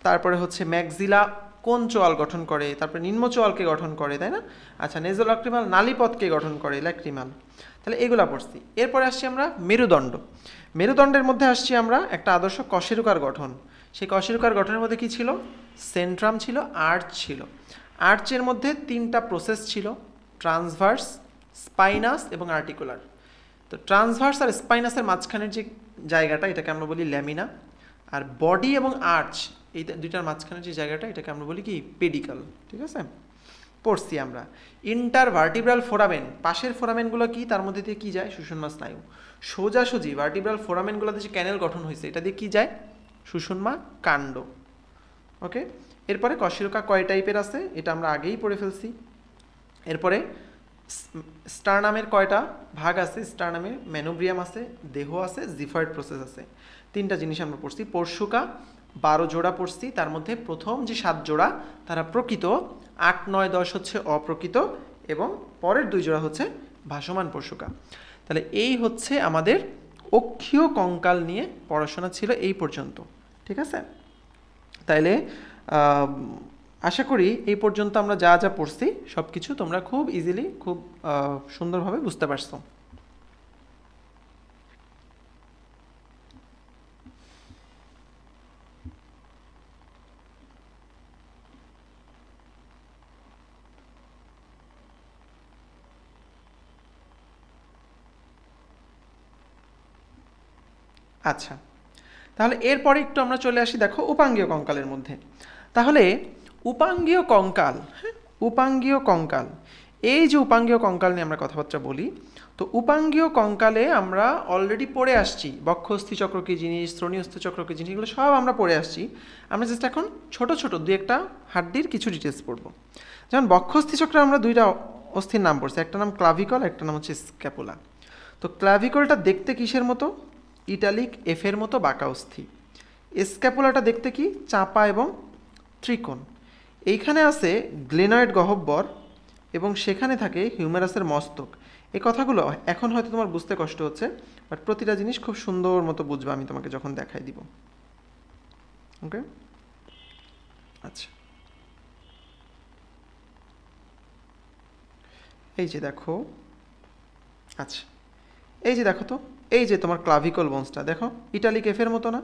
তারপরে হচ্ছে ম্যাক্সিলা কোন চোয়াল গঠন করে, তারপরে নিম্ন চোয়ালকে গঠন করে, তাই না? আচ্ছা, নেজোল্যাক্রিমাল নালীপথকে গঠন করে, ল্যাক্রিমাল। তাহলে এগুলা পড়ছি। এরপরে আসছি আমরা মেরুদণ্ড। মেরুদণ্ডের মধ্যে আসছি আমরা একটা আদর্শ কশেরুকার গঠন। সেই কশেরুকার গঠনের মধ্যে কি ছিল? সেন্ট্রাম ছিল, আর্চ ছিল। আর্চের মধ্যে 3টা প্রসেস ছিল, ট্রান্সভার্স, স্পাইনাস এবং আর্টিকুলার। তো ট্রান্সভার্স আর স্পাইনাসের মাঝখানের যে জায়গাটা, এটাকে আমরা বলি ল্যামিনা। আর বডি এবং আর্চ, এই দুইটার মাঝখানের যে জায়গাটা, এটাকে আমরা বলি কি? পেডিকাল। ঠিক আছে, পড়ছি আমরা। ইন্টারভার্টিব্রাল ফোরামেন, পাশের ফোরামেনগুলো কি, তার মধ্যে দিয়ে কি যায়? সুষুম্না স্নায়ু। সোজাসুজি ভার্টিব্রাল ফোরামেনগুলোতে যে ক্যানেল গঠন হয়েছে, এটা দিয়ে কি যায়? সুষুম্না কাণ্ড। ওকে, এরপরে কশেরুকা কয় টাইপের আছে এটা আমরা আগেই পড়ে ফেলছি। এরপরে স্টারনামের কয়টা ভাগ আছে? স্টারনামের ম্যানোব্রিয়াম আছে, দেহ আছে, জিফয়েড প্রসেস আছে। 3টা জিনিস আমরা পড়ছি। পরশুকা 12 জোড়া পড়ছি, তার মধ্যে প্রথম যে 7 জোড়া তারা প্রকৃত, 8, 9, 10 হচ্ছে অপ্রকৃত, এবং পরের 2 জোড়া হচ্ছে ভাসমান পরশুকা। তাহলে এই হচ্ছে আমাদের অক্ষীয় কঙ্কাল নিয়ে পড়াশোনা ছিল এই পর্যন্ত। ঠিক আছে, তাইলে আশা করি এই পর্যন্ত আমরা যা যা পড়ছি সব কিছু তোমরা খুব ইজিলি খুব সুন্দরভাবে বুঝতে পারছো। আচ্ছা, তাহলে এরপরে একটু আমরা চলে আসি দেখো উপাঙ্গীয় কঙ্কালের মধ্যে। তাহলে উপাঙ্গীয় কঙ্কাল, হ্যাঁ, উপাঙ্গীয় কঙ্কাল, এই যে উপাঙ্গীয় কঙ্কাল নিয়ে আমরা কথাবার্তা বলি, তো উপাঙ্গীয় কঙ্কালে আমরা অলরেডি পড়ে আসছি বক্ষস্থি চক্র কী জিনিস, শ্রোণীস্থ চক্র কী জিনিস, এগুলো সব আমরা পড়ে আসছি। আমরা জাস্ট এখন ছোট ছোট দু একটা হাড্ডির কিছু ডিটেলস পড়বো। যেমন বক্ষস্থি চক্রে আমরা দুইটা অস্থির নাম পড়ছি, একটা নাম ক্লাভিকল, একটা নাম হচ্ছে স্ক্যাপুলা। তো ক্লাভিকলটা দেখতে কিসের মতো? ইটালিক এফের মতো বাঁকা অস্থি। স্ক্যাপুলাটা দেখতে কি? চাপা এবং ত্রিকোণ। এইখানে আছে গ্লেনয়েড গহ্বর এবং সেখানে থাকে হিউমেরাসের মস্তক। এই কথাগুলো এখন হয়তো তোমার বুঝতে কষ্ট হচ্ছে, বাট প্রতিটা জিনিস খুব সুন্দর মতো বুঝবে আমি তোমাকে যখন দেখাই দিব। ওকে, আচ্ছা, এই যে দেখো, আচ্ছা এই যে দেখো তো, এই যে তোমার ক্লাভিকল বোনসটা দেখো, ইটালিক এফের মতো না?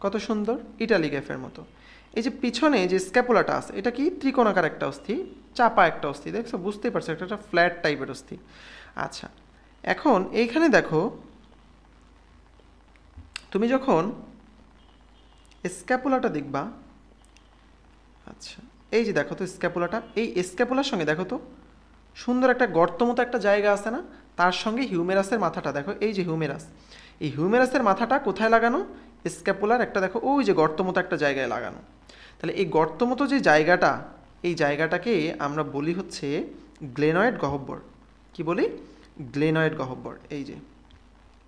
কত সুন্দর, ইটালিক এফের মতো। এই যে পিছনে যে স্ক্যাপুলাটা আছে, এটা কি? ত্রিকোণাকার একটা অস্থি, চাপা একটা অস্থি, দেখছো? বুঝতেই পারছো, একটা ফ্ল্যাট টাইপের অস্থি। আচ্ছা, এখন এইখানে দেখো, তুমি যখন স্ক্যাপুলাটা দেখবা, আচ্ছা এই যে দেখো তো স্ক্যাপুলাটা, এই স্ক্যাপুলার সঙ্গে দেখো তো সুন্দর একটা গর্ত মতো একটা জায়গা আছে না? তার সঙ্গে হিউমেরাসের মাথাটা দেখো, এই যে হিউমেরাস, এই হিউমেরাসের মাথাটা কোথায় লাগানো? স্ক্যাপুলার একটা দেখো ওই যে গর্ত মতো একটা জায়গায় লাগানো। তাহলে এই গর্ত মতো যে জায়গাটা, এই জায়গাটাকে আমরা বলি হচ্ছে গ্লেনয়েড গহ্বর। কি বলি? গ্লেনয়েড গহ্বর। এই যে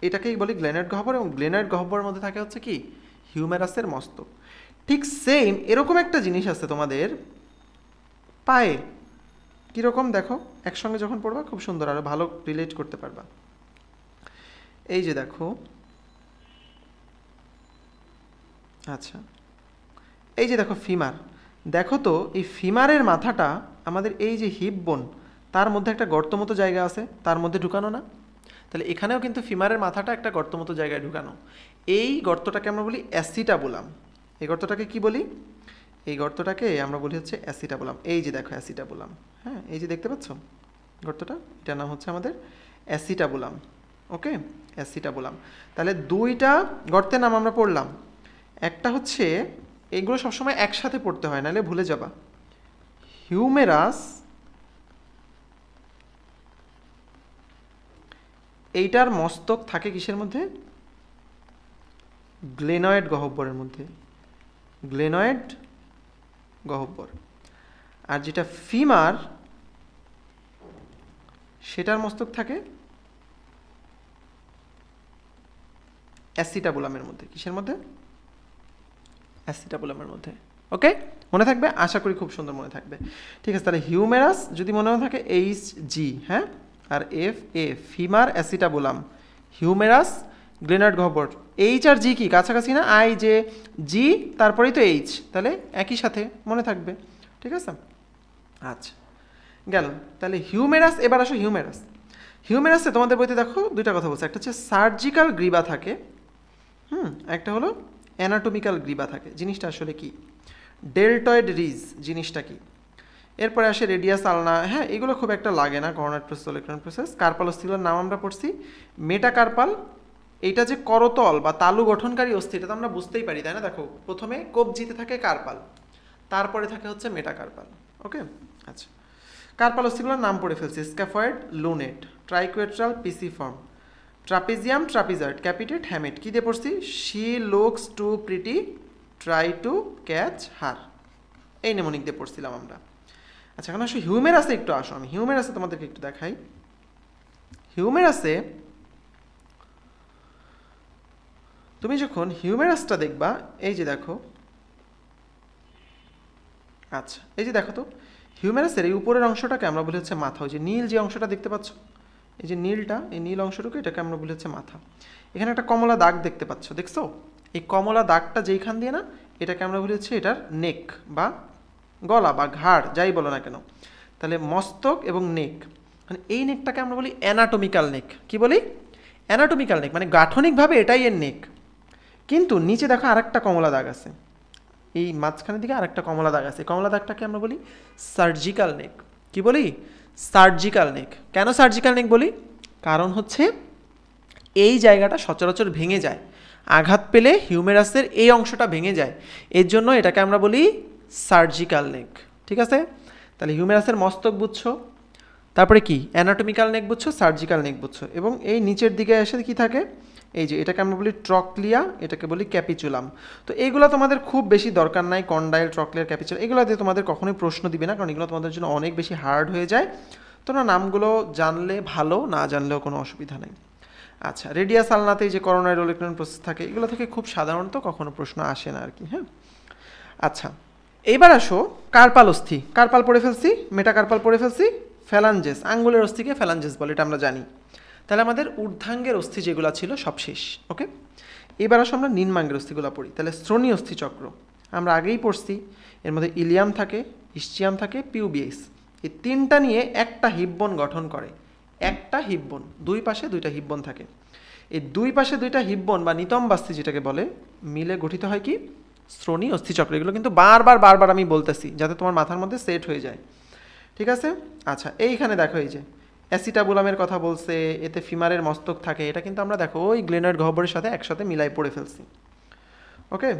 এটাকেই বলি গ্লেনয়েড গহ্বর, এবং গ্লেনয়েড গহ্বরের মধ্যে থাকে হচ্ছে কি? হিউমেরাসের মস্তক। ঠিক সেম এরকম একটা জিনিস আছে তোমাদের পায়ে। কীরকম দেখো, একসঙ্গে যখন পড়বা খুব সুন্দর, আরও ভালো রিলেট করতে পারবা। এই যে দেখো, আচ্ছা এই যে দেখো ফিমার, দেখো তো এই ফিমারের মাথাটা আমাদের এই যে হিপ বোন, তার মধ্যে একটা গর্ত মতো জায়গা আছে, তার মধ্যে ঢুকানো না? তাহলে এখানেও কিন্তু ফিমারের মাথাটা একটা গর্ত মতো জায়গায় ঢুকানো। এই গর্তটাকে আমরা বলি অ্যাসিটাবুলাম। এই গর্তটাকে কি বলি? এই গর্তটাকে আমরা বলি হচ্ছে অ্যাসিটাবুলাম। এই যে দেখো অ্যাসিটাবুলাম, হ্যাঁ এই যে দেখতে পাচ্ছ গর্তটা, এটার নাম হচ্ছে আমাদের অ্যাসিটাবুলাম। ওকে, অ্যাসিটাবুলাম। তাহলে দুইটা গর্তের নাম আমরা পড়লাম। একটা হচ্ছে, এইগুলো সবসময় একসাথে পড়তে হয়, নাহলে ভুলে যাবা। হিউমেরাস, এইটার মস্তক থাকে কিসের মধ্যে? গ্লেনয়েড গহ্বরের মধ্যে, গ্লেনয়েড গহ্বর। আর যেটা ফিমার, সেটার মস্তক থাকে অ্যাসিটাবুলামের মধ্যে। কিসের মধ্যে? অ্যাসিটাবুলামের মধ্যে। ওকে, মনে থাকবে? আশা করি খুব সুন্দর মনে থাকবে। ঠিক আছে, তাহলে হিউমেরাস যদি মনে থাকে এইচ জি, হ্যাঁ, আর F A, femur acetabulum, humerus glenoid গহ্বর। এইচ আর জি কি কাছাকাছি না? আই যে জি তারপরেই তো এইচ, তাহলে একই সাথে মনে থাকবে। ঠিক আছে, আচ্ছা গেল। তাহলে হিউমেরাস, এবার আসো হিউমেরাস। হিউমেরাসে তোমাদের বইতে দেখো দুইটা কথা বলছে, একটা হচ্ছে সার্জিক্যাল গ্রীবা থাকে, একটা হলো অ্যানাটমিক্যাল গ্রীবা থাকে। জিনিসটা আসলে কি? ডেল্টয়েড রিজ জিনিসটা কি? এরপরে আসে রেডিয়াস আলনা, হ্যাঁ এগুলো খুব একটা লাগে না, করোনার প্রসেস, ইলেকট্রন প্রসেস। কার্পাল অস্থিগুলোর নাম আমরা পড়ছি। মেটাকার্পাল, এইটা যে করতল বা তালু গঠনকারী অস্থি, এটা তো আমরা বুঝতেই পারি তাই না? দেখো প্রথমে কবজিতে থাকে কার্পাল, তারপরে থাকে হচ্ছে মেটাকার্পাল। ওকে, আচ্ছা কার্পাল অস্থিগুলোর নাম পড়ে ফেলছি। Scaphoid, lunate, triquetral, pisiform, trapezium, trapezoid, capitate, hamate. কী দিয়ে পড়ছি? She looks too pretty, try to catch her, এই নেমনিক দিয়ে পড়ছিলাম আমরা। আচ্ছা এখন আসো হিউমেরাসে একটু আসো, আমি হিউমেরাসে তোমাদেরকে একটু দেখাই। হিউমেরাসে তুমি যখন হিউমেরাসটা দেখবা, এই যে দেখো, আচ্ছা এই যে দেখো তো হিউমেরাসের এই উপরের অংশটাকে আমরা বলি হচ্ছে মাথা। ওই যে নীল যে অংশটা দেখতে পাচ্ছ, এই যে নীলটা, এই নীল অংশটুকু, এটাকে আমরা বলি হচ্ছে মাথা। এখানে একটা কমলা দাগ দেখতে পাচ্ছ, দেখছো? এই কমলা দাগটা যেইখান দিয়ে না, এটাকে আমরা বলি হচ্ছে এটার নেক বা গলা বা ঘাড় যাই বলো না কেন। তাহলে মস্তক এবং নেক, মানে এই নেকটাকে আমরা বলি অ্যানাটমিক্যাল নেক। কি বলি? অ্যানাটমিক্যাল নেক, মানে গাঠনিকভাবে এটাই এর নেক। কিন্তু নিচে দেখো আরেকটা কমলা দাগ আছে, এই মাঝখানের দিকে আরেকটা কমলা দাগ আছে, কমলা দাগটাকে আমরা বলি সার্জিক্যাল নেক। কি বলি? সার্জিক্যাল নেক। কেন সার্জিক্যাল নেক বলি? কারণ হচ্ছে এই জায়গাটা সচরাচর ভেঙে যায়, আঘাত পেলে হিউমেরাসের এই অংশটা ভেঙে যায়, এর জন্য এটাকে আমরা বলি সার্জিক্যাল নেক। ঠিক আছে? তাহলে হিউমেরাসের মস্তক বুঝছো, তারপরে কি অ্যানাটমিক্যাল নেক বুঝছো, সার্জিক্যাল নেক বুঝছো, এবং এই নিচের দিকে এসে কি থাকে, এই যে এটাকে আমরা বলি ট্রক্লিয়া, এটাকে বলি ক্যাপিচুলাম। তো এইগুলো তোমাদের খুব বেশি দরকার নাই, কন্ডাইল, ট্রক্লিয়ার, ক্যাপিচুলাম, এগুলো দিয়ে তোমাদের কখনোই প্রশ্ন দিবে না, কারণ এগুলো তোমাদের জন্য অনেক বেশি হার্ড হয়ে যায়। তোমরা নামগুলো জানলে ভালো, না জানলেও কোনো অসুবিধা নেই। আচ্ছা, রেডিয়াস আলনাতে যে করোনারি রোলিক্লোন প্রসেস থাকে, এগুলো থেকে খুব সাধারণত কখনো প্রশ্ন আসে না আর কি। হ্যাঁ, আচ্ছা এইবার আসো কার্পাল অস্থি। কার্পাল পড়ে ফেলছি, মেটাকার্পাল পড়ে ফেলছি, ফ্যালাঞ্জেস, আঙ্গুলের অস্থিকে ফ্যালাঞ্জেস বলে, এটা আমরা জানি। তাহলে আমাদের ঊর্ধ্বাঙ্গের অস্থি যেগুলো ছিল সব শেষ। ওকে, এবার আসো আমরা নিম্নাঙ্গের অস্থিগুলো পড়ি। তাহলে শ্রোণী অস্থি চক্র আমরা আগেই পড়ছি, এর মধ্যে ইলিয়াম থাকে, ইস্চিয়াম থাকে, পিউবিয়াস, এই তিনটা নিয়ে একটা হিব্বন গঠন করে। একটা হিব্বন, দুই পাশে দুইটা হিব্বন থাকে। এই দুই পাশে দুইটা হিব্বন বা নিতম্বাস্থি যেটাকে বলে, মিলে গঠিত হয় কি? শ্রোণী অস্থিচক্র। এগুলো কিন্তু বারবার আমি বলতেছি যাতে তোমার মাথার মধ্যে সেট হয়ে যায়। ঠিক আছে? আচ্ছা, এইখানে দেখো এই যে অ্যাসিটাবুলামের কথা বলছে, এতে ফিমারের মস্তক থাকে, এটা কিন্তু আমরা দেখো ওই গ্লেনয়েড গহ্বরের সাথে একসাথে মিলাই পড়ে ফেলছি। ওকে,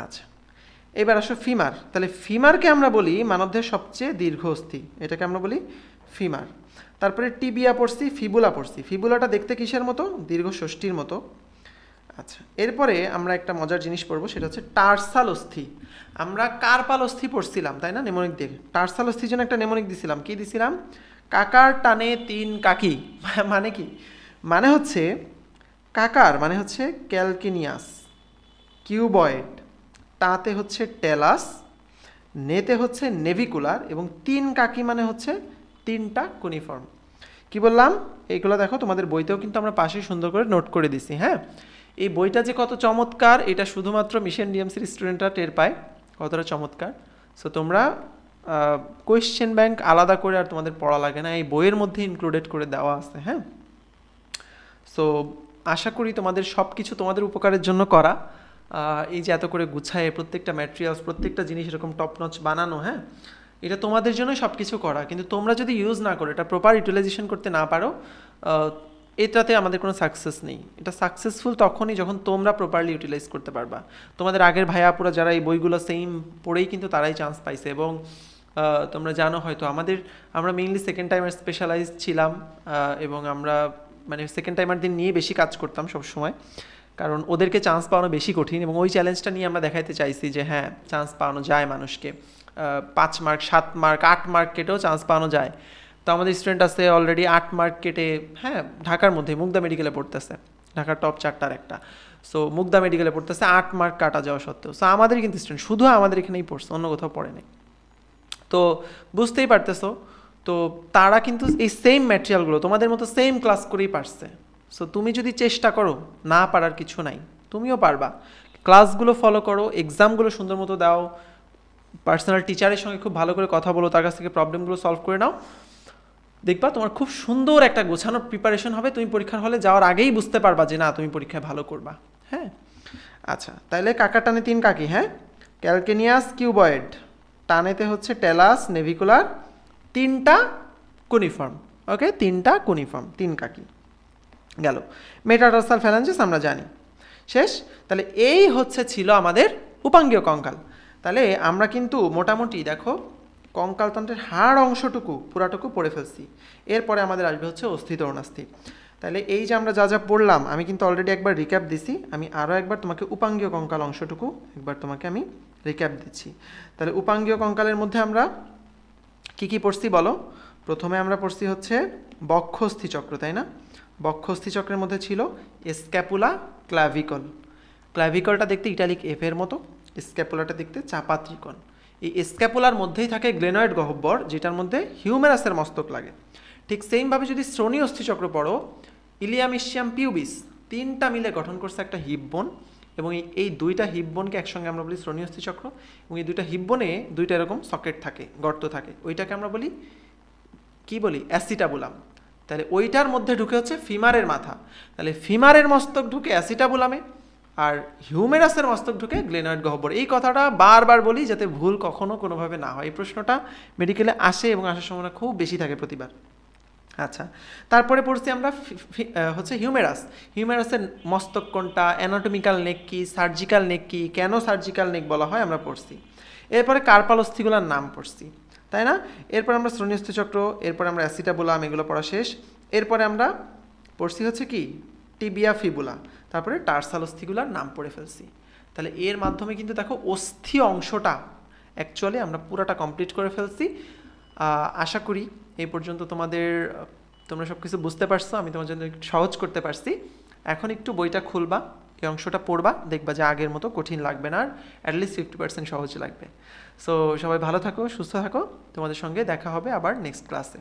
আচ্ছা এবার আসো ফিমার। তাহলে ফিমারকে আমরা বলি মানবদেহের সবচেয়ে দীর্ঘ অস্থি, এটাকে আমরা বলি ফিমার। তারপরে টিবিয়া পড়ছি, ফিবুলা পড়ছি। ফিবুলাটা দেখতে কিসের মতো? দীর্ঘ ষষ্ঠীর মতো। আচ্ছা, এরপরে আমরা একটা মজার জিনিস পড়বো, সেটা হচ্ছে টার্সাল অস্থি। আমরা কার্পাল অস্থি পড়ছিলাম তাই না, নেমোনিক দিয়ে। টার্সাল অস্থির জন্য একটা নেমোনিক দিছিলাম, কি দিছিলাম? কাকার টানে তিন কাকি। মানে কি? মানে হচ্ছে কাকার মানে হচ্ছে ক্যালকিনিয়াস, কিউবয়েড, টাতে হচ্ছে টেলাস, নেতে হচ্ছে নেভিকুলার, এবং তিন কাকি মানে হচ্ছে তিনটা কুনিফর্ম। কি বললাম? এইগুলো দেখো তোমাদের বইতেও কিন্তু আমরা পাশে সুন্দর করে নোট করে দিছি। হ্যাঁ, এই বইটা যে কত চমৎকার এটা শুধুমাত্র মিশন ডিএমসির স্টুডেন্টরা টের পায় কতটা চমৎকার। সো তোমরা কোয়েশ্চেন ব্যাংক আলাদা করে আর তোমাদের পড়া লাগে না, এই বইয়ের মধ্যে ইনক্লুডেড করে দেওয়া আছে। হ্যাঁ, সো আশা করি তোমাদের সব কিছু তোমাদের উপকারের জন্য করা। এই যে এত করে গুছায় প্রত্যেকটা ম্যাটেরিয়ালস, প্রত্যেকটা জিনিস এরকম টপ নচ বানানো, হ্যাঁ এটা তোমাদের জন্যই সব কিছু করা। কিন্তু তোমরা যদি ইউজ না করো, এটা প্রপার ইউটিলাইজেশন করতে না পারো, এটাতে আমাদের কোনো সাকসেস নেই। এটা সাকসেসফুল তখনই যখন তোমরা প্রপারলি ইউটিলাইজ করতে পারবা। তোমাদের আগের ভাইয়াপুরা যারা এই বইগুলো সেম পড়েই কিন্তু তারাই চান্স পাইছে। এবং তোমরা জানো হয়তো আমরা মেইনলি সেকেন্ড টাইমার স্পেশালাইজড ছিলাম, এবং আমরা মানে সেকেন্ড টাইমার দিন নিয়ে বেশি কাজ করতাম সবসময়, কারণ ওদেরকে চান্স পাওয়ানো বেশি কঠিন। এবং ওই চ্যালেঞ্জটা নিয়ে আমরা দেখাইতে চাইছি যে হ্যাঁ চান্স পাওয়ানো যায় মানুষকে, 5 মার্ক 7 মার্ক 8 মার্ক কেটেও চান্স পাওয়ানো যায়। তো আমাদের স্টুডেন্ট আছে অলরেডি 8 মার্ক কেটে, হ্যাঁ ঢাকার মধ্যে মুগদা মেডিকেলে পড়তেছে, ঢাকার টপ 4টার একটা। সো মুগদা মেডিকেলে পড়তেছে 8 মার্ক কাটা যাওয়া সত্ত্বেও। সো আমাদের কিন্তু স্টুডেন্ট শুধু আমাদের এখানেই পড়ছে, অন্য কোথাও পড়ে নেই। তো বুঝতেই পারতেছো, তো তারা কিন্তু এই সেম ম্যাটেরিয়ালগুলো তোমাদের মতো সেম ক্লাস করেই পারছে। সো তুমি যদি চেষ্টা করো, না পারার কিছু নাই, তুমিও পারবা। ক্লাসগুলো ফলো করো, এক্সামগুলো সুন্দর মতো দাও, পার্সোনাল টিচারের সঙ্গে খুব ভালো করে কথা বলো, তার কাছ থেকে প্রবলেমগুলো সলভ করে নাও, দেখবা তোমার খুব সুন্দর একটা গোছানো প্রিপারেশন হবে। তুমি পরীক্ষার হলে যাওয়ার আগেই বুঝতে পারবা যে না তুমি পরীক্ষায় ভালো করবা। হ্যাঁ, আচ্ছা তাহলে কাকার টানে তিন কাকি, হ্যাঁ ক্যালকেনিয়াস, কিউবয়েড, টানেতে হচ্ছে টেলাস, নেভিকুলার, তিনটা কুনিফর্ম। ওকে, তিনটা কুনিফর্ম, তিন কাকি গেল। মেটাটার্সাল ফ্যালাঞ্জেস আমরা জানি, শেষ। তাহলে এই ছিল আমাদের উপাঙ্গীয় কঙ্কাল। তাহলে আমরা কিন্তু মোটামুটি দেখো কঙ্কালতন্ত্রের হাড় অংশটুকু পুরাটুকু পড়ে ফেলছি। এরপরে আমাদের আসবে হচ্ছে অস্থি তরুণাস্থি। তাহলে এই যে আমরা যা যা পড়লাম, আমি কিন্তু অলরেডি একবার রিক্যাপ দিছি, আমি আরও একবার তোমাকে উপাঙ্গীয় কঙ্কাল অংশটুকু একবার তোমাকে আমি রিক্যাপ দিচ্ছি। তাহলে উপাঙ্গীয় কঙ্কালের মধ্যে আমরা কি কি পড়ছি বলো? প্রথমে আমরা পড়ছি হচ্ছে বক্ষস্থি চক্র, তাই না? বক্ষস্থি চক্রের মধ্যে ছিল স্ক্যাপুলা, ক্লাভিকল। ক্লাভিকলটা দেখতে ইটালিক এফ এর মতো, স্ক্যাপুলাটা দেখতে চাপা ত্রিকোণ। এই স্ক্যাপুলার মধ্যেই থাকে গ্লেনয়েড গহ্বর, যেটার মধ্যে হিউমেরাসের মস্তক লাগে। ঠিক সেমভাবে যদি শ্রোণী অস্থিচক্র পড়ো, ইলিয়াম, ইসচিয়াম, পিউবিস, তিনটা মিলে গঠন করছে একটা হিপ বোন। এবং এই দুইটা হিপবোনকে একসঙ্গে আমরা বলি শ্রোণী অস্থিচক্র, এবং এই দুইটা হিপবোনে দুইটা এরকম সকেট থাকে, গর্ত থাকে, ওইটাকে আমরা বলি কি বলি, অ্যাসিটাবুলাম। তাহলে ওইটার মধ্যে ঢুকে হচ্ছে ফিমারের মাথা, তাহলে ফিমারের মস্তক ঢুকে অ্যাসিটাবুলামে, আর হিউমেরাসের মস্তক ঢুকে গ্লেনয়েড গহ্বর। এই কথাটা বারবার বলি যাতে ভুল কখনো কোনোভাবে না হয়। এই প্রশ্নটা মেডিকেলে আসে এবং আসার সম্ভাবনা খুব বেশি থাকে প্রতিবার। আচ্ছা, তারপরে পড়ছি আমরা হচ্ছে হিউমেরাস। হিউমেরাসের মস্তক কোনটা, অ্যানাটমিক্যাল নেক কি, সার্জিক্যাল নেক কি, কেন সার্জিক্যাল নেক বলা হয় আমরা পড়ছি। এরপরে কার্পাল অস্থিগুলার নাম পড়ছি, তাই না? এরপর আমরা শ্রোণী অস্থিচক্র, এরপর আমরা অ্যাসিটাবুলাম, এগুলো পড়া শেষ। এরপরে আমরা পড়ছি হচ্ছে কি, টিবিয়া ফিবুলা, তারপরে টার্সাল অস্থিগুলার নাম পড়ে ফেলছি। তাহলে এর মাধ্যমে কিন্তু দেখো অস্থি অংশটা অ্যাকচুয়ালি আমরা পুরাটা কমপ্লিট করে ফেলছি। আশা করি এই পর্যন্ত তোমরা সব কিছু বুঝতে পারছো, আমি তোমার জন্য একটু সহজ করতে পারছি। এখন একটু বইটা খুলবা, এই অংশটা পড়বা, দেখবা যে আগের মতো কঠিন লাগবে না, আর অ্যাটলিস্ট 50% সহজ লাগবে। সো সবাই ভালো থাকো, সুস্থ থাকো, তোমাদের সঙ্গে দেখা হবে আবার নেক্সট ক্লাসে।